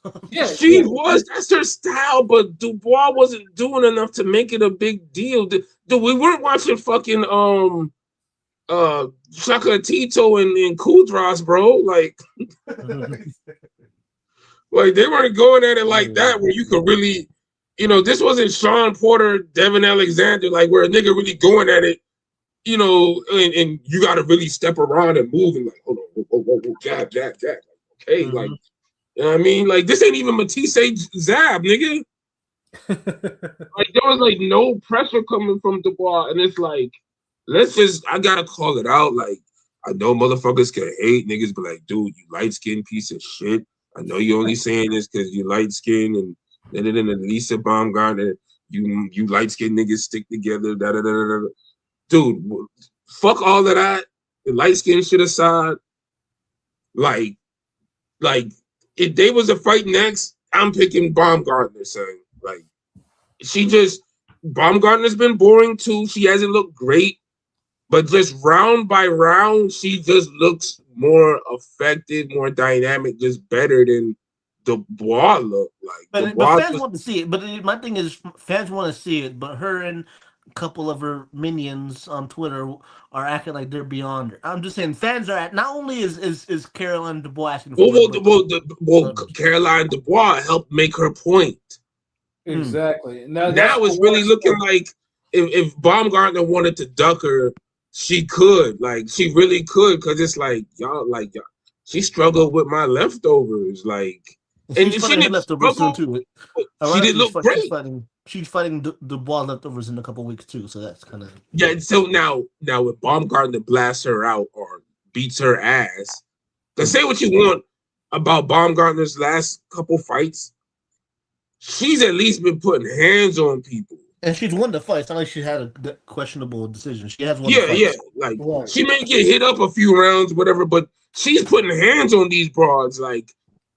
she was. That's her style. But Dubois wasn't doing enough to make it a big deal. We weren't watching fucking Shaka Tito and Kudras, bro. Like they weren't going at it like that where you could really, this wasn't Sean Porter, Devin Alexander, like where a nigga really going at it, and you got to really step around and move and like, hold on, whoa, jab. Okay, like, you know what I mean? Like, this ain't even Matisse Zab, nigga. Like, there was like no pressure coming from Dubois, and it's like, I gotta call it out. Like, I know motherfuckers can hate niggas, but like, dude, you light skinned piece of shit. I know you're only saying this because you light skinned and then Lisa Baumgartner, you light skinned niggas stick together. Dude, fuck all of that. The light skin shit aside, like if they was a fight next, I'm picking Baumgartner, son. Like, Baumgartner's been boring too. She hasn't looked great, but just round by round, she just looks more effective, more dynamic, just better than Dubois looked like. But fans want to see it. But my thing is, fans want to see it, but her and a couple of her minions on Twitter are acting like they're beyond her. I'm just saying, fans are not only is Caroline Dubois asking for it, Caroline Dubois helped make her point. Exactly. Now it's really looking like if Baumgartner wanted to duck her, she could. Like, she really could, because it's like, y'all, she struggled with my leftovers. Like, and she didn't leftovers soon too. She didn't look great. She's fighting Dubois leftovers in a couple weeks too, so that's kind of So now if Baumgartner blasts her out or beats her ass, let's say what you want about Baumgartner's last couple fights, she's at least been putting hands on people. And she's won the fight. It's not like she had a questionable decision. She has won the fight. Yeah. Like, she may get hit up a few rounds, whatever, but she's putting hands on these broads. Like,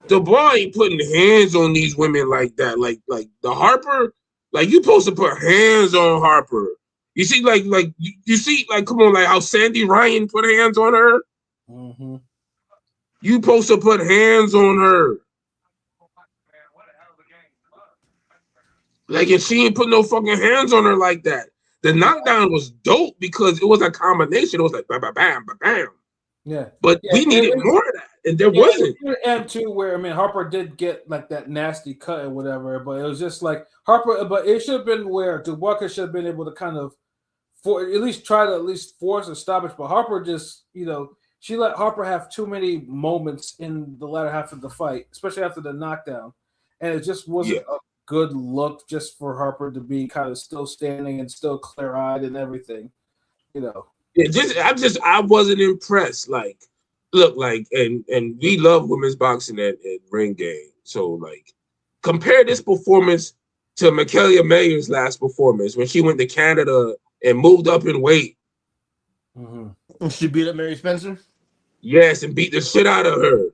Dubois ain't putting hands on these women like that. Like the Harper, like, you supposed to put hands on Harper. You see, you see, come on, like how Sandy Ryan put hands on her. Mm-hmm. You supposed to put hands on her. Like, and she ain't put no fucking hands on her like that. The knockdown was dope because it was a combination. It was like bam, bam, bam, bam. Yeah. But we needed more of that, and there wasn't. And too, where Harper did get like that nasty cut or whatever, but it was just like Harper. But it should have been where Dubois should have been able to kind of try to force a stoppage. But Harper just, she let Harper have too many moments in the latter half of the fight, especially after the knockdown, and it just wasn't a good look just for Harper to be kind of still standing and still clear-eyed and everything, Yeah, I wasn't impressed. Like, look, like, and we love women's boxing at Ring Game. So, like, compare this performance to Mikaela Mayer's last performance when she went to Canada and moved up in weight. Mm-hmm. She beat up Mary Spencer? Yes, and beat the shit out of her.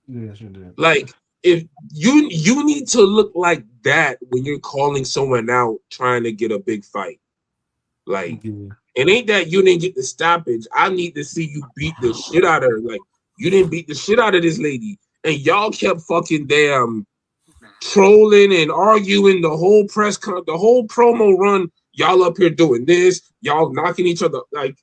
Yeah, she did. Like, if you need to look like that when you're calling someone out trying to get a big fight. Like, it ain't that you didn't get the stoppage. I need to see you beat the shit out of her. Like, you didn't beat the shit out of this lady. And y'all kept fucking damn trolling and arguing the whole the whole promo run. Y'all up here doing this. Y'all knocking each other. Like,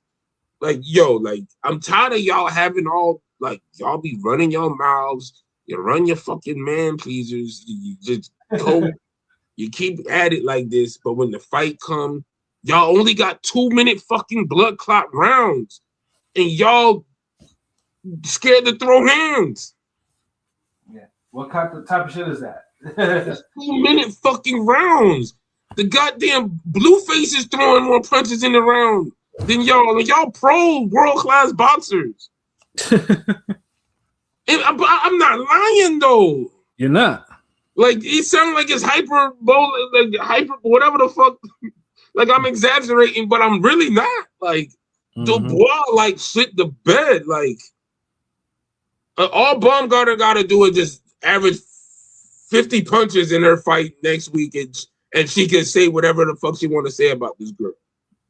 yo, like, I'm tired of y'all having all, like, y'all be running your mouths. You run your fucking man pleasers. You just go. You keep at it like this. But when the fight comes, y'all only got 2-minute fucking blood clot rounds. And y'all scared to throw hands. Yeah. What type of shit is that? 2-minute fucking rounds. The goddamn Blueface is throwing more punches in the round than y'all. And y'all pro world-class boxers. I'm not lying, though. You're not. Like, it sounds like it's hyper, whatever the fuck. Like, I'm exaggerating, but I'm really not. Like, Dubois, like, shit the bed. Like, all Baumgartner got to do is just average 50 punches in her fight next week, and she can say whatever the fuck she want to say about this girl.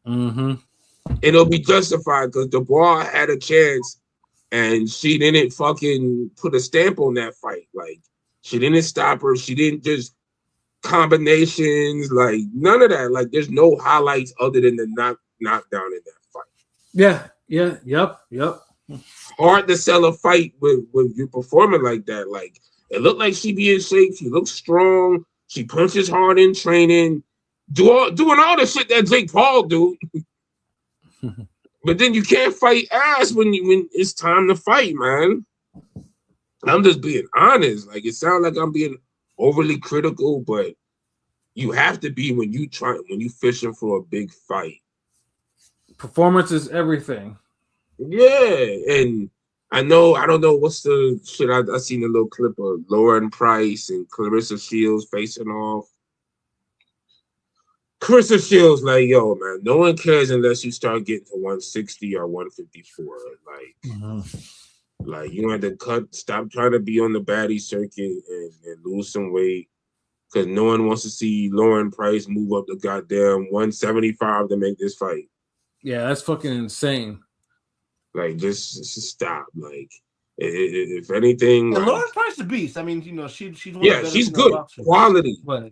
Mm-hmm. And it'll be justified because the brawl had a chance, and she didn't fucking put a stamp on that fight. Like, she didn't stop her. She didn't just combinations, like none of that. Like, there's no highlights other than the knockdown in that fight. Yeah. Yep. Hard to sell a fight with you performing like that. Like, it looked like she be in shape. She looks strong. She punches hard in training, doing all the shit that Jake Paul do. But then you can't fight ass when it's time to fight, man. I'm just being honest. Like, it sounds like I'm being overly critical, but you have to be when you fishing for a big fight. Performance is everything. Yeah, and I don't know what's the shit. I seen a little clip of Lauren Price and Clarissa Shields facing off. Clarissa Shields, like, yo, man, no one cares unless you start getting to 160 or 154. Like, like, you had to stop trying to be on the baddie circuit and lose some weight, because no one wants to see Lauren Price move up the goddamn 175 to make this fight. Yeah, that's fucking insane. Like, just stop. Like, if anything, And like, Lauren Price is a beast. I mean, she's one of the better she's good boxers. quality. But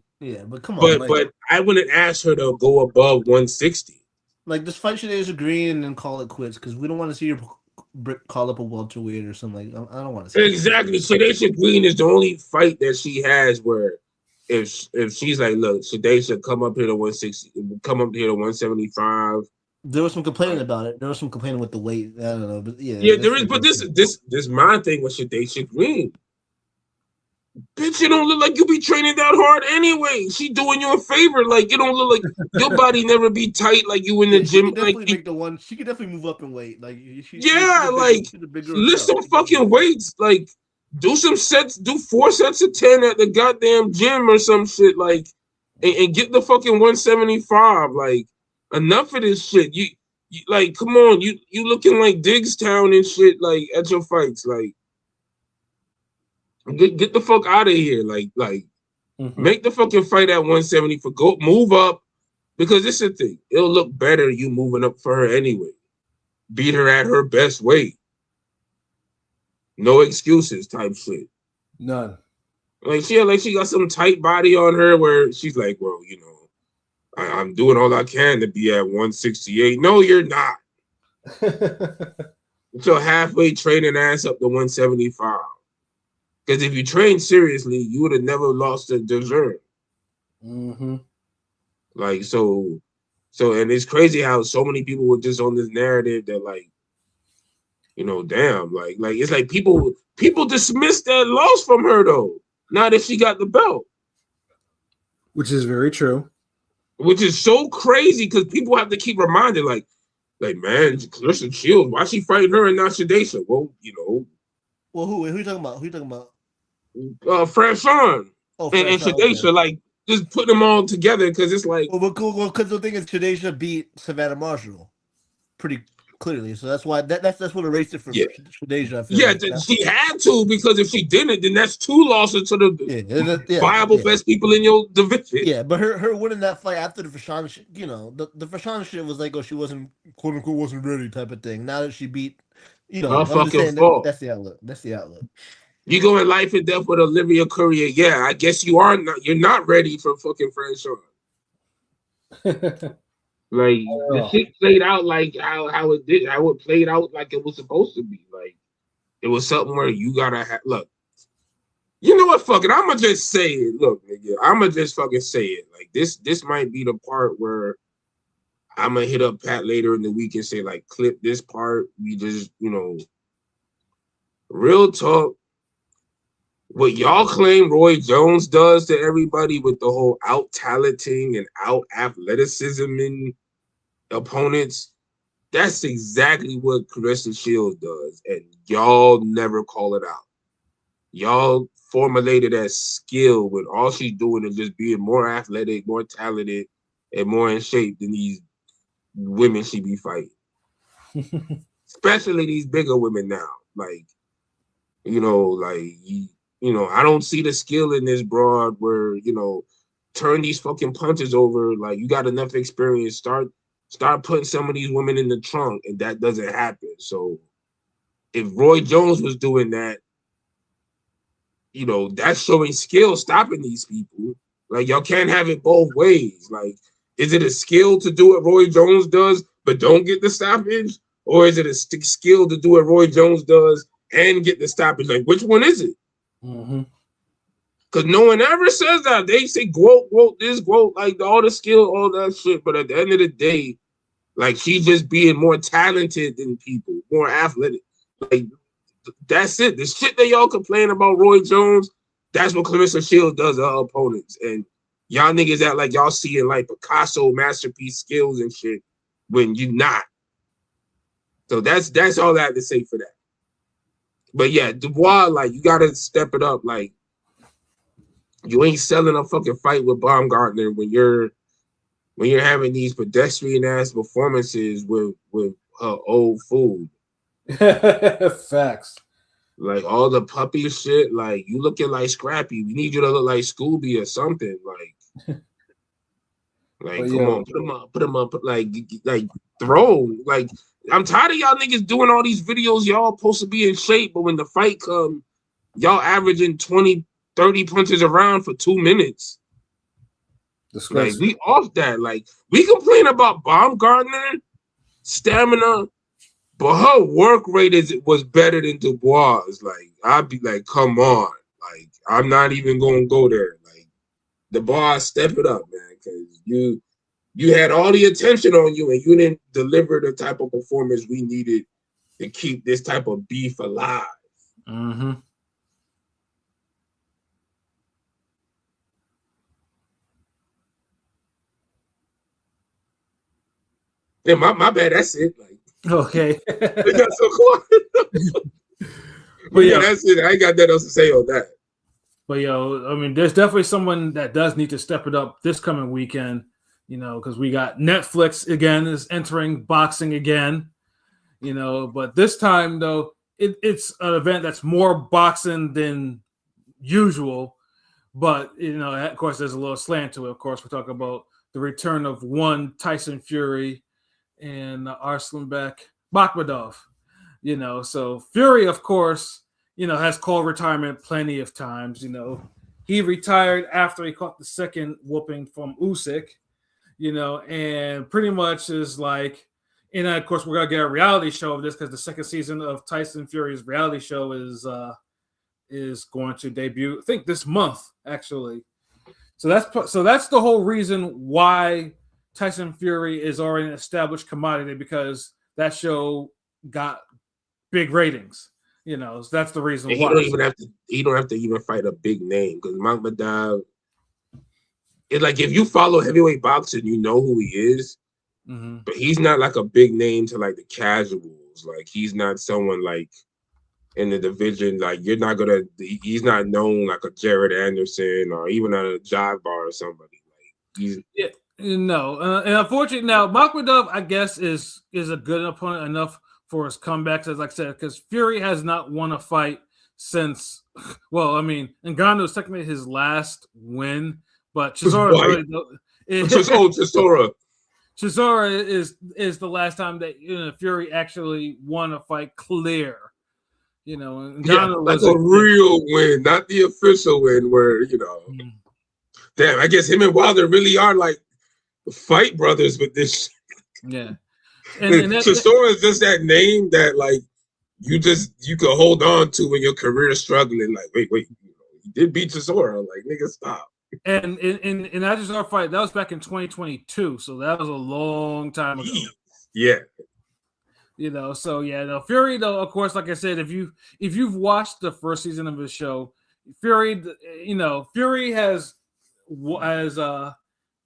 come on. But I wouldn't ask her to go above 160. Like, just fight Shadasia Green and then call it quits, because we don't want to see her call up a welterweight or something. Like, I don't want to see Exactly. Shadasia Green is the only fight that she has where if she's like, look, Shadasia, come up here to 160, come up here to 175. There was some complaining about it. There was some complaining with the weight. I don't know, but Yeah, there is. But this my thing with Shadasia Green. Bitch, you don't look like you be training that hard anyway. She doing you a favor. Like, you don't look like your body never be tight like you in the gym. She could definitely make the one. She could definitely move up in weight. Like, lift some fucking weights. Like, do some sets. Do 4 sets of 10 at the goddamn gym or some shit. Like, and get the fucking 175. Like, enough of this shit. You like, come on. You looking like Diggstown and shit. Like, at your fights. Like, get the fuck out of here. Like, make the fucking fight at 170 for go move up, because this is the thing. It'll look better you moving up for her anyway. Beat her at her best weight. No excuses type shit. None. Like, she got some tight body on her where she's like, well, you know, I'm doing all I can to be at 168. No, you're not. So halfway training ass up to 175. Because if you train seriously, you would have never lost to Dessert. Mm-hmm. Like, so, and it's crazy how so many people were just on this narrative that, like, you know, damn, like it's like people dismissed that loss from her though. Now that she got the belt, Which is very true. Which is so crazy because people have to keep reminding, like, man, Clarissa Shields, why she fighting her and not Shadasia? Well, you know. Well, who are you talking about? Who are you talking about? Franchon and Shadasia, okay. like, just put them all together because it's like. Well, because the thing is, Shadasia beat Savannah Marshall pretty clearly, so that's why that's what erased it for Shadasia. I feel like. She had to, because if she didn't, then that's 2 losses to the viable best people in your division. Yeah, but her winning that fight after the Fashawn shit, you know, the Fashawn shit was like, oh, she wasn't, quote unquote, wasn't ready type of thing. Now that she beat, you know, her fucking fault. That's the outlook. That's the outlook. You go in life and death with Olivia Courier. Yeah, I guess you're not ready for fucking Franchon. Like, the shit played out like how it did, how it played out like it was supposed to be. Like, it was something where you gotta look. You know what? Fuck it. I'ma just say it. Look, nigga, I'ma just fucking say it. Like, this might be the part where I'ma hit up Pat later in the week and say, like, clip this part. We just, you know, real talk. What y'all claim Roy Jones does to everybody with the whole out-talenting and out-athleticism in opponents, that's exactly what Clarissa Shields does, and y'all never call it out. Y'all formulated as skill when all she's doing is just being more athletic, more talented, and more in shape than these women she be fighting. Especially these bigger women now. Like, you know, like, I don't see the skill in this broad where, turn these fucking punches over. Like, you got enough experience. Start putting some of these women in the trunk, and that doesn't happen. So if Roy Jones was doing that, that's showing skill stopping these people. Like, y'all can't have it both ways. Like, is it a skill to do what Roy Jones does but don't get the stoppage? Or is it a skill to do what Roy Jones does and get the stoppage? Like, which one is it? Mm-hmm. Because no one ever says that. They say, quote this, quote, like, all the skill, all that shit. But at the end of the day, like, she's just being more talented than people, more athletic. Like, that's it. The shit that y'all complain about Roy Jones, that's what Clarissa Shields does to her opponents. And y'all niggas act like y'all seeing, like, Picasso masterpiece skills and shit when you're not. So that's all I have to say for that. But yeah, Dubois, like, you gotta step it up. Like, you ain't selling a fucking fight with Baumgartner when you're having these pedestrian ass performances with her old food. Facts. Like, all the puppy shit. Like, you looking like Scrappy. We need you to look like Scooby or something. Like, come on, put him up, like throw. Like, I'm tired of y'all niggas doing all these videos. Y'all supposed to be in shape, but when the fight come, y'all averaging 20, 30 punches around for 2 minutes. Like, we off that. Like, we complain about Baumgartner stamina, but her work rate was better than Dubois. Like, I'd be like, come on. Like, I'm not even gonna go there. Like, Dubois, step it up, man, because you had all the attention on you and you didn't deliver the type of performance we needed to keep this type of beef alive. Mm-hmm. Yeah, my bad. That's it. Like, okay. They got so quiet. But yeah, that's it. I ain't got nothing else to say on that. But I mean, there's definitely someone that does need to step it up this coming weekend. Because we got Netflix again is entering boxing again. But this time though, it's an event that's more boxing than usual. But of course, there's a little slant to it. Of course, we're talking about the return of one Tyson Fury and Arslanbek Makhmudov. So Fury, of course, has called retirement plenty of times. He retired after he caught the second whooping from Usyk. And pretty much is like, and of course we're gonna get a reality show of this because the second season of Tyson Fury's reality show is going to debut, I think, this month actually. So that's the whole reason why Tyson Fury is already an established commodity, because that show got big ratings. So that's the reason why. He don't have to even fight a big name, because Makhmudov. It's like, if you follow heavyweight boxing, you know who he is, but he's not like a big name to like the casuals. Like, he's not someone like in the division. Like, he's not known like a Jared Anderson or even a Jog Bar or somebody. Like, and unfortunately now Makhmudov, I guess, is a good opponent enough for his comebacks, as like I said, because Fury has not won a fight since. Well, I mean, Ngannou is technically his last win. But Chisora is the last time that Fury actually won a fight clear. Like a real win, not the official win where Damn, I guess him and Wilder really are like fight brothers with this. Yeah, and Chisora is just that name that like you can hold on to when your career is struggling. Like, wait, you did beat Chisora. Like, nigga, stop. And in that Chisora fight, that was back in 2022, so that was a long time ago. Yeah. Fury though, of course, like I said, if you've watched the first season of his show, Fury has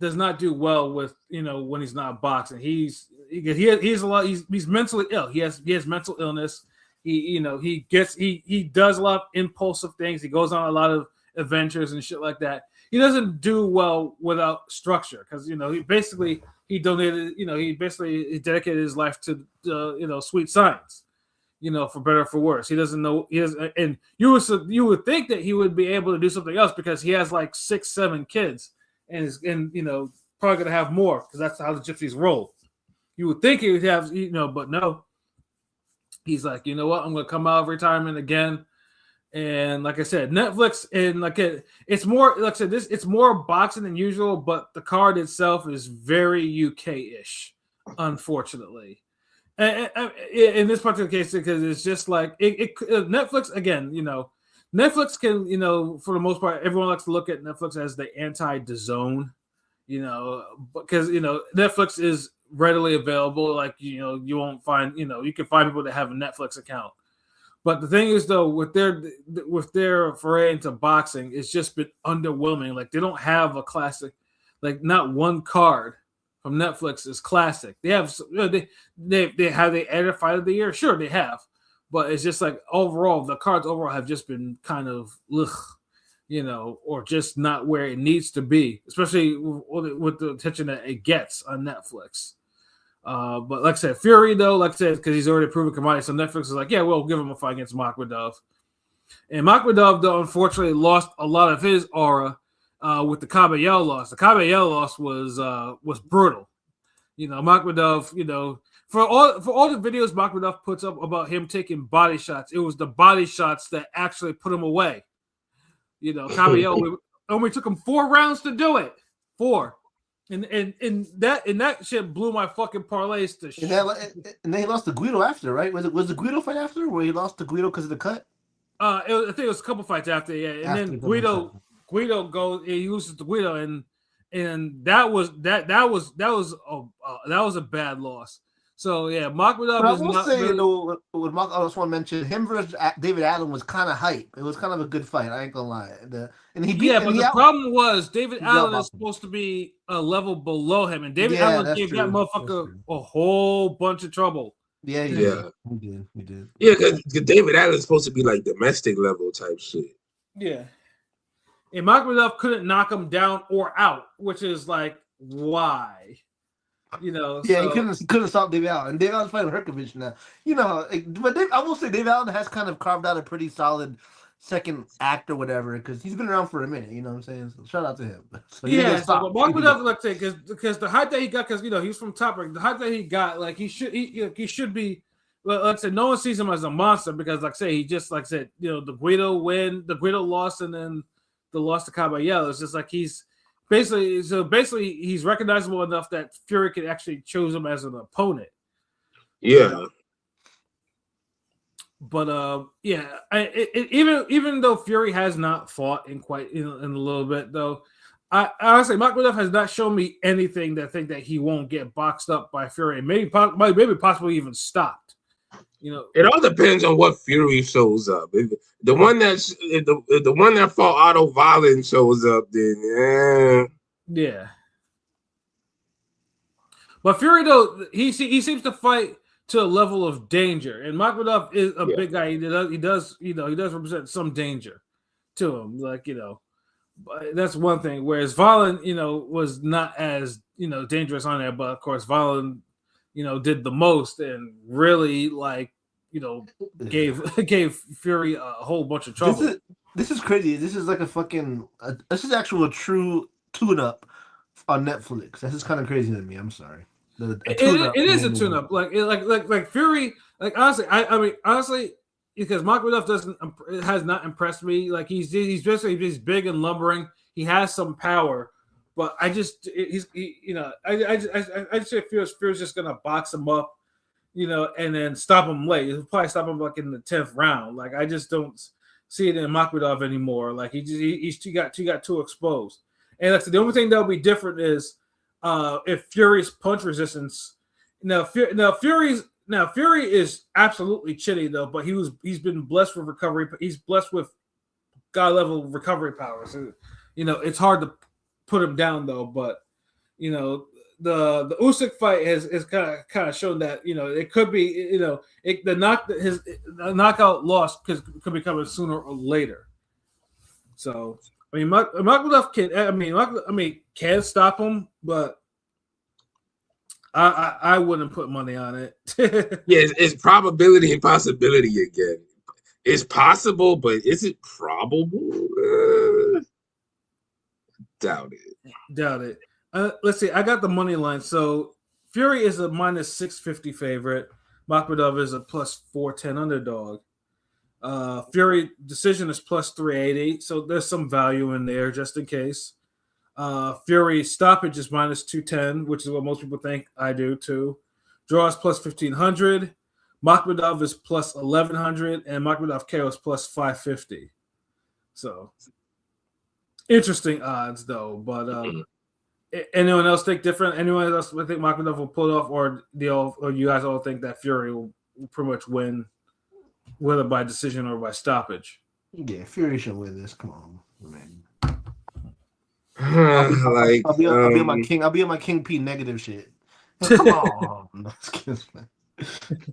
does not do well with when he's not boxing. He's mentally ill. He has mental illness. He does a lot of impulsive things. He goes on a lot of adventures and shit like that. He doesn't do well without structure, because he dedicated his life to sweet science, for better or for worse. He doesn't know. He has, and you would think that he would be able to do something else because he has like 6-7 kids, and probably gonna have more because that's how the gypsies roll. You would think he would have, but no. He's like, you know what? I'm gonna come out of retirement again, and like I said, Netflix and it's more like I said, it's more boxing than usual, but the card itself is very UK-ish, unfortunately. And in this particular case, because it's just like Netflix again. Netflix can, for the most part, everyone likes to look at Netflix as the anti-DAZN, because Netflix is readily available. Like you won't find, you can find people that have a Netflix account. But the thing is, though, with their foray into boxing, it's just been underwhelming. Like they don't have a classic, like not one card from Netflix is classic. They have they added Fight of the Year? Sure, they have, but it's just like overall the cards overall have just been kind of or just not where it needs to be, especially with the attention that it gets on Netflix. But like I said, Fury though, like I said, because he's already proven commodity, so Netflix is like, yeah, we'll give him a fight against Makhmudov. And Makhmudov though, unfortunately, lost a lot of his aura. With the Caballero loss. The Caballero loss was brutal. Makhmudov, for all the videos Makhmudov puts up about him taking body shots, it was the body shots that actually put him away. Caballero only took him 4 rounds to do it. 4. And that shit blew my fucking parlays to shit. And then he lost to Guido after, right? Was the Guido fight after where he lost to Guido because of the cut? I think it was a couple fights after, yeah. And then Guido goes, he loses to Guido, and that was a bad loss. So yeah, Makhmudov. But I will say, I just want to mention him versus David Allen was kind of hype. It was kind of a good fight. I ain't gonna lie. But the problem was David Allen is supposed to be a level below him, and David Allen gave that motherfucker a whole bunch of trouble. Yeah, he did. Yeah, because David Allen's supposed to be like domestic level type shit. Yeah. And Makhmudov couldn't knock him down or out, which is like, why? He couldn't stop David Allen. And David Allen's fighting Herkovich now. But I will say David Allen has kind of carved out a pretty solid second act or whatever, because he's been around for a minute, you know what I'm saying? So shout out to him. So but Makhmudov, like I say, because the hype that he got, because he's from Top Rank, the hype that he got, like he should be. Well, like I said, no one sees him as a monster because, like I say, he just the Guido win, the Guido loss, and then the loss to Caballero. It's just like he's basically he's recognizable enough that Fury could actually choose him as an opponent. Yeah. But even though Fury has not fought in a little bit though, I honestly Makhmudov has not shown me anything that think that he won't get boxed up by Fury and maybe possibly even stopped. It all depends on what Fury shows up. If the one that fought Otto Wallin shows up, then yeah. But Fury though, he seems to fight to a level of danger, and Makhmudov is a big guy. He does represent some danger to him, But that's one thing. Whereas Wallin, was not as dangerous on there, but of course Wallin, did the most and really gave Fury a whole bunch of trouble. This is crazy. This is like this is actual true tune-up on Netflix. This is kind of crazy to me. I'm sorry. It is a tune-up. Like Fury. Like honestly, because Makhmudov has not impressed me. Like he's big and lumbering. He has some power. But I just Fury's just gonna box him up, and then stop him late. He'll probably stop him like in the 10th round. Like I just don't see it in Makhmudov anymore. Like he got too exposed. And that's the only thing that'll be different is if Fury's punch resistance. Now Fury is absolutely chitty though, but he's been blessed with recovery. He's blessed with god level recovery powers. So, it's hard to put him down though, but the Usyk fight has kind of shown that it could be the knockout loss could be coming sooner or later. So Makhmudov can stop him, but I wouldn't put money on it. Yeah, it's probability and possibility again. It's possible, but is it probable? Doubt it. Doubt it. Let's see. I got the money line. So Fury is a minus 650 favorite. Makhmudov is a plus 410 underdog. Fury decision is plus 380. So there's some value in there just in case. Fury stoppage is minus 210, which is what most people think. I do too. Draw is plus 1500. Makhmudov is plus 1100, and Makhmudov KO is plus 550. So interesting odds though. But anyone else think different? Anyone else would think Makhmudov will pull it off, or you guys all think that Fury will pretty much win, whether by decision or by stoppage? Yeah, Fury should win this. Come on, man. I'll be on my King P negative shit. Come on. No, excuse me.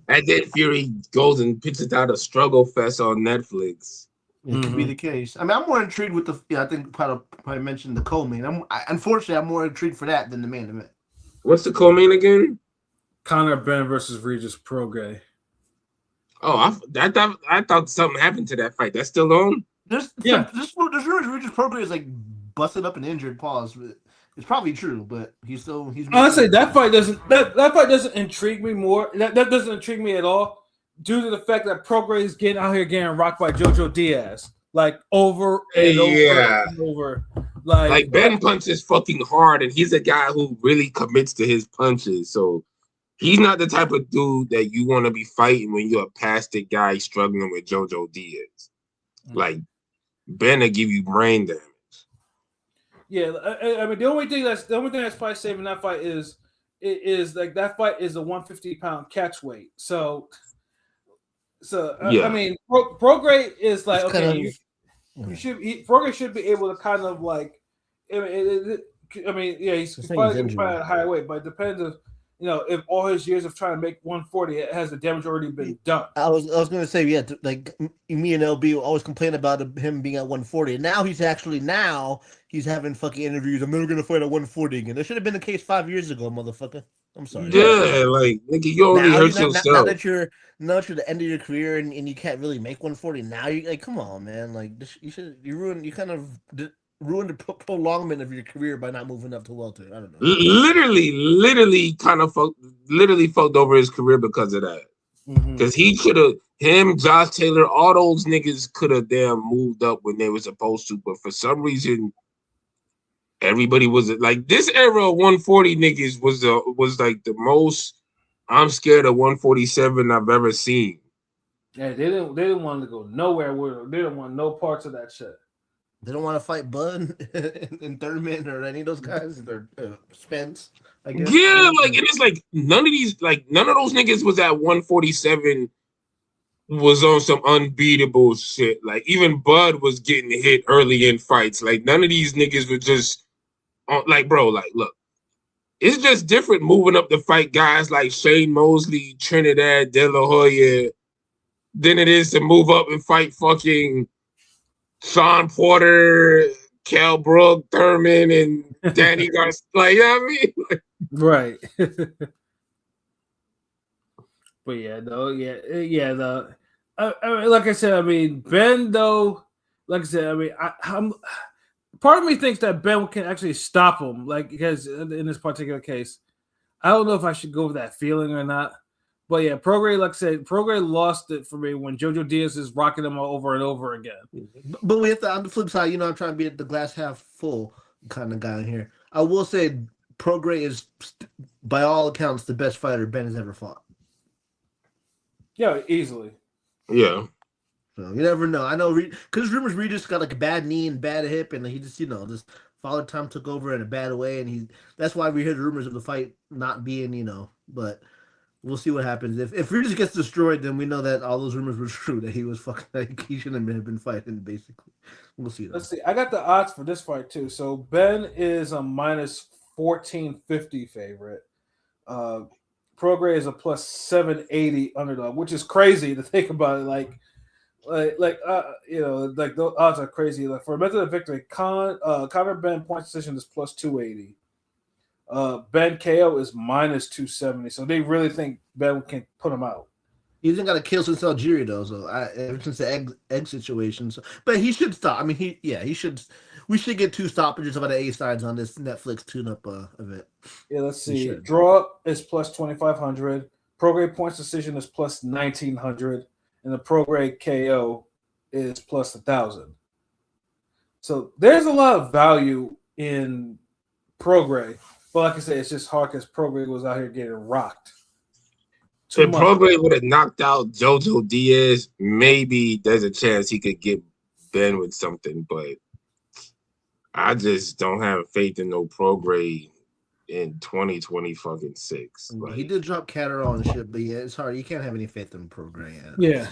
And then Fury goes and pitches out a struggle fest on Netflix. It could be the case. I mean, I'm more intrigued with I think probably mentioned the co-main. Unfortunately, I'm more intrigued for that than the main event. What's the co-main again? Conor Benn versus Regis Prograis. Oh, I thought something happened to that fight. That's still on? There's rumors Regis Prograis is like busted up and injured. Pause. It's probably true, but he's. Honestly, that fight doesn't intrigue me more. That doesn't intrigue me at all, due to the fact that Prograis is getting rocked by Jojo Diaz, like over and over. Like Ben punches fucking hard, and he's a guy who really commits to his punches. So he's not the type of dude that you want to be fighting when you're a past it guy struggling with Jojo Diaz. Like Ben will give you brain damage. Yeah, I mean the only thing that's probably saving that fight is like that fight is a 150-pound catch weight. So I mean Prograis is like Prograis should be able to kind of like he's fighting at a higher weight, but it depends if all his years of trying to make 140 has the damage already been done. I was going to say, yeah, like me and LB always complain about him being at 140. And now he's having fucking interviews. I'm never going to fight at 140 again. That should have been the case 5 years ago, motherfucker. I'm sorry. Yeah, like nigga, you already hurt yourself. Now that you're the end of your career and you can't really make 140, now you like, come on, man. Like you kind of ruined the prolongment of your career by not moving up to welter. I don't know. Literally fucked over his career because of that. Because he should have, Josh Taylor, all those niggas could have damn moved up when they were supposed to. But for some reason, everybody was like, this era of 140 niggas was like the most I'm scared of 147 I've ever seen. Yeah, they didn't want to go nowhere with it. They didn't want no parts of that shit. They don't want to fight Bud and Thurman or any of those guys. Or Spence, I guess. Yeah, like it is like none of those niggas was at 147 was on some unbeatable shit. Like even Bud was getting hit early in fights. Like none of these niggas were just on, like, bro, like look, it's just different moving up to fight guys like Shane Mosley, Trinidad De La Hoya than it is to move up and fight fucking Sean Porter, Cal Brook, Thurman, and Danny Garcia. Like, you know what I mean? Right. But like I said, I mean, Ben, though, like I said, I mean, part of me thinks that Ben can actually stop him, like, because in this particular case, I don't know if I should go with that feeling or not. But yeah, Prograis, like I said, Prograis lost it for me when Jojo Diaz is rocking him over and over again. But we have to, on the flip side, I'm trying to be the glass half full kind of guy in here. I will say Prograis is, by all accounts, the best fighter Ben has ever fought. Yeah, easily. Yeah. So you never know. I know because rumors Regis got like a bad knee and bad hip, and he just just Father Time took over in a bad way, and that's why we heard rumors of the fight not being but. We'll see what happens. If Regis gets destroyed, then we know that all those rumors were true, that he was fucking, like, he shouldn't have been fighting, basically. We'll see. Let's see. I got the odds for this fight, too. So Ben is a minus 1450 favorite. Prograis is a plus 780 underdog, which is crazy to think about it. Like those odds are crazy. Like for a method of victory, Conor Ben point decision is plus 280. Ben KO is minus 270. So they really think Ben can put him out. He hasn't got a kill since Algeria though, so ever since the egg situation. So, but he should stop. I mean, he should. We should get 2 stoppages of the A sides on this Netflix tune-up event. Yeah, let's see. Draw is plus 2,500. Prograde points decision is plus 1,900, and the prograde KO is plus 1,000. So there's a lot of value in prograde, but like I said, it's just hard because prograde was out here getting rocked. If Prograde would have knocked out JoJo Diaz, maybe there's a chance he could get Ben with something, but I just don't have faith in no Prograde in 2026. Like, he did drop Catterall and shit, but yeah, it's hard. You can't have any faith in Prograde. Yeah.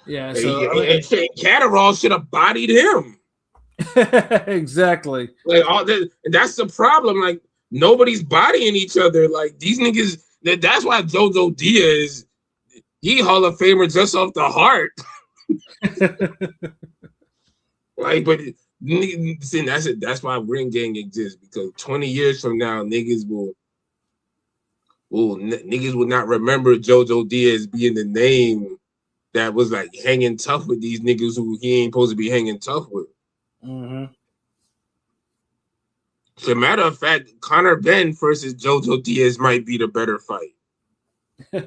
Yeah. So Catterall should have bodied him. Exactly. Like that's the problem. Like nobody's bodying each other. Like these niggas. That's why JoJo Diaz, he Hall of Famer just off the heart. Like, but see, that's why Ring Gang exists, because 20 years from now, niggas will not remember JoJo Diaz being the name that was like hanging tough with these niggas who he ain't supposed to be hanging tough with. Mm-hmm. As a matter of fact, Conor Benn versus JoJo Diaz might be the better fight.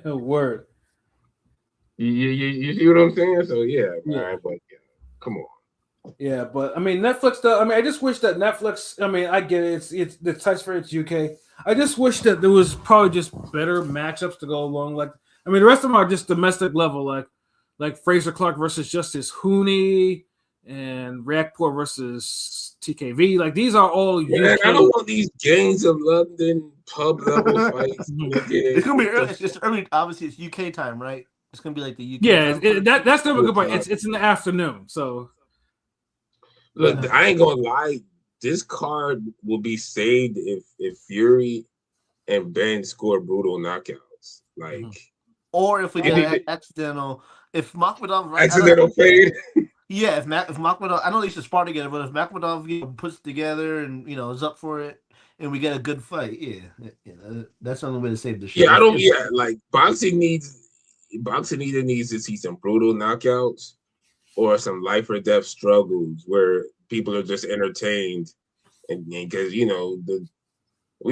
Word. You see what I'm saying? So yeah, man, but yeah, come on. Yeah, but I mean Netflix though. I mean, I just wish that Netflix. I mean, I get it. It's the touch for it's UK. I just wish that there was probably just better matchups to go along. Like, I mean, the rest of them are just domestic level, like Fraser Clark versus Justice Hooney and Reactport versus TKV. Like these are all UK. I don't want these gangs of London pub level fights. It's gonna be early. It's early. Obviously, it's UK time, right? It's gonna be like the UK. Yeah, that's never a good point. It's in the afternoon. So look, I ain't gonna lie. This card will be saved if Fury and Ben score brutal knockouts. Like, or if we get an accidental. If Makhmudov accidental fade. Yeah, if Makhmudov, I know they should spar together, but if Makhmudov puts together and is up for it, and we get a good fight, that's the only way to save the show. Yeah, like boxing either needs to see some brutal knockouts or some life or death struggles where people are just entertained, and because we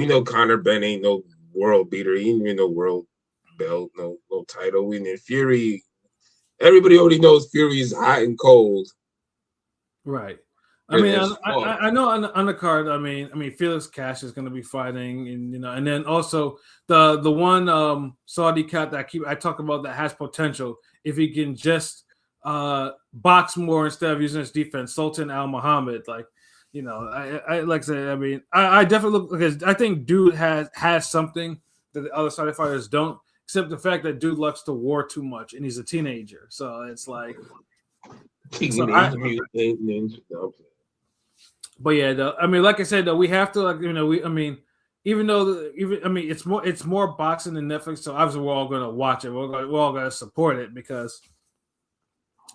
know Conor Benn ain't no world beater, he ain't even no world belt, no title. And then Fury. Everybody already knows Fury is hot and cold. Right. I mean, I know on the card. I mean, Felix Cash is going to be fighting, and then also the one Saudi cat that I talk about that has potential if he can just box more instead of using his defense. Sultan Al Muhammad, I like I said. I mean, I definitely look because I think dude has something that the other Saudi fighters don't. Except the fact that dude likes to war too much, and he's a teenager, so it's like. But yeah, I mean, like I said, though, we have to, it's more boxing than Netflix, so obviously we're all going to watch it. We're all going to support it because,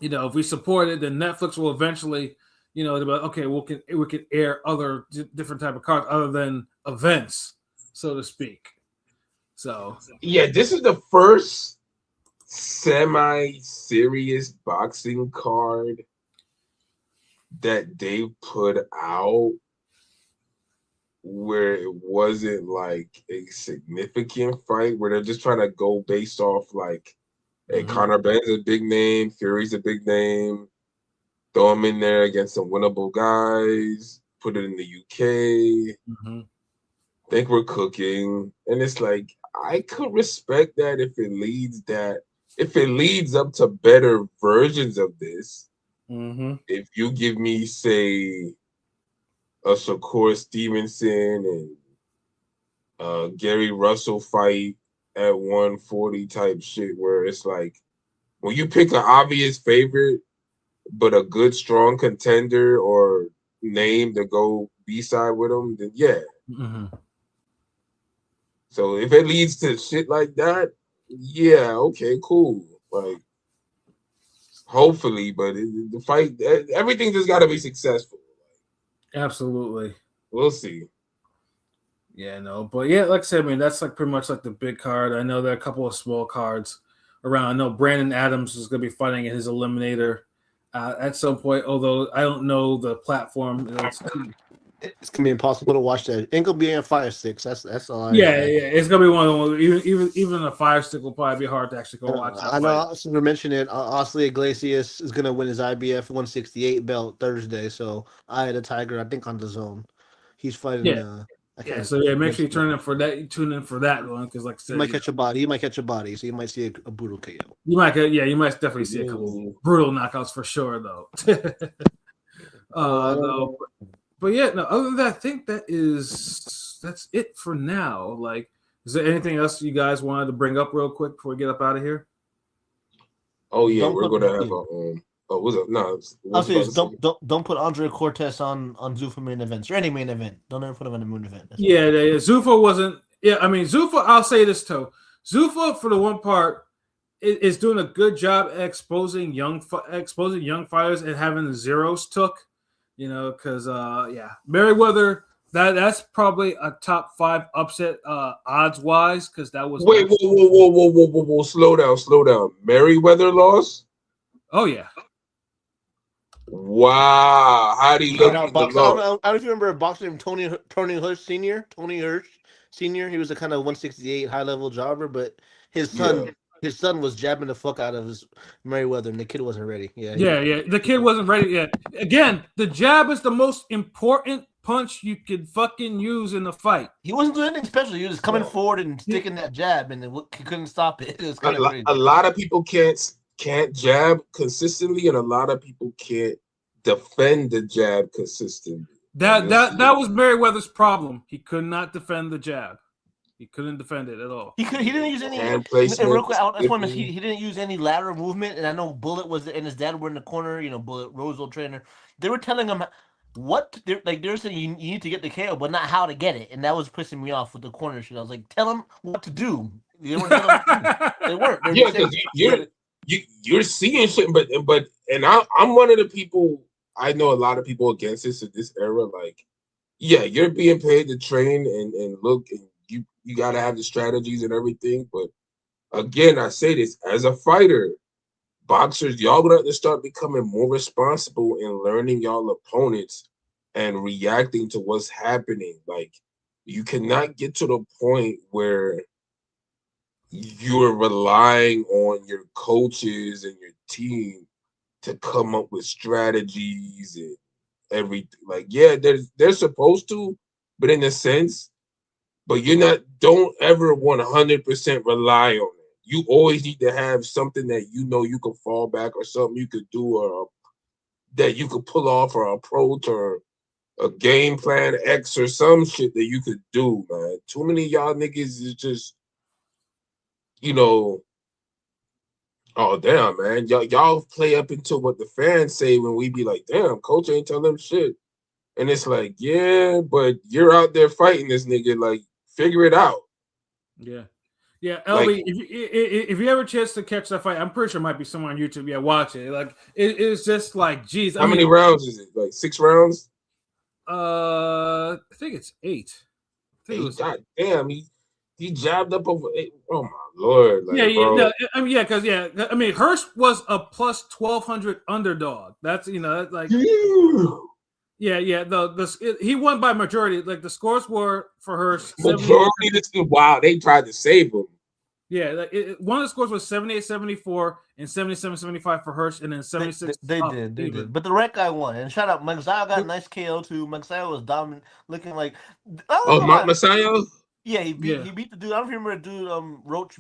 if we support it, then Netflix will eventually, they'll be like, okay, we can air other different type of cards other than events, so to speak. So yeah, this is the first semi-serious boxing card that they put out where it wasn't like a significant fight, where they're just trying to go based off like, hey, Conor Benn's a big name, Fury's a big name, throw him in there against some winnable guys, put it in the UK. Think we're cooking, and it's like, I could respect that if it leads up to better versions of this. If you give me, say, a Shakur Stevenson and Gary Russell fight at 140 type shit, where it's like when you pick an obvious favorite but a good strong contender or name to go B-side with them, then yeah. So if it leads to shit like that, yeah, okay, cool. Like, hopefully, but the fight, everything just got to be successful. Absolutely. We'll see. Yeah, no, but yeah, like I said, I mean that's like pretty much like the big card. I know there are a couple of small cards around. I know Brandon Adams is going to be fighting in his eliminator at some point. Although I don't know the platform. It's gonna be impossible to watch that. Ain't gonna be on Fire Sticks. That's all. Yeah, it's gonna be one of the ones. Even a Fire Stick will probably be hard to actually go watch. I know. Since we mentioned it, Ostley Iglesias is gonna win his IBF 168 belt Thursday. So I had a Tiger, I think, on the zone. He's fighting. Yeah. So yeah, make sure you tune in for that. Tune in for that one because, like I said, he might catch a body. He might catch a body. So you might see a brutal KO. You might definitely see a couple brutal knockouts for sure, though. No. But yeah, no. Other than that, I think that's it for now. Like, is there anything else you guys wanted to bring up real quick before we get up out of here? Oh yeah, we're gonna have a what's up? No, I'll say this, don't put Andre Cortez on Zuffa main events or any main event. Don't ever put him in a main event. Yeah, Zuffa wasn't. Yeah, I mean Zuffa. I'll say this too. Zuffa, for the one part, is doing a good job exposing young fighters and having the zeros took. You know, because Merriweather, that's probably a top 5 upset odds wise, because that was whoa, slow down. Merriweather lost? Oh yeah. Wow. How do you look at the I don't know if you remember a boxer named Tony Hirsch Sr. Tony Hirsch Sr. He was a kind of 168 high level jobber, but his son was jabbing the fuck out of his Merriweather, and the kid wasn't ready. The kid wasn't ready yet. Again, the jab is the most important punch you could fucking use in the fight. He wasn't doing anything special. He was just coming forward and sticking that jab, and he couldn't stop it. It was kind of crazy. A lot of people can't jab consistently, and a lot of people can't defend the jab consistently. That was Merriweather's problem. He could not defend the jab. He couldn't defend it at all. He didn't use any. Real quick, I just want to he didn't use any lateral movement, and I know Bullet and his dad were in the corner. You know, Bullet Rosal trainer. They were telling him they're saying you need to get the KO, but not how to get it, and that was pissing me off with the corner shit. I was like, tell him what to do. They weren't. They weren't. Yeah, because you're seeing shit, but I'm one of the people. I know a lot of people against this in this era. Like, yeah, you're being paid to train and look, and you got to have the strategies and everything. But again, I say this as a fighter, boxers, y'all gonna have to start becoming more responsible in learning y'all opponents and reacting to what's happening. Like, you cannot get to the point where you're relying on your coaches and your team to come up with strategies and everything. Like, yeah, they're supposed to, but in a sense, but don't ever 100% rely on it. You always need to have something that you know you can fall back, or something you could do, or that you could pull off, or approach, or a game plan X, or some shit that you could do, man. Too many of y'all niggas is just, oh damn, man, y'all play up into what the fans say when we be like, damn, coach ain't telling them shit, and it's like, yeah, but you're out there fighting this nigga, like, figure it out. Yeah, LB, like, if you ever chance to catch that fight, I'm pretty sure it might be somewhere on YouTube. Yeah, watch it. Like, it's just like, geez. How many rounds is it? Like 6 rounds? I think it's 8. God damn, he jabbed up over 8. Oh my lord! Like, because Hirsch was a plus 1,200 underdog. That's like. Yeah. He won by majority. Like, the scores were for Hirsch. Wow, they tried to save him. Yeah, one of the scores was 78-74 and 77-75 for Hirsch, and then 76. They did. But the red guy won. And shout out, Magsayo got a nice KO too. Magsayo was dominant, looking like. Magsayo. Yeah, he beat the dude. I don't remember the dude. Roach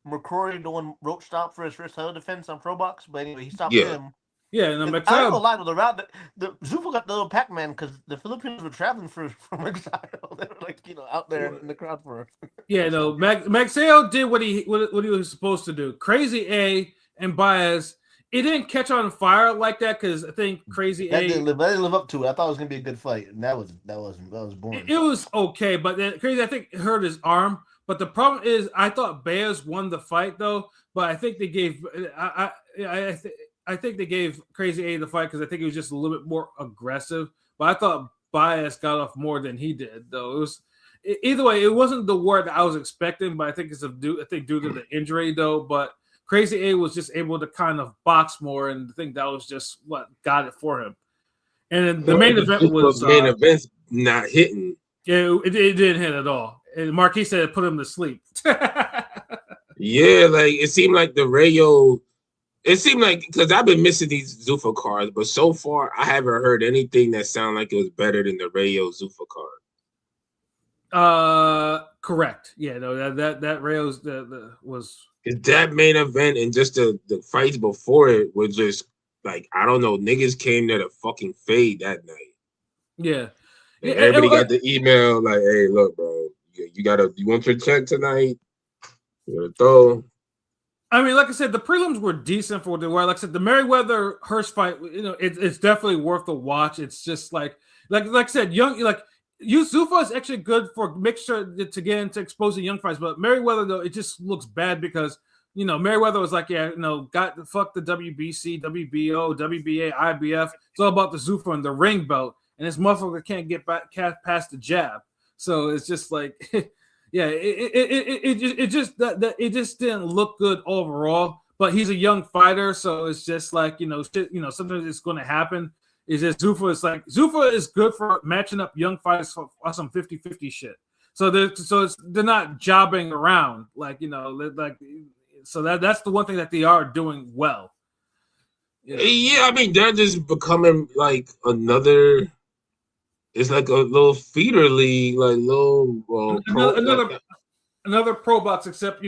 McCrory, the one Roach stopped for his first title defense on Pro Box. But anyway, he stopped him. Yeah, and I don't know a lot of the round. The Zuffa got the little Pac-Man because the Filipinos were traveling from Magsayo. They were out there in the crowd for. Yeah, no, Magsayo did what he was supposed to do. Crazy A and Baez, it didn't catch on fire like that because I think Crazy A didn't live up to it. I thought it was gonna be a good fight, and that was boring. It was okay, but then Crazy, I think, hurt his arm. But the problem is, I thought Baez won the fight though, but I think they gave I think they gave Crazy A the fight because I think he was just a little bit more aggressive. But I thought Baez got off more than he did, though. either way, it wasn't the war that I was expecting, but I think it's due to the injury though. But Crazy A was just able to kind of box more, and I think that was just what got it for him. And then the main event was main event's not hitting. Yeah, it didn't hit at all. And Marquis said it put him to sleep. Yeah, like it seemed like the Rayo. It seemed like because I've been missing these Zuffa cards, but so far I haven't heard anything that sounded like it was better than the Rayo Zuffa card. Correct. Yeah, no, that Rayo's was that main event and just the fights before it was just like I don't know, niggas came there to fucking fade that night. Yeah. And everybody got the email like, "Hey, look, bro, you want your check tonight? You gotta throw." I mean, like I said, the prelims were decent for what they were. Like I said, the Merriweather Hurst fight, it's definitely worth a watch. It's just like I said, Zuffa is actually good for make sure to get into exposing young fights, but Merriweather though it just looks bad because Merriweather was like, fuck the WBC, WBO, WBA, IBF. It's all about the Zuffa and the ring belt, and this motherfucker can't get past the jab. So it's just like. Yeah, it just didn't look good overall. But he's a young fighter, so it's just like sometimes it's going to happen. Is just Zuffa is good for matching up young fighters for some 50-50 shit. So they're not jobbing around so that's the one thing that they are doing well. Yeah, I mean they're just becoming like another. It's like a little feeder league, like another pro box. Except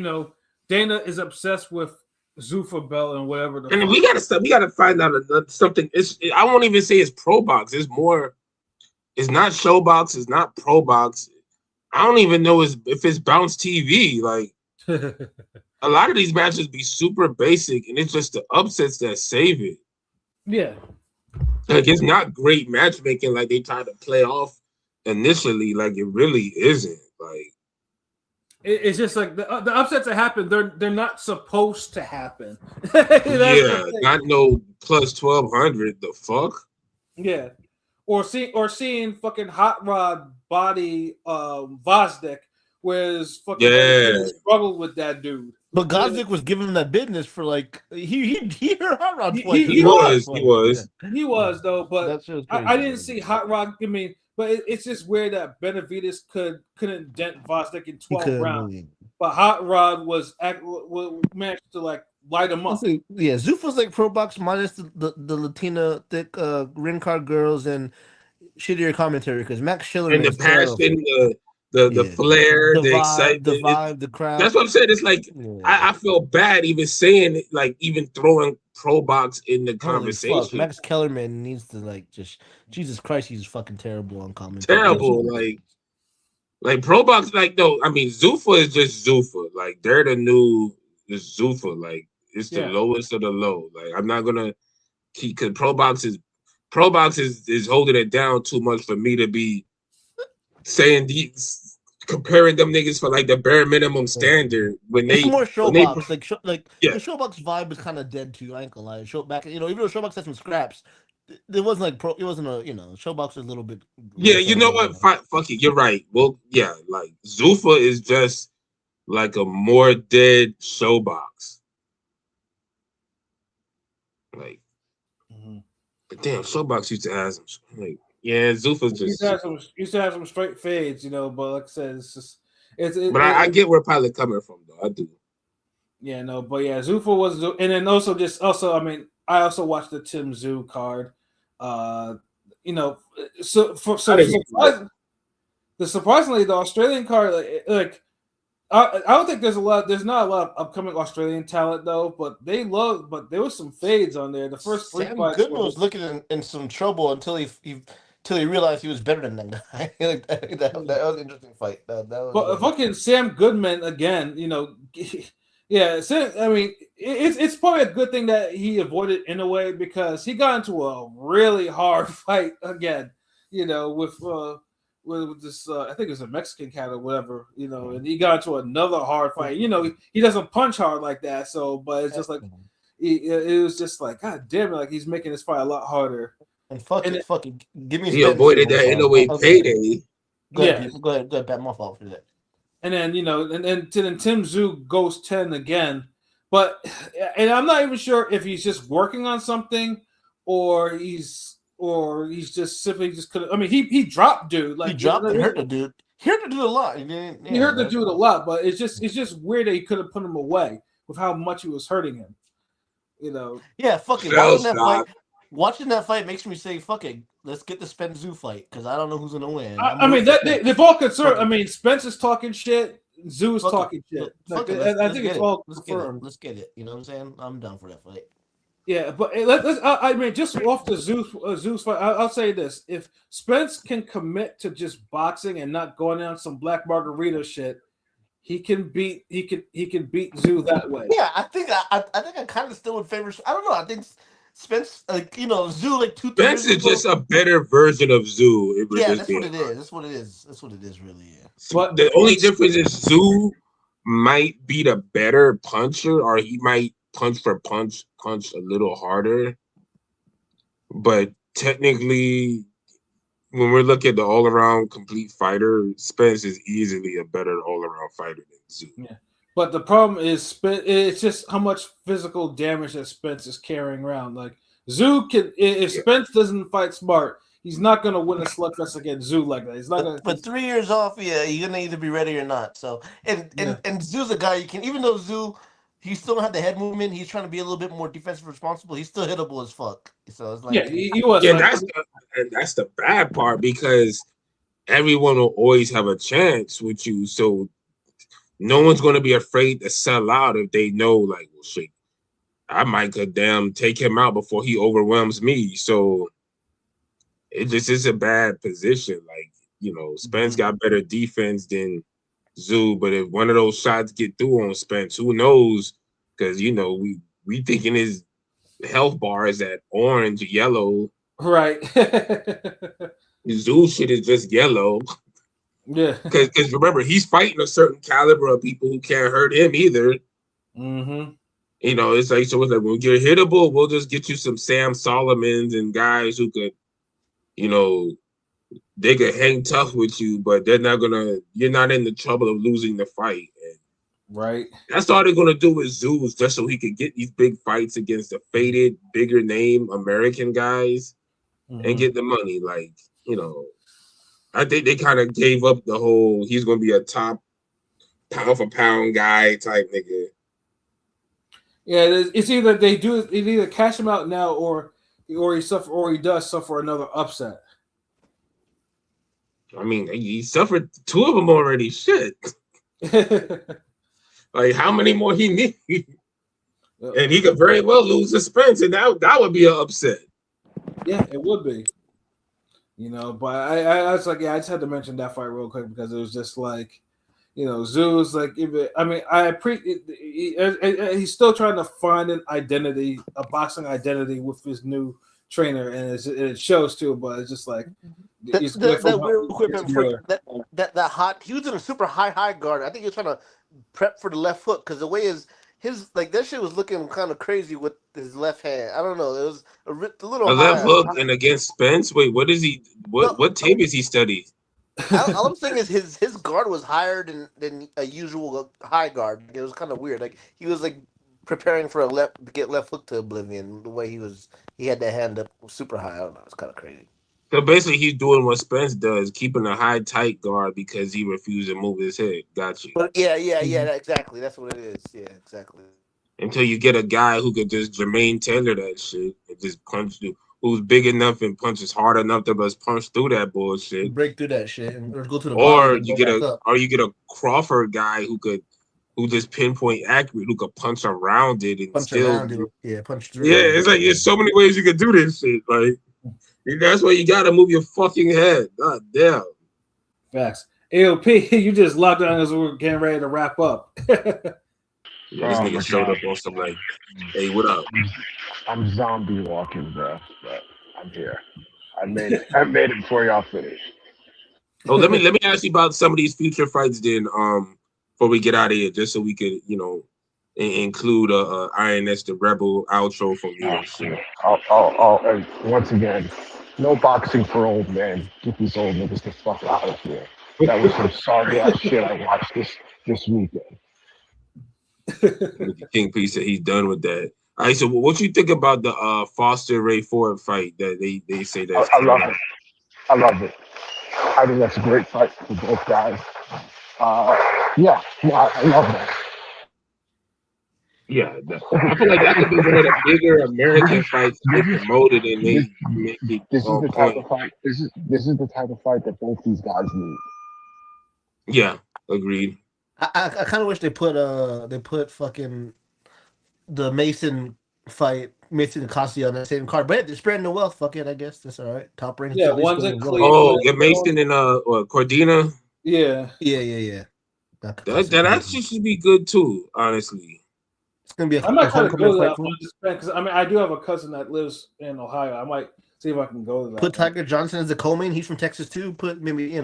Dana is obsessed with Zuffa belt and whatever. And we gotta find out something. I won't even say it's pro box. It's more. It's not show box. It's not pro box. I don't even know if it's bounce TV. Like a lot of these matches be super basic, and it's just the upsets that save it. Yeah. Like it's not great matchmaking like they tried to play off initially. Like it really isn't. Like it's just like the upsets that happen. They're not supposed to happen. Yeah, not no plus 1200. The fuck. Yeah, or seeing fucking Hot Rod body Vosdik, whereas fucking struggled with that dude. But Gosdick was giving him that business for like he heard Hot Rod twice. He was though, but I didn't see Hot Rod. I mean, but it's just weird that Benavidez couldn't dent Vosdik in 12 rounds, but Hot Rod managed to like light him up. Yeah, Zuffa's like pro box minus the Latina thick ring card girls and shittier commentary because Max Schiller and the passion, the flair, the excitement, the vibe, the crowd. That's what I'm saying. It's like I feel bad even saying it, like even throwing pro box in the conversation. Fuck. Max Kellerman needs to like just Jesus Christ, he's fucking terrible on commentary. Terrible, like pro box. Like no, I mean Zuffa is just Zuffa. Like they're the new Zuffa. Like it's the lowest of the low. Like I'm not gonna keep because pro box is holding it down too much for me to be saying these. Comparing them niggas for like the bare minimum standard when it's they more showbox the showbox vibe is kind of dead too. I ain't gonna lie. Even though showbox had some scraps, it wasn't like pro. It wasn't showbox was a little bit. Yeah, you know what? Fuck it. You're right. Well, yeah, like Zuffa is just like a more dead showbox. Like, but damn, showbox used to have some like. Yeah, Zuffa's just used to have some straight fades, but like I said, it's just I get where Pilot coming from though. I do. Yeah, no, but yeah, Zuffa was, and then I mean, I also watched the Tim Tszyu card. Surprisingly, the Australian card, I don't think there's not a lot of upcoming Australian talent though, but there was some fades on there. The first three fights. Goodman was looking in some trouble until he realized he was better than that guy. that was an interesting fight. But fucking Sam Goodman again, yeah. I mean, it's probably a good thing that he avoided in a way because he got into a really hard fight again. With this, I think it was a Mexican cat or whatever, and he got into another hard fight. He doesn't punch hard like that. So, but it's just like it was just like, God damn it, like he's making this fight a lot harder. And fucking give me. He avoided that in a way payday. Go ahead, go ahead, Pat. My fault for that. And then and then Tim Tszyu goes 10 again, and I'm not even sure if he's just working on something, or he's just simply just couldn't. I mean, he dropped dude. Like he dropped and hurt the dude. He hurt the dude a lot. He hurt the dude a lot, but it's just weird that he couldn't put him away with how much he was hurting him. Yeah, fuck it. Watching that fight makes me say, fuck it. Let's get the Spence Tszyu fight because I don't know who's gonna win. I mean, they've all concerned. I mean, Spence is talking shit. Tszyu is talking shit. I think it's all confirmed. Let's get it. You know what I'm saying? I'm down for that fight. Yeah, but I mean, just off the Tszyu fight, I'll say this: if Spence can commit to just boxing and not going on some black margarita shit, he can beat Tszyu that way. Yeah, I think I kind of still would favor. I don't know. I think Spence, Tszyu, like 2 3 Spence is just a better version of Tszyu. That's what it is. That's what it is. That's what it is, really. Yeah. But the only difference is Tszyu might be the better puncher, or he might punch a little harder. But technically, when we're looking at the all-around complete fighter, Spence is easily a better all-around fighter than Tszyu. Yeah. But the problem is, it's just how much physical damage that Spence is carrying around. Like Tszyu can, if Spence doesn't fight smart, he's not going to win a slugfest against Tszyu like that. He's not going. But 3 years off, yeah, you're gonna either be ready or not. So, and Tszyu's a guy you can, even though Tszyu, he still had the head movement. He's trying to be a little bit more defensive responsible. He's still hittable as fuck. So it's like, he was. Yeah, that's the bad part because everyone will always have a chance with you. So no one's going to be afraid to sell out if they know, like, well, shit, I might take him out before he overwhelms me. So it just is a bad position. Like, Spence got better defense than Tszyu, but if one of those shots get through on Spence, who knows? Because, we thinking his health bar is at orange, yellow. Right. Tszyu shit is just yellow. Yeah, because remember, he's fighting a certain caliber of people who can't hurt him either. Mm-hmm. It's like when you're hittable, we'll just get you some Sam Solomons and guys who could, they could hang tough with you, but they're not you're not in the trouble of losing the fight. And right. That's all they're gonna do with Tszyu, just so he could get these big fights against the faded, bigger name American guys and get the money. Like, I think they kind of gave up the whole he's going to be a top pound for pound guy type nigga. Yeah, it's either they either cash him out now or he does suffer another upset. I mean, he suffered 2 of them already. Shit. Like, how many more he need? And he could very well lose to Spence, and that would be an upset. Yeah, it would be. But I was like, I just had to mention that fight real quick because it was just like, Tszyu's like, I appreciate he's still trying to find an identity, a boxing identity with his new trainer, and it shows too. But it's just like that weird equipment for that hot. He was in a super high guard. I think he was trying to prep for the left hook because the way his like that shit was looking kind of crazy with his left hand. I don't know. It was a little a left hook and against Spence. Wait, what is he? What tape is he studied? All I'm saying is his guard was higher than a usual high guard. It was kind of weird. Like he was like preparing for get left hook to oblivion. The way he had that hand up super high. I don't know. It's kind of crazy. So basically, he's doing what Spence does, keeping a high tight guard because he refused to move his head. Got you. But yeah, exactly. That's what it is. Yeah, exactly. Until you get a guy who could just Jermaine Taylor that shit and just punch you, who's big enough and punches hard enough to just punch through that bullshit, break through that shit, and go to the or you get a Crawford guy who just pinpoint accurate, who could punch around it and punch through. Yeah, it's like there's so many ways you could do this shit. Like that's why you gotta move your fucking head. God damn. Facts. AOP, you just locked down as we're getting ready to wrap up. Yeah, this nigga showed up on some like, hey, what up? I'm zombie walking, bro, but I'm here. I made it before y'all finished. Oh, let me ask you about some of these future fights then, before we get out of here, just so we could, include INS the Rebel outro from you. And once again, no boxing for old men. Get these old niggas the fuck out of here. That was some sorry ass shit I watched this weekend. King P said he's done with that. All right, so what you think about the Foster Ray Ford fight that they say that's I love it. I love it. I think that's a great fight for both guys. Yeah, I love that. Yeah, I feel like that could be one of the bigger American fights to get promoted and they make it This is on the type point. of fight. This is the type of fight that both these guys need. Yeah, agreed. I kind of wish they put fucking the Mason fight, Mason and Costi on that same card. But they're spreading the wealth. Fuck it, I guess that's all right. Top rank. Yeah, one's in Cleveland. Oh, get Mason and Cordina. Yeah. That actually should be good too, honestly. It's gonna be I might try to go to that one because I mean I do have a cousin that lives in Ohio. I might see if I can go to that. Put Tiger Johnson as a co-main. He's from Texas too. Put maybe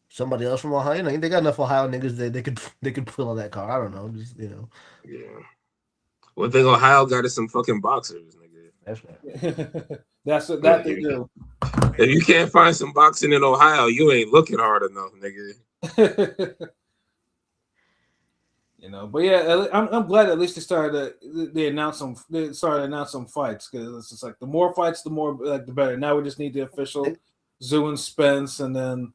somebody else from Ohio. They got enough Ohio niggas they could pull on that car. I don't know. Just Yeah. One thing Ohio got is some fucking boxers, nigga. That's right. That's what that they do. If you can't find some boxing in Ohio, you ain't looking hard enough, nigga. But yeah, I'm glad at least they started announce some fights because it's just like the more fights, the more like the better. Now we just need the official Tszyu and Spence, and then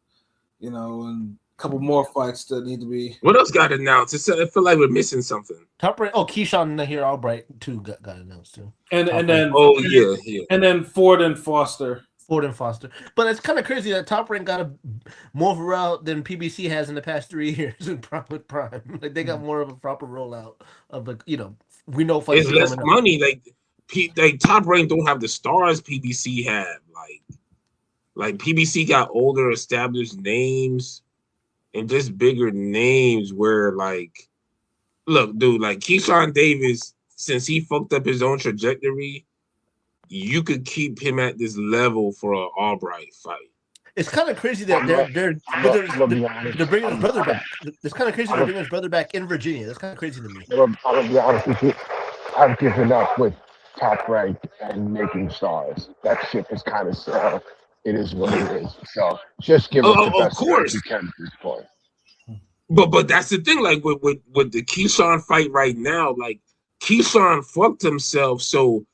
and a couple more fights that need to be. What else got announced? I feel like we're missing something. Top rank. Oh, Keyshawn Nahir Albright too got announced too. And then yeah. And then Ford and Foster. But it's kind of crazy that Top Rank got a more of a route than PBC has in the past 3 years in with Prime. Like they got more of a proper rollout of we know fights. It's less money. Like Top Rank don't have the stars PBC had. Like PBC got older established names and just bigger names where look, dude, like Keyshawn Davis, since he fucked up his own trajectory, you could keep him at this level for an Albright fight. It's kind of crazy that they're bringing his brother back. It's kind of crazy they're bringing his brother back in Virginia. That's kind of crazy to me. I'm gonna be honest with you. I've given up with Top Rank and making stars. That shit is kind of it is what it is. So just give us the best fight you can at this point. But that's the thing. Like with the Keyshawn fight right now, like Keyshawn fucked himself, so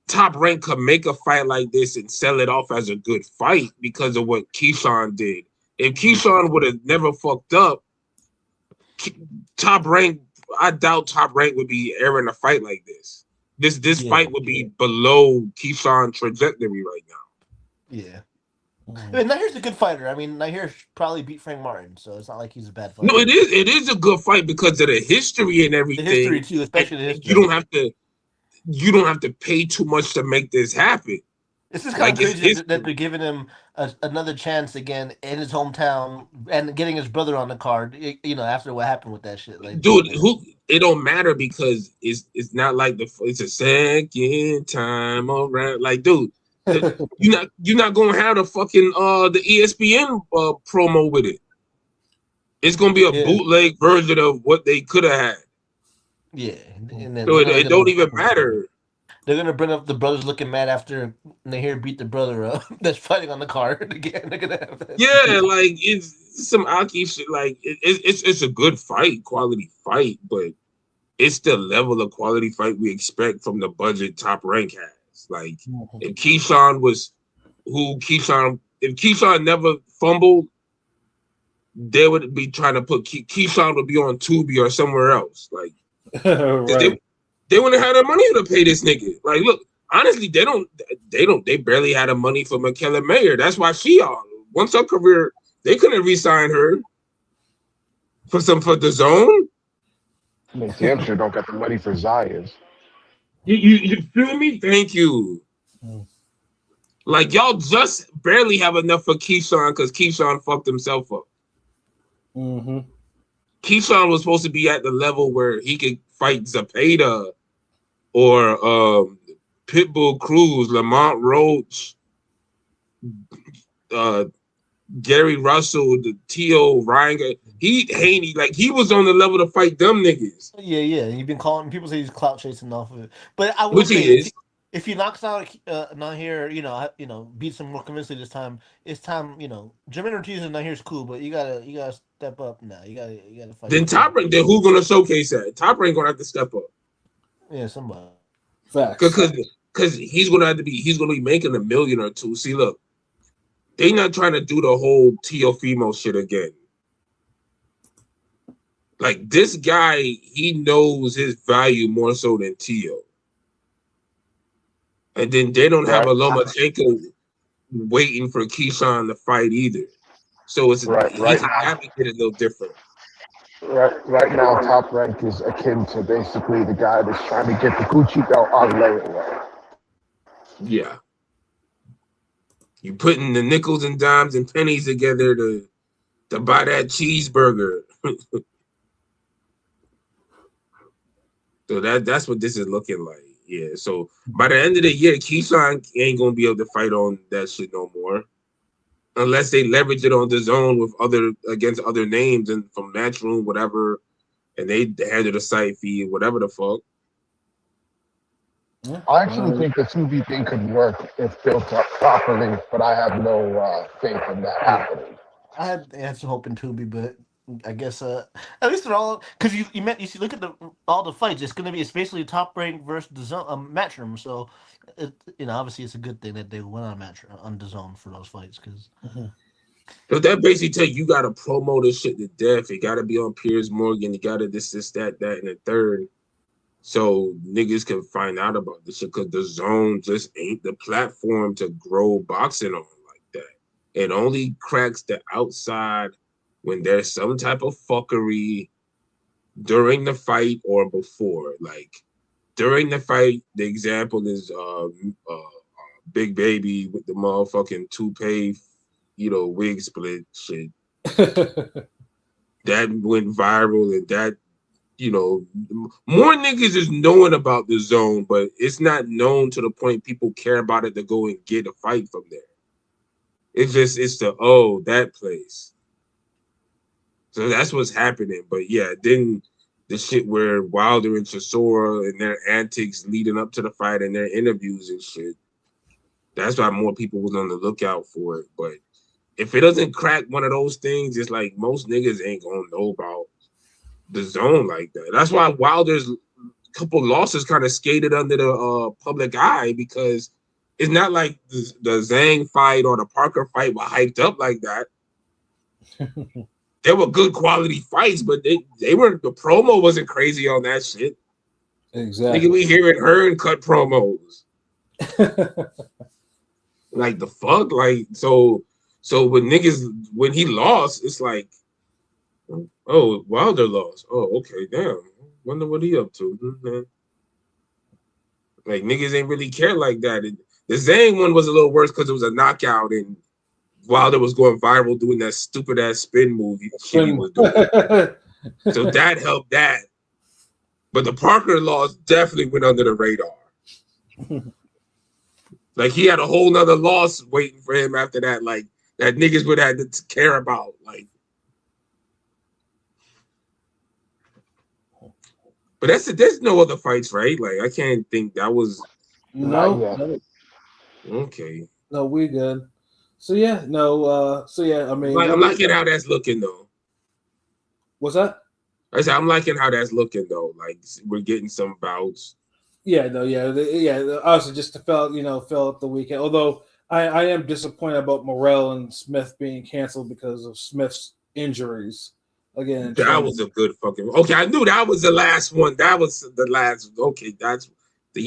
Top Rank could make a fight like this and sell it off as a good fight because of what Keyshawn did. If Keyshawn would have never fucked up, Top Rank, I doubt Top Rank would be airing a fight like this. This fight would be below Keyshawn's trajectory right now. Yeah. I mean, Nahir's a good fighter. I mean, Nahir probably beat Frank Martin, so it's not like he's a bad fighter. No, it is a good fight because of the history and everything. The history too, especially the history. You don't have to pay too much to make this happen. It's just kind of crazy that they're giving him another chance again in his hometown and getting his brother on the card. After what happened with that shit, like, dude, it don't matter because it's not like it's a second time around. Like, dude, you're not gonna have the fucking the ESPN promo with it. It's gonna be a bootleg version of what they could have had. Yeah, and then so it don't even matter. They're gonna bring up the brothers looking mad after Nahir beat the brother up that's fighting on the card again. They're gonna have that. Yeah, like it's some Aki shit. Like it's a good fight, quality fight, but it's the level of quality fight we expect from the budget Top Rank has. Like if Keyshawn never fumbled, they would be trying to put Keyshawn would be on Tubi or somewhere else. Like right. They wouldn't have the money to pay this nigga. Like, look, honestly, they barely had the money for Michaela Mayer. That's why once her career, they couldn't re-sign her for the zone. I mean, damn sure don't got the money for Zayas. You feel me? Thank you. Like, y'all just barely have enough for Keyshawn because Keyshawn fucked himself up. Mm-hmm. Keyshawn was supposed to be at the level where he could fight Zepeda or Pitbull Cruz, Lamont Roach, Gary Russell, the T.O. Ryan. Haney, like he was on the level to fight them niggas. Yeah. You've been calling people say he's clout chasing off of it, but I will which say he is. if he knocks out Nahir, beats him more convincingly this time, it's time. Jermaine Ortiz and Nahir's cool, but you gotta step up now. You gotta fight. Then Top Rank, then who's gonna showcase that? Top Rank gonna have to step up. Yeah, somebody. Facts. Because he's gonna be making $1 million or $2 million. See, look, they not trying to do the whole Teofimo shit again. Like this guy, he knows his value more so than Teo. And then they don't have a Lomachenko waiting for Keyshawn to fight either. So it's he's navigated a little different. Right now, Top Rank is akin to basically the guy that's trying to get the Gucci belt on layaway. Yeah. You putting the nickels and dimes and pennies together to buy that cheeseburger. So that's what this is looking like. Yeah. So by the end of the year, Keyshawn ain't gonna be able to fight on that shit no more. Unless they leverage it on the zone with against other names and from Matchroom, whatever, and they handle the site fee, whatever the fuck. Yeah. I actually think the 2B thing could work if built up properly, but I have no faith in that happening. I had some hope in 2B, but I guess at least they're all because you see look at all the fights. It's basically Top Rank versus the zone Matchroom. So obviously it's a good thing that they went on the zone for those fights because. So that basically tell you got to promote this shit to death. You got to be on Piers Morgan. You got to this, that, and the third. So niggas can find out about this shit because the zone just ain't the platform to grow boxing on like that. It only cracks the outside when there's some type of fuckery during the fight or before. Like during the fight, the example is Big Baby with the motherfucking toupee, wig split shit. That went viral and that, more niggas is knowing about the zone, but it's not known to the point people care about it to go and get a fight from there. It's that place. So that's what's happening. But yeah, then the shit where Wilder and Chisora and their antics leading up to the fight and their interviews and shit. That's why more people was on the lookout for it. But if it doesn't crack one of those things, it's like most niggas ain't gonna know about the zone like that. That's why Wilder's couple losses kind of skated under the public eye because it's not like the Zhang fight or the Parker fight were hyped up like that. They were good quality fights, but they weren't. The promo wasn't crazy on that shit. Exactly. Nigga, we hearing Hearn cut promos. Like the fuck, like so when he lost, it's like, oh, Wilder lost. Oh, okay, damn. Wonder what he up to. Mm-hmm. Like niggas ain't really care like that. The Zhang one was a little worse because it was a knockout and Wilder was going viral doing that stupid ass spin move he was doing. So that helped that. But the Parker loss definitely went under the radar. Like he had a whole nother loss waiting for him after that, like that niggas would have to care about. Like, but there's no other fights, right? Like I can't think that was no. Okay. No, we good. So yeah, no. So yeah, I mean, I'm liking how that's looking though. What's that? I said I'm liking how that's looking though. Like we're getting some bouts. Yeah, no, yeah. Obviously, just to fill out the weekend. Although I am disappointed about Morrell and Smith being canceled because of Smith's injuries. Again, that was a good fucking. Okay, I knew that was the last one. That was the last. Okay, that's like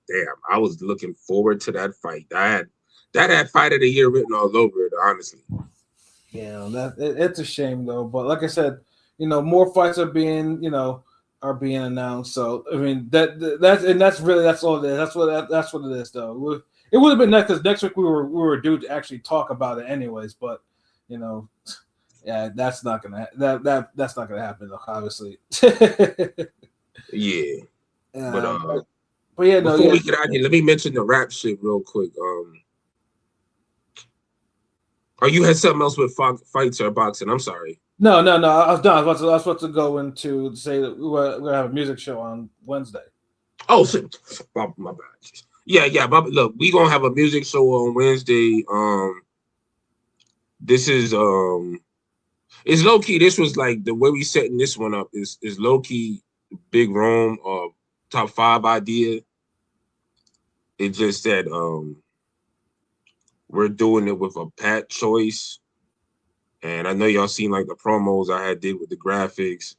damn. I was looking forward to that fight. That had fight of the year written all over it. Honestly. Yeah, it's a shame though. But like I said, more fights are being announced. So I mean that's all it is. That's what it is though. It would have been nice because next week we were due to actually talk about it anyways. But yeah, that's not gonna that's not gonna happen though, obviously. Yeah. But yeah, no. Before we get out of here, let me mention the rap shit real quick. Oh, you had something else with fights or boxing? I'm sorry. No. I was done. I was about to go into say that we're gonna have a music show on Wednesday. Oh shit, my bad. Yeah. But look, we gonna have a music show on Wednesday. This is it's low key. This was like the way we setting this one up is low key big room top 5 idea. It just said we're doing it with a Pat choice, and I know y'all seen like the promos I had did with the graphics.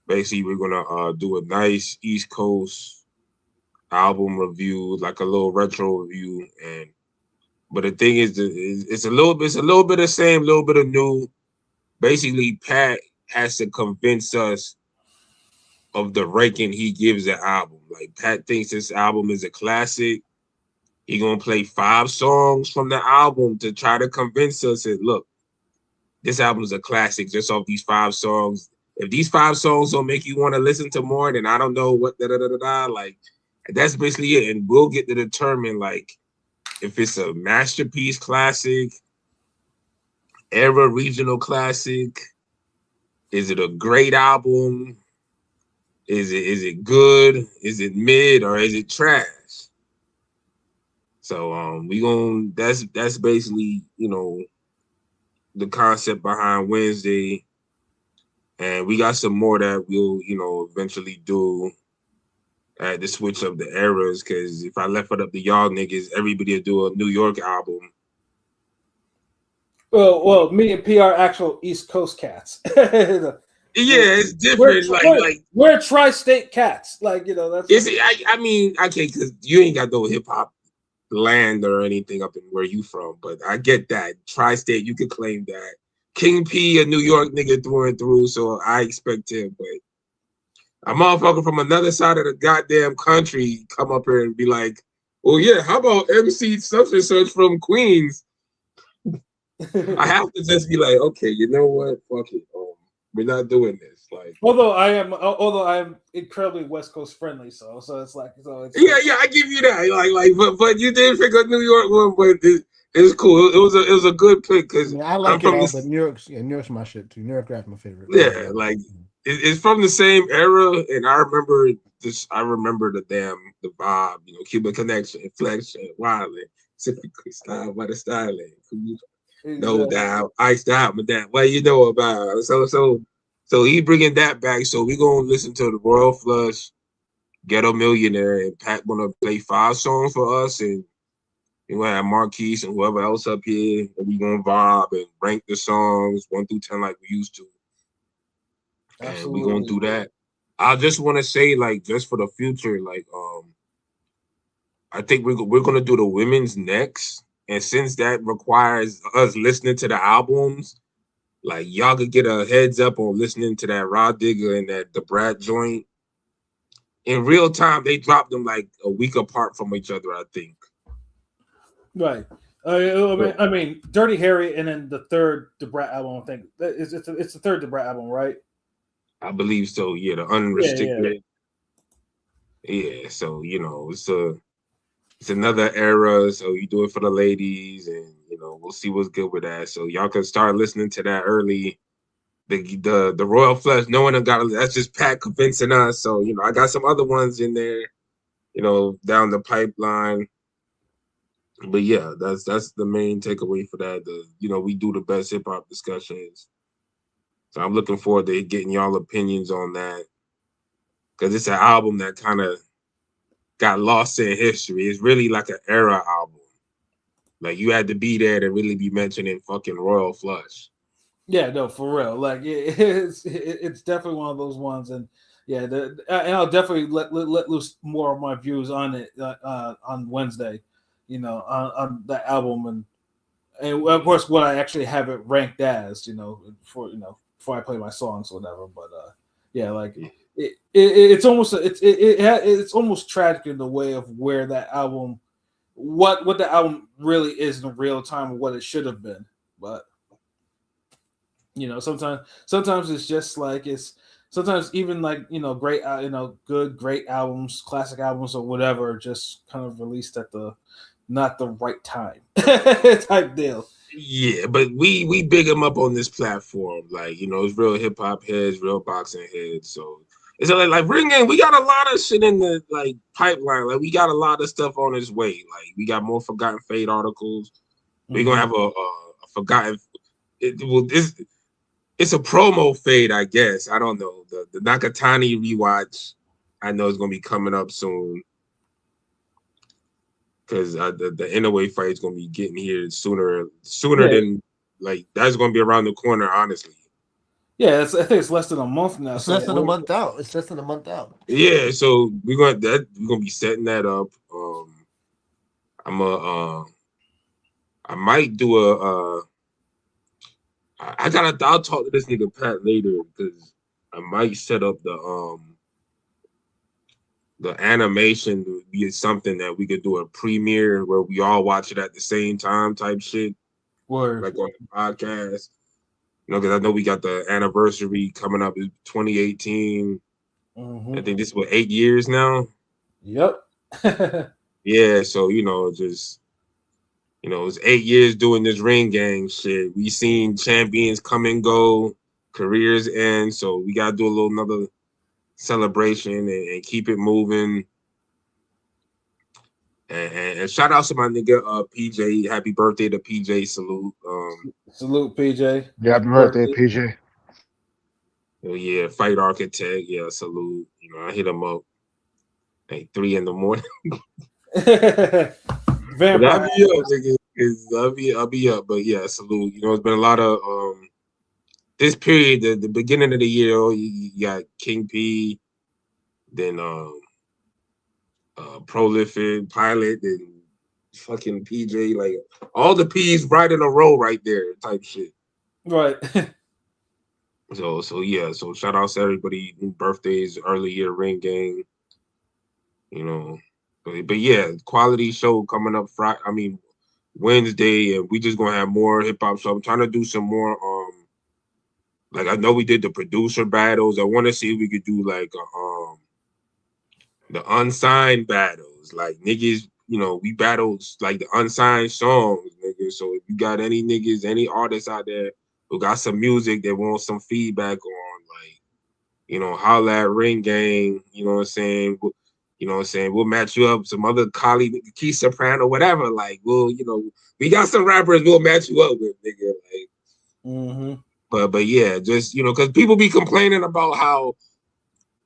Basically, we're gonna do a nice East Coast album review, like a little retro review, but the thing is, it's a little bit of the same, a little bit of new. Basically, Pat has to convince us of the ranking he gives the album. Like Pat thinks this album is a classic. He gonna play 5 songs from the album to try to convince us that look, this album is a classic just off these 5 songs. If these 5 songs don't make you want to listen to more, then I don't know what like that's basically it. And we'll get to determine like if it's a masterpiece classic, era regional classic, is it a great album? Is it good? Is it mid or is it trash? So that's basically, the concept behind Wednesday. And we got some more that we'll, eventually do at the switch of the eras. Because if I left it up to y'all niggas, everybody will do a New York album. Well, me and P are actual East Coast cats. Yeah, it's different. We're tri-state cats. Like, that's. I mean, okay, because you ain't got no hip hop land or anything up in where you from, but I get that. Tri-state, you could claim that. King P, a New York nigga through and through, so I expect him. But a motherfucker from another side of the goddamn country come up here and be like, "Well, yeah, how about MC such and such from Queens?" I have to just be like, okay, you know what? Fuck it. We're not doing this. Like, although I am incredibly West Coast friendly, so it's like yeah, I give you that. But you did pick a New York one, but it's cool. It was a good pick because I like it all, but New York's my shit too. New York rap's my favorite. Yeah, like it's from the same era, and I remember this. I remember the vibe, Cuban Connection, Inflection, Wildly, Typically Style by the Styling. No doubt, iced out, but that what you know about. So he bringing that back. So we gonna listen to the Royal Flush, Ghetto Millionaire, and Pat gonna play 5 songs for us, and we gonna have Marquise and whoever else up here, and we gonna vibe and rank the songs 1 through 10 like we used to. And we gonna do that. I just want to say, like, just for the future, like, I think we're gonna do the women's next. And since that requires us listening to the albums, like y'all could get a heads up on listening to that Raw Digger and that the Brat joint. In real time, they dropped them like a week apart from each other, I think. Right. I mean, Dirty Harry and then the third the Brat album, I think. It's the third the Brat album, right? I believe so, yeah, the Unrestricted. Yeah, so, it's another era, so you do it for the ladies, and we'll see what's good with that. So y'all can start listening to that early. The Royal Flush, no one that's just Pat convincing us. So I got some other ones in there, down the pipeline. But yeah, that's the main takeaway for that. We do the best hip hop discussions. So I'm looking forward to getting y'all opinions on that, because it's an album that kind of got lost in history. It's really like an era album. Like you had to be there to really be mentioning fucking Royal Flush. Yeah, no, for real. Like it's definitely one of those ones, and yeah, and I'll definitely let loose more of my views on it on Wednesday. On that album, and of course what I actually have it ranked as. Before I play my songs or whatever. But yeah, like. It's almost tragic in the way of where that album, what the album really is in real time, and what it should have been. But sometimes it's just like sometimes even like great great albums, classic albums or whatever, just kind of released at the not the right time type deal. Yeah, but we big them up on this platform, like it's real hip hop heads, real boxing heads, so. It's like ring game. We got a lot of shit in the like pipeline. Like we got a lot of stuff on its way. Like we got more Forgotten Fate articles. We're gonna have a Forgotten. It's a promo fade, I guess. I don't know. The Nakatani rewatch, I know is gonna be coming up soon because the Inoue fight is gonna be getting here sooner than like that's gonna be around the corner. Honestly. Yeah, I think it's less than a month now. It's less than a month out. It's less than a month out. Yeah, so we're gonna be setting that up. I might do I'll talk to this nigga Pat later because I might set up the animation to be something that we could do a premiere where we all watch it at the same time type shit. Word. Like on the podcast. You know, because I know we got the anniversary coming up in 2018. I think this is 8 years now. Yep. Yeah, so it's 8 years doing this ring gang shit. We seen champions come and go, careers end, so we gotta do another celebration and keep it moving. And shout out to my nigga PJ. Happy birthday to PJ. Salute. Salute PJ. Yeah, happy birthday, PJ. Oh yeah, fight architect. Yeah, salute. I hit him up like 3 in the morning. Vampire. I'll be up, nigga. I'll be up. But yeah, salute. It's been a lot of this period, the beginning of the year. You got King P, then Prolific, Pilot, and fucking PJ, like all the P's right in a row right there type shit. Right. So yeah, so shout out to everybody who birthdays, early year ring gang. But yeah, quality show coming up Wednesday, and we just gonna have more hip hop. So I'm trying to do some more like I know we did the producer battles. I want to see if we could do like the unsigned battles, like niggas, we battled like the unsigned songs, niggas. So if you got any niggas, any artists out there who got some music that want some feedback on, like, holla at Ring Gang, you know what I'm saying? We'll match you up some other colleague, Key Soprano, whatever. Like, we got some rappers we'll match you up with, nigga. Like, but yeah, just because people be complaining about how,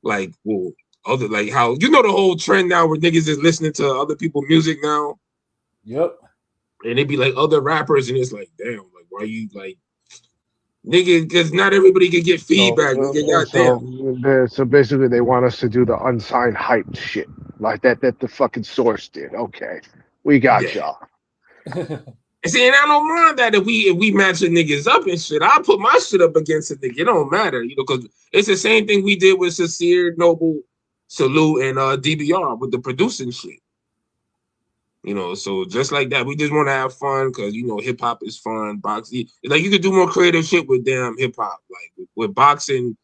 like, how the whole trend now where niggas is listening to other people's music now. Yep. And they be like other rappers, and it's like, damn, like why you like, nigga? Because not everybody can get feedback. So basically, they want us to do the unsigned hype shit like that the fucking Source did. Okay, we got y'all. And see, and I don't mind that if we match the niggas up and shit. I'll put my shit up against a nigga. It don't matter, because it's the same thing we did with Sincere, Noble, Salute, and DBR with the producing shit. So just like that, we just want to have fun because hip hop is fun. Boxing, like you could do more creative shit with damn hip hop. Like with boxing,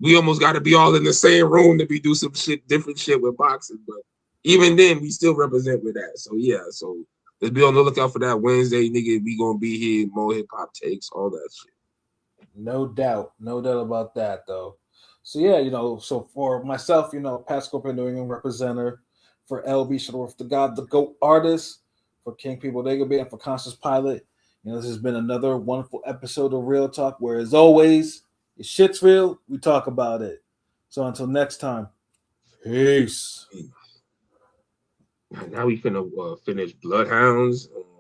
we almost got to be all in the same room to do some different shit with boxing. But even then, we still represent with that. So yeah, so let's be on the lookout for that Wednesday, nigga. We gonna be here, more hip hop takes, all that shit. No doubt about that though. So yeah, so for myself, Pat Scorpion, New England representative. For LB, Shadorf, the God, the GOAT artist. For King P. Bodega Bay, and for Conscious Pilot. This has been another wonderful episode of Real Talk, where as always, if shit's real, we talk about it. So until next time, peace. Now we finna finish Bloodhounds.